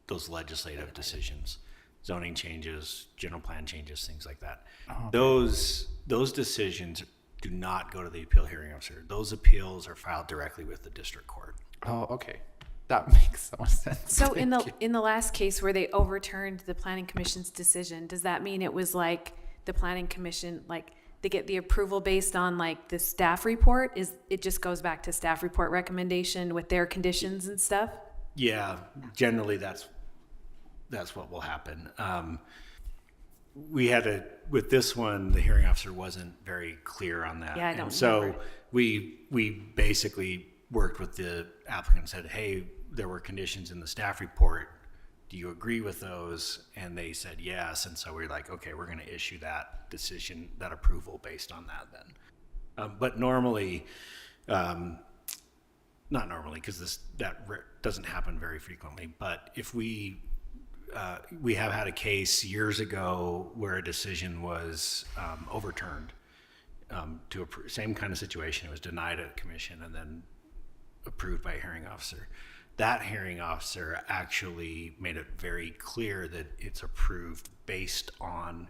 those legislative decisions, zoning changes, general plan changes, things like that. Those decisions do not go to the appeal hearing officer. Those appeals are filed directly with the district court. Oh, okay. That makes so much sense. So in the last case where they overturned the planning commission's decision, does that mean it was like the planning commission, like they get the approval based on like the staff report? Is it just goes back to staff report recommendation with their conditions and stuff? Yeah, generally that's what will happen. We had with this one, the hearing officer wasn't very clear on that. Yeah, I don't And so remember. we basically worked with the applicant and said, hey, there were conditions in the staff report. Do you agree with those? And they said yes. And so we're like, okay, we're going to issue that decision, that approval based on that then. But normally, not normally, because that doesn't happen very frequently, but if we we have had a case years ago where a decision was overturned to a same kind of situation. It was denied at commission and then approved by a hearing officer. That hearing officer actually made it very clear that it's approved based on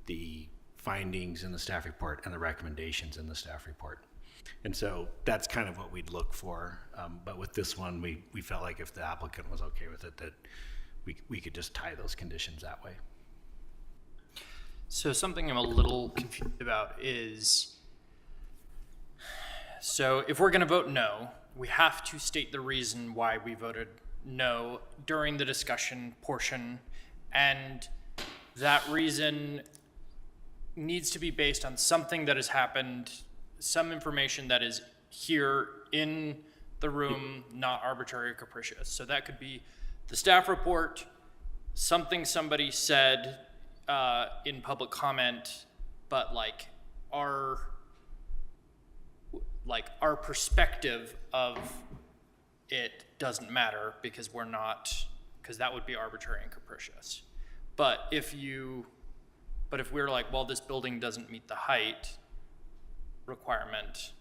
the findings in the staff report and the recommendations in the staff report. And so that's kind of what we'd look for. But with this one, we felt like if the applicant was okay with it, that we could just tie those conditions that way. So something I'm a little confused about is, so if we're going to vote no, we have to state the reason why we voted no during the discussion portion, and that reason needs to be based on something that has happened, some information that is here in the room, not arbitrary or capricious. So that could be the staff report, something somebody said in public comment, but like our perspective of it doesn't matter because because that would be arbitrary and capricious. But if we're like, well, this building doesn't meet the height requirement,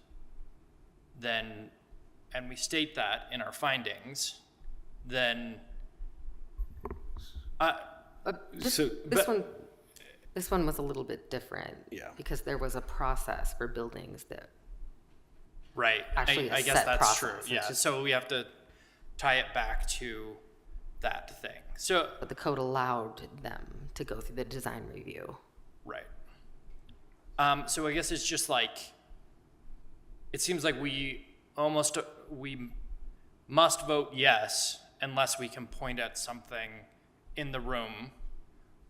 then, and we state that in our findings, then This one was a little bit different. Yeah. Because there was a process for buildings that, right. Actually, I a guess set that's true. process. Yeah. It's just- So we have to tie it back to that thing. So, but the code allowed them to go through the design review. right. So I guess it's just like, it seems like we must vote yes unless we can point at something in the room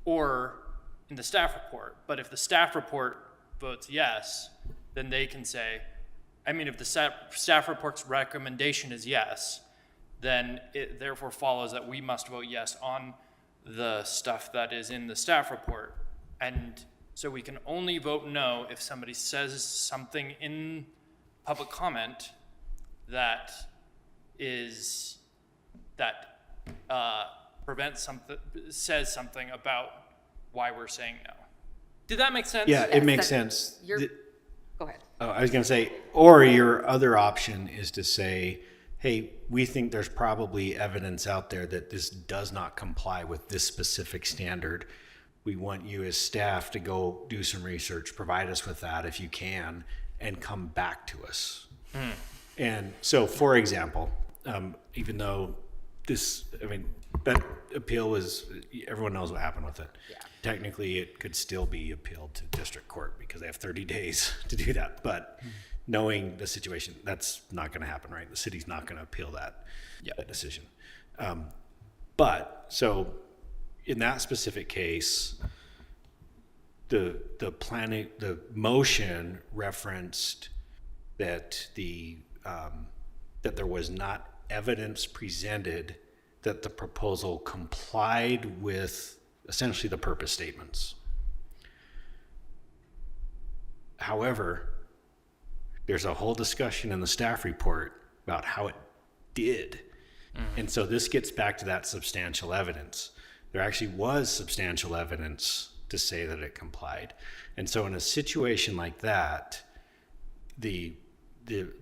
or in the staff report. But if the staff report votes yes, then they can say, if the staff report's recommendation is yes, then it therefore follows that we must vote yes on the stuff that is in the staff report. And so we can only vote no if somebody says something in public comment that says something about why we're saying no. Did that make sense? Yeah, Yes, it makes that- sense. Go ahead. Oh, I was going to say, or your other option is to say, hey, we think there's probably evidence out there that this does not comply with this specific standard. We want you as staff to go do some research, provide us with that if you can, and come back to us. And so, for example, even though that appeal was, everyone knows what happened with it. Yeah. Technically, it could still be appealed to district court because they have 30 days to do that. But knowing the situation, that's not going to happen, right? The city's not going to appeal that decision. But so in that specific case, the motion referenced that that there was not evidence presented that the proposal complied with essentially the purpose statements. However, there's a whole discussion in the staff report about how it did. And so this gets back to that substantial evidence. There actually was substantial evidence to say that it complied. And so in a situation like that, the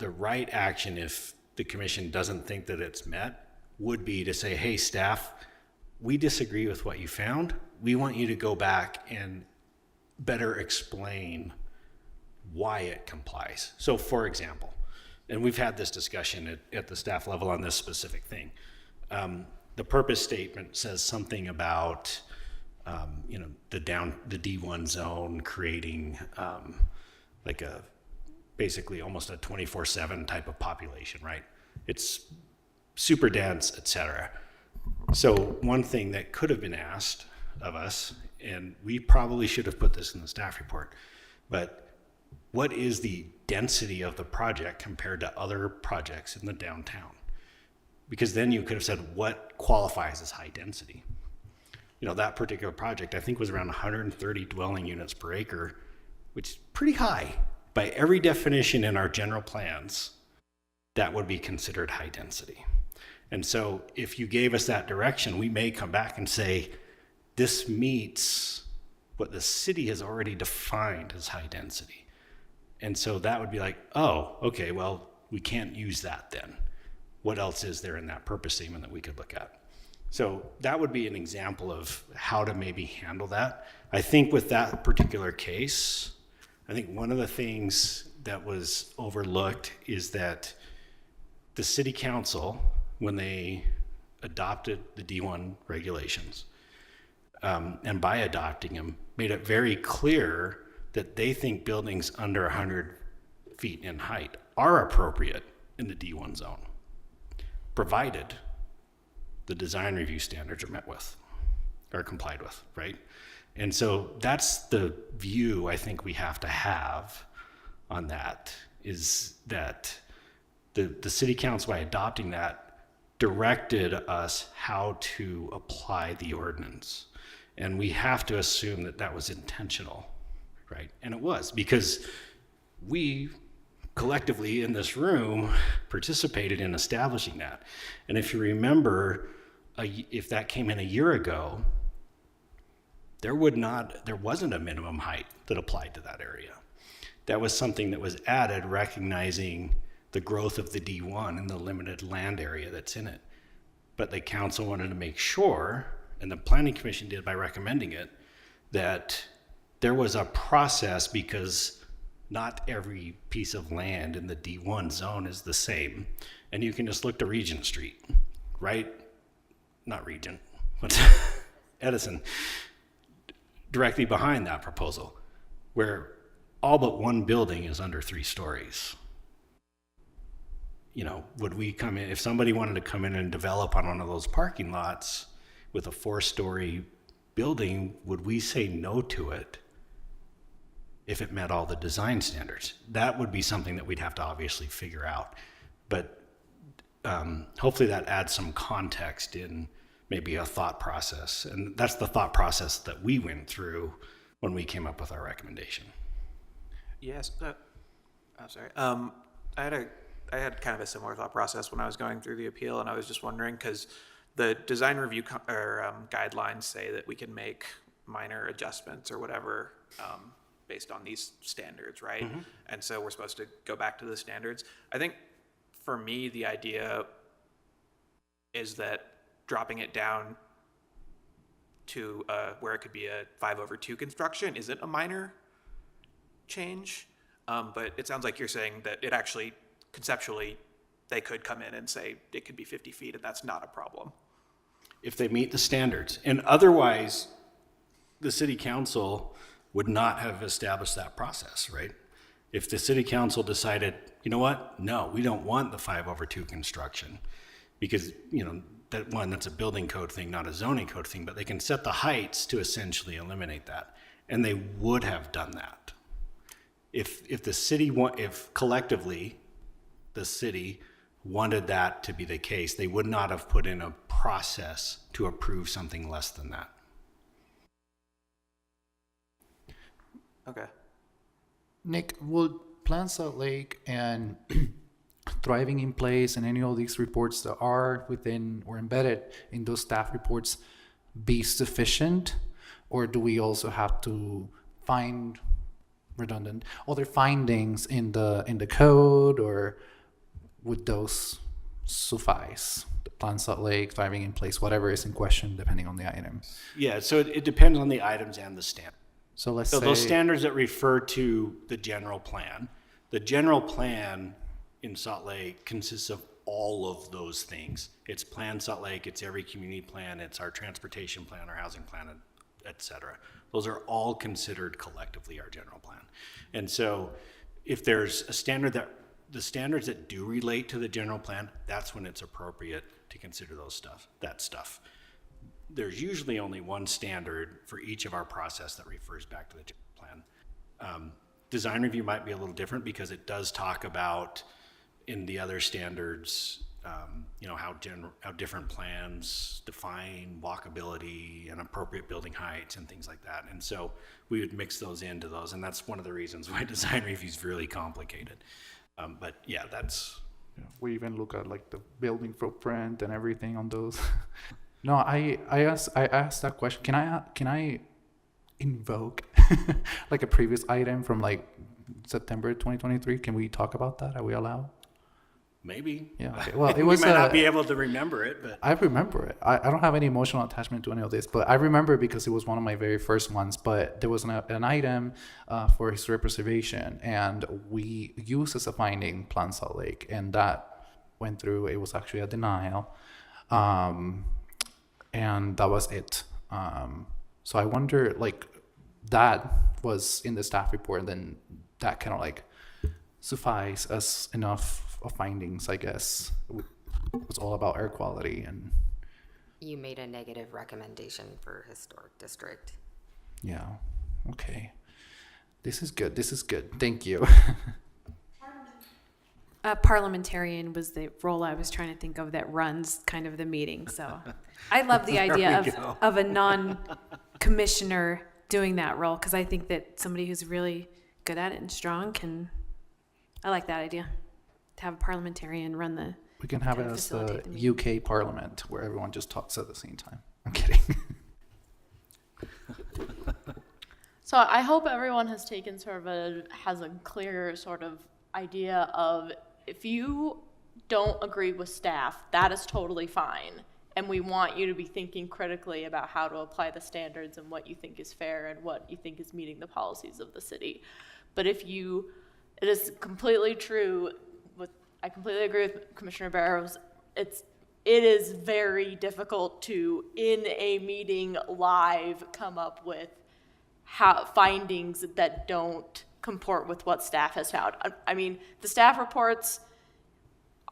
right action, if the commission doesn't think that it's met, would be to say, hey, staff, we disagree with what you found. We want you to go back and better explain why it complies. So for example, and we've had this discussion at the staff level on this specific thing. The purpose statement says something about, the D1 zone creating basically almost a 24/7 type of population, right? It's super dense, etc. So one thing that could have been asked of us, and we probably should have put this in the staff report, but what is the density of the project compared to other projects in the downtown? Because then you could have said, what qualifies as high density? That particular project, I think, was around 130 dwelling units per acre, which is pretty high. By every definition in our general plans, that would be considered high density. And so if you gave us that direction, we may come back and say, this meets what the city has already defined as high density. And so that would be like, oh, okay, well, we can't use that then. What else is there in that purpose statement that we could look at? So that would be an example of how to maybe handle that. I think with that particular case, I think one of the things that was overlooked is that the city council, when they adopted the D1 regulations, and by adopting them, made it very clear that they think buildings under 100 feet in height are appropriate in the D1 zone, provided the design review standards are met with, or complied with, right? And so that's the view I think we have to have on that, is that the city council, by adopting that, directed us how to apply the ordinance. And we have to assume that that was intentional, right? And it was, because we collectively in this room participated in establishing that. And if you remember, if that came in a year ago, there wasn't a minimum height that applied to that area. That was something that was added, recognizing the growth of the D1 and the limited land area that's in it. But the council wanted to make sure, and the planning commission did by recommending it, that there was a process, because not every piece of land in the D1 zone is the same. And you can just look to Regent Street, right? Not Regent, what's Edison, directly behind that proposal, where all but one building is under 3 stories. You know, would we come in, if somebody wanted to come in and develop on one of those parking lots with a 4-story building, would we say no to it if it met all the design standards? That would be something that we'd have to obviously figure out. But hopefully that adds some context in maybe a thought process. And that's the thought process that we went through when we came up with our recommendation. Yes, I'm sorry. I had kind of a similar thought process when I was going through the appeal, and I was just wondering, because the design review guidelines say that we can make minor adjustments or whatever based on these standards, right? Mm-hmm. And so we're supposed to go back to the standards. I think for me, the idea is that dropping it down to where it could be a 5/2 construction isn't a minor change. But it sounds like you're saying that it actually, conceptually, they could come in and say it could be 50 feet and that's not a problem. If they meet the standards. And otherwise, the city council would not have established that process, right? If the city council decided, you know what, no, we don't want the 5/2 construction, because, you know, that's a building code thing, not a zoning code thing, but they can set the heights to essentially eliminate that. And they would have done that. If the city if collectively the city wanted that to be the case, they would not have put in a process to approve something less than that. Okay. Nick, would Plan Salt Lake and Thriving in Place and any of these reports that are within or embedded in those staff reports be sufficient? Or do we also have to find other findings in the code, or would those suffice? The Plan Salt Lake, Thriving in Place, whatever is in question, depending on the item. Yeah, so it depends on the items and the standard. So let's So say those standards that refer to the general plan in Salt Lake consists of all of those things. It's Plan Salt Lake, it's every community plan, it's our transportation plan, our housing plan, et cetera. Those are all considered collectively our general plan. And so if there's a standard the standards that do relate to the general plan, that's when it's appropriate to consider that stuff. There's usually only one standard for each of our process that refers back to the general plan. Design review might be a little different, because it does talk about, in the other standards, how different plans define walkability and appropriate building heights and things like that. And so we would mix those into those, and that's one of the reasons why design review is really complicated. But yeah, that's Yeah, we even look at like the building footprint and everything on those. No, I asked that question. Can I invoke like a previous item from like September 2023? Can we talk about that? Are we allowed? Maybe. Yeah. Okay. Well, it We was. might not be able to remember it, but I remember it. I don't have any emotional attachment to any of this, but I remember it because it was one of my very first ones. But there was an item for historic preservation, and we used as a finding Plan Salt Lake, and that went through. It was actually a denial, and that was it. So I wonder, like, that was in the staff report, and then that kind of like suffice as enough of findings, I guess. It was all about air quality, and You made a negative recommendation for historic district. yeah, okay. This is good. Thank you. Parliamentarian was the role I was trying to think of that runs kind of the meeting. So I love the idea of a non-commissioner doing that role, because I think that somebody who's really good at it and strong I like that idea, to have a parliamentarian run the. We can have it to as facilitate the the meeting. UK Parliament, where everyone just talks at the same time. I'm kidding. So I hope everyone has taken has a clear sort of idea of, if you don't agree with staff, that is totally fine. And we want you to be thinking critically about how to apply the standards and what you think is fair and what you think is meeting the policies of the city. But it is completely true. I completely agree with Commissioner Barrows. It is very difficult to, in a meeting live, come up with findings that don't comport with what staff has found. I mean, the staff reports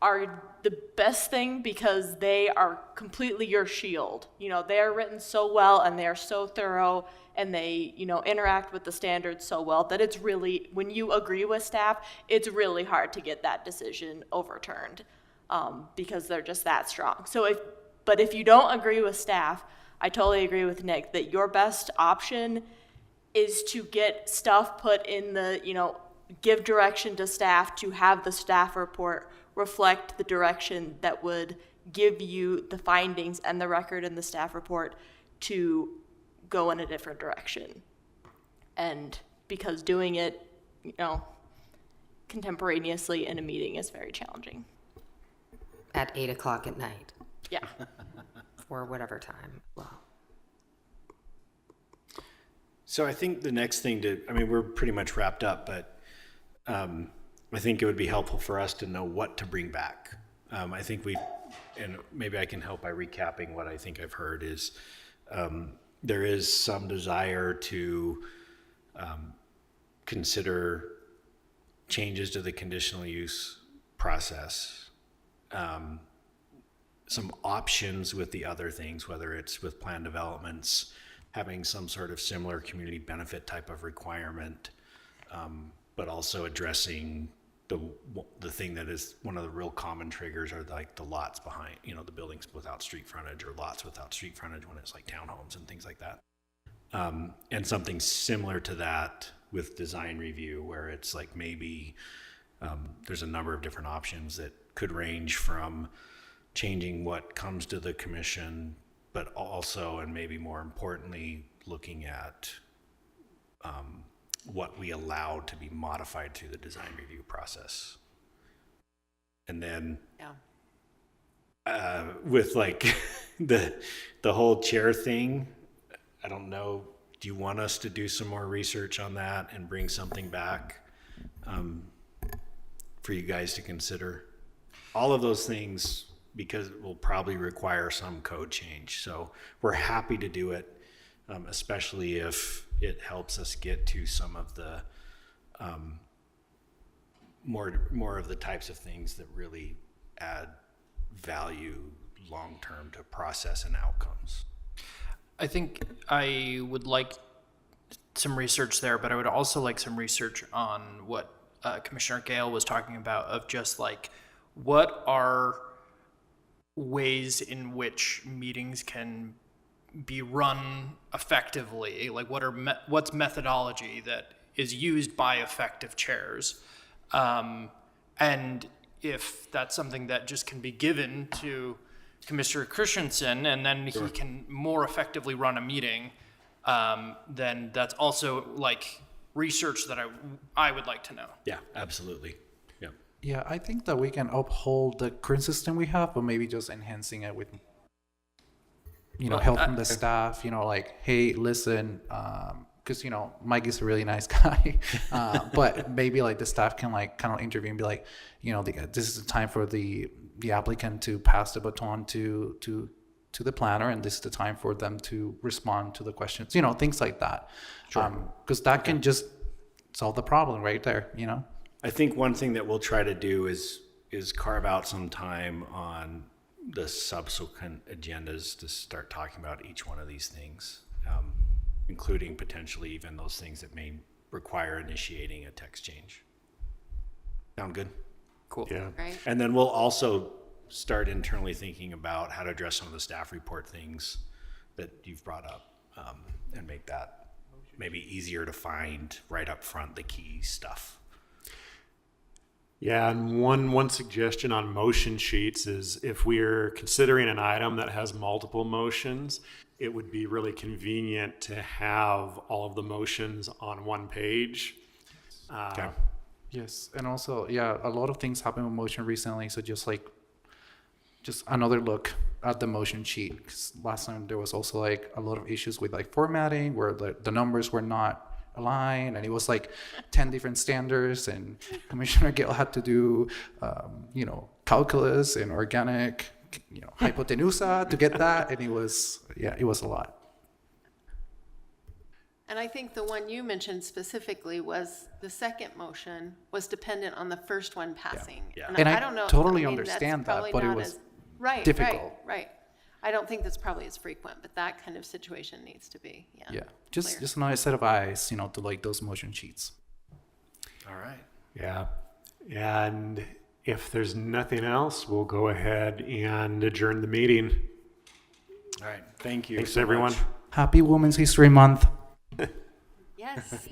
are the best thing because they are completely your shield. They are written so well and they are so thorough, and they, interact with the standards so well that it's really, when you agree with staff, it's really hard to get that decision overturned, because they're just that strong. But if you don't agree with staff, I totally agree with Nick that your best option is to get stuff put in give direction to staff to have the staff report reflect the direction that would give you the findings and the record in the staff report to go in a different direction. And because doing it, contemporaneously in a meeting is very challenging. At 8 o'clock at night, Yeah. or whatever time. Well, so I think the next thing we're pretty much wrapped up, but I think it would be helpful for us to know what to bring back. I think and maybe I can help by recapping what I think I've heard is, there is some desire to consider changes to the conditional use process, some options with the other things, whether it's with plan developments, having some sort of similar community benefit type of requirement, but also addressing the thing that is one of the real common triggers are like the lots behind, the buildings without street frontage, or lots without street frontage when it's like townhomes and things like that. And something similar to that with design review, where it's like maybe there's a number of different options that could range from changing what comes to the commission, but also, and maybe more importantly, looking at what we allow to be modified through the design review process. And then with like the whole chair thing, I don't know, do you want us to do some more research on that and bring something back for you guys to consider? All of those things, because it will probably require some code change. So we're happy to do it, especially if it helps us get to some of the more of the types of things that really add value long-term to process and outcomes. I think I would like some research there, but I would also like some research on what Commissioner Gale was talking about, of just like, what are ways in which meetings can be run effectively? Like, what's methodology that is used by effective chairs? And if that's something that just can be given to Commissioner Christensen and then he can more effectively run a meeting, then that's also like research that I would like to know. Yeah, absolutely. Yeah. Yeah, I think that we can uphold the current system we have, but maybe just enhancing it with, help from the staff, like, hey, listen, because, Mike is a really nice guy, but maybe like the staff can like kind of intervene and be like, this is the time for the applicant to pass the baton to the planner, and this is the time for them to respond to the questions, things like that. Because that can just solve the problem right there, I think one thing that we'll try to do is carve out some time on the subsequent agendas to start talking about each one of these things, including potentially even those things that may require initiating a text change. Sound good? Cool. Yeah. Right? And then we'll also start internally thinking about how to address some of the staff report things that you've brought up, and make that maybe easier to find right up front, the key stuff. Yeah, and one suggestion on motion sheets is if we're considering an item that has multiple motions, it would be really convenient to have all of the motions on one page. Okay. Yes, and also, yeah, a lot of things happened with motion recently, so just another look at the motion sheet. 'Cause last time there was also like a lot of issues with like formatting where the numbers were not aligned, and it was like 10 different standards, and Commissioner Gill had to do, calculus and organic, hypotenusa to get that, and it was a lot. And I think the one you mentioned specifically was the second motion was dependent on the first one passing. yeah. And I don't know. totally that's understand that, probably but it not was as- right, difficult. Right. I don't think that's probably as frequent, but that kind of situation needs to be, Yeah, just clear. another set of eyes, to like those motion sheets. All right. Yeah. And if there's nothing else, we'll go ahead and adjourn the meeting. All right. Thank you. Thanks, so everyone. much. Happy Women's History Month. Yes.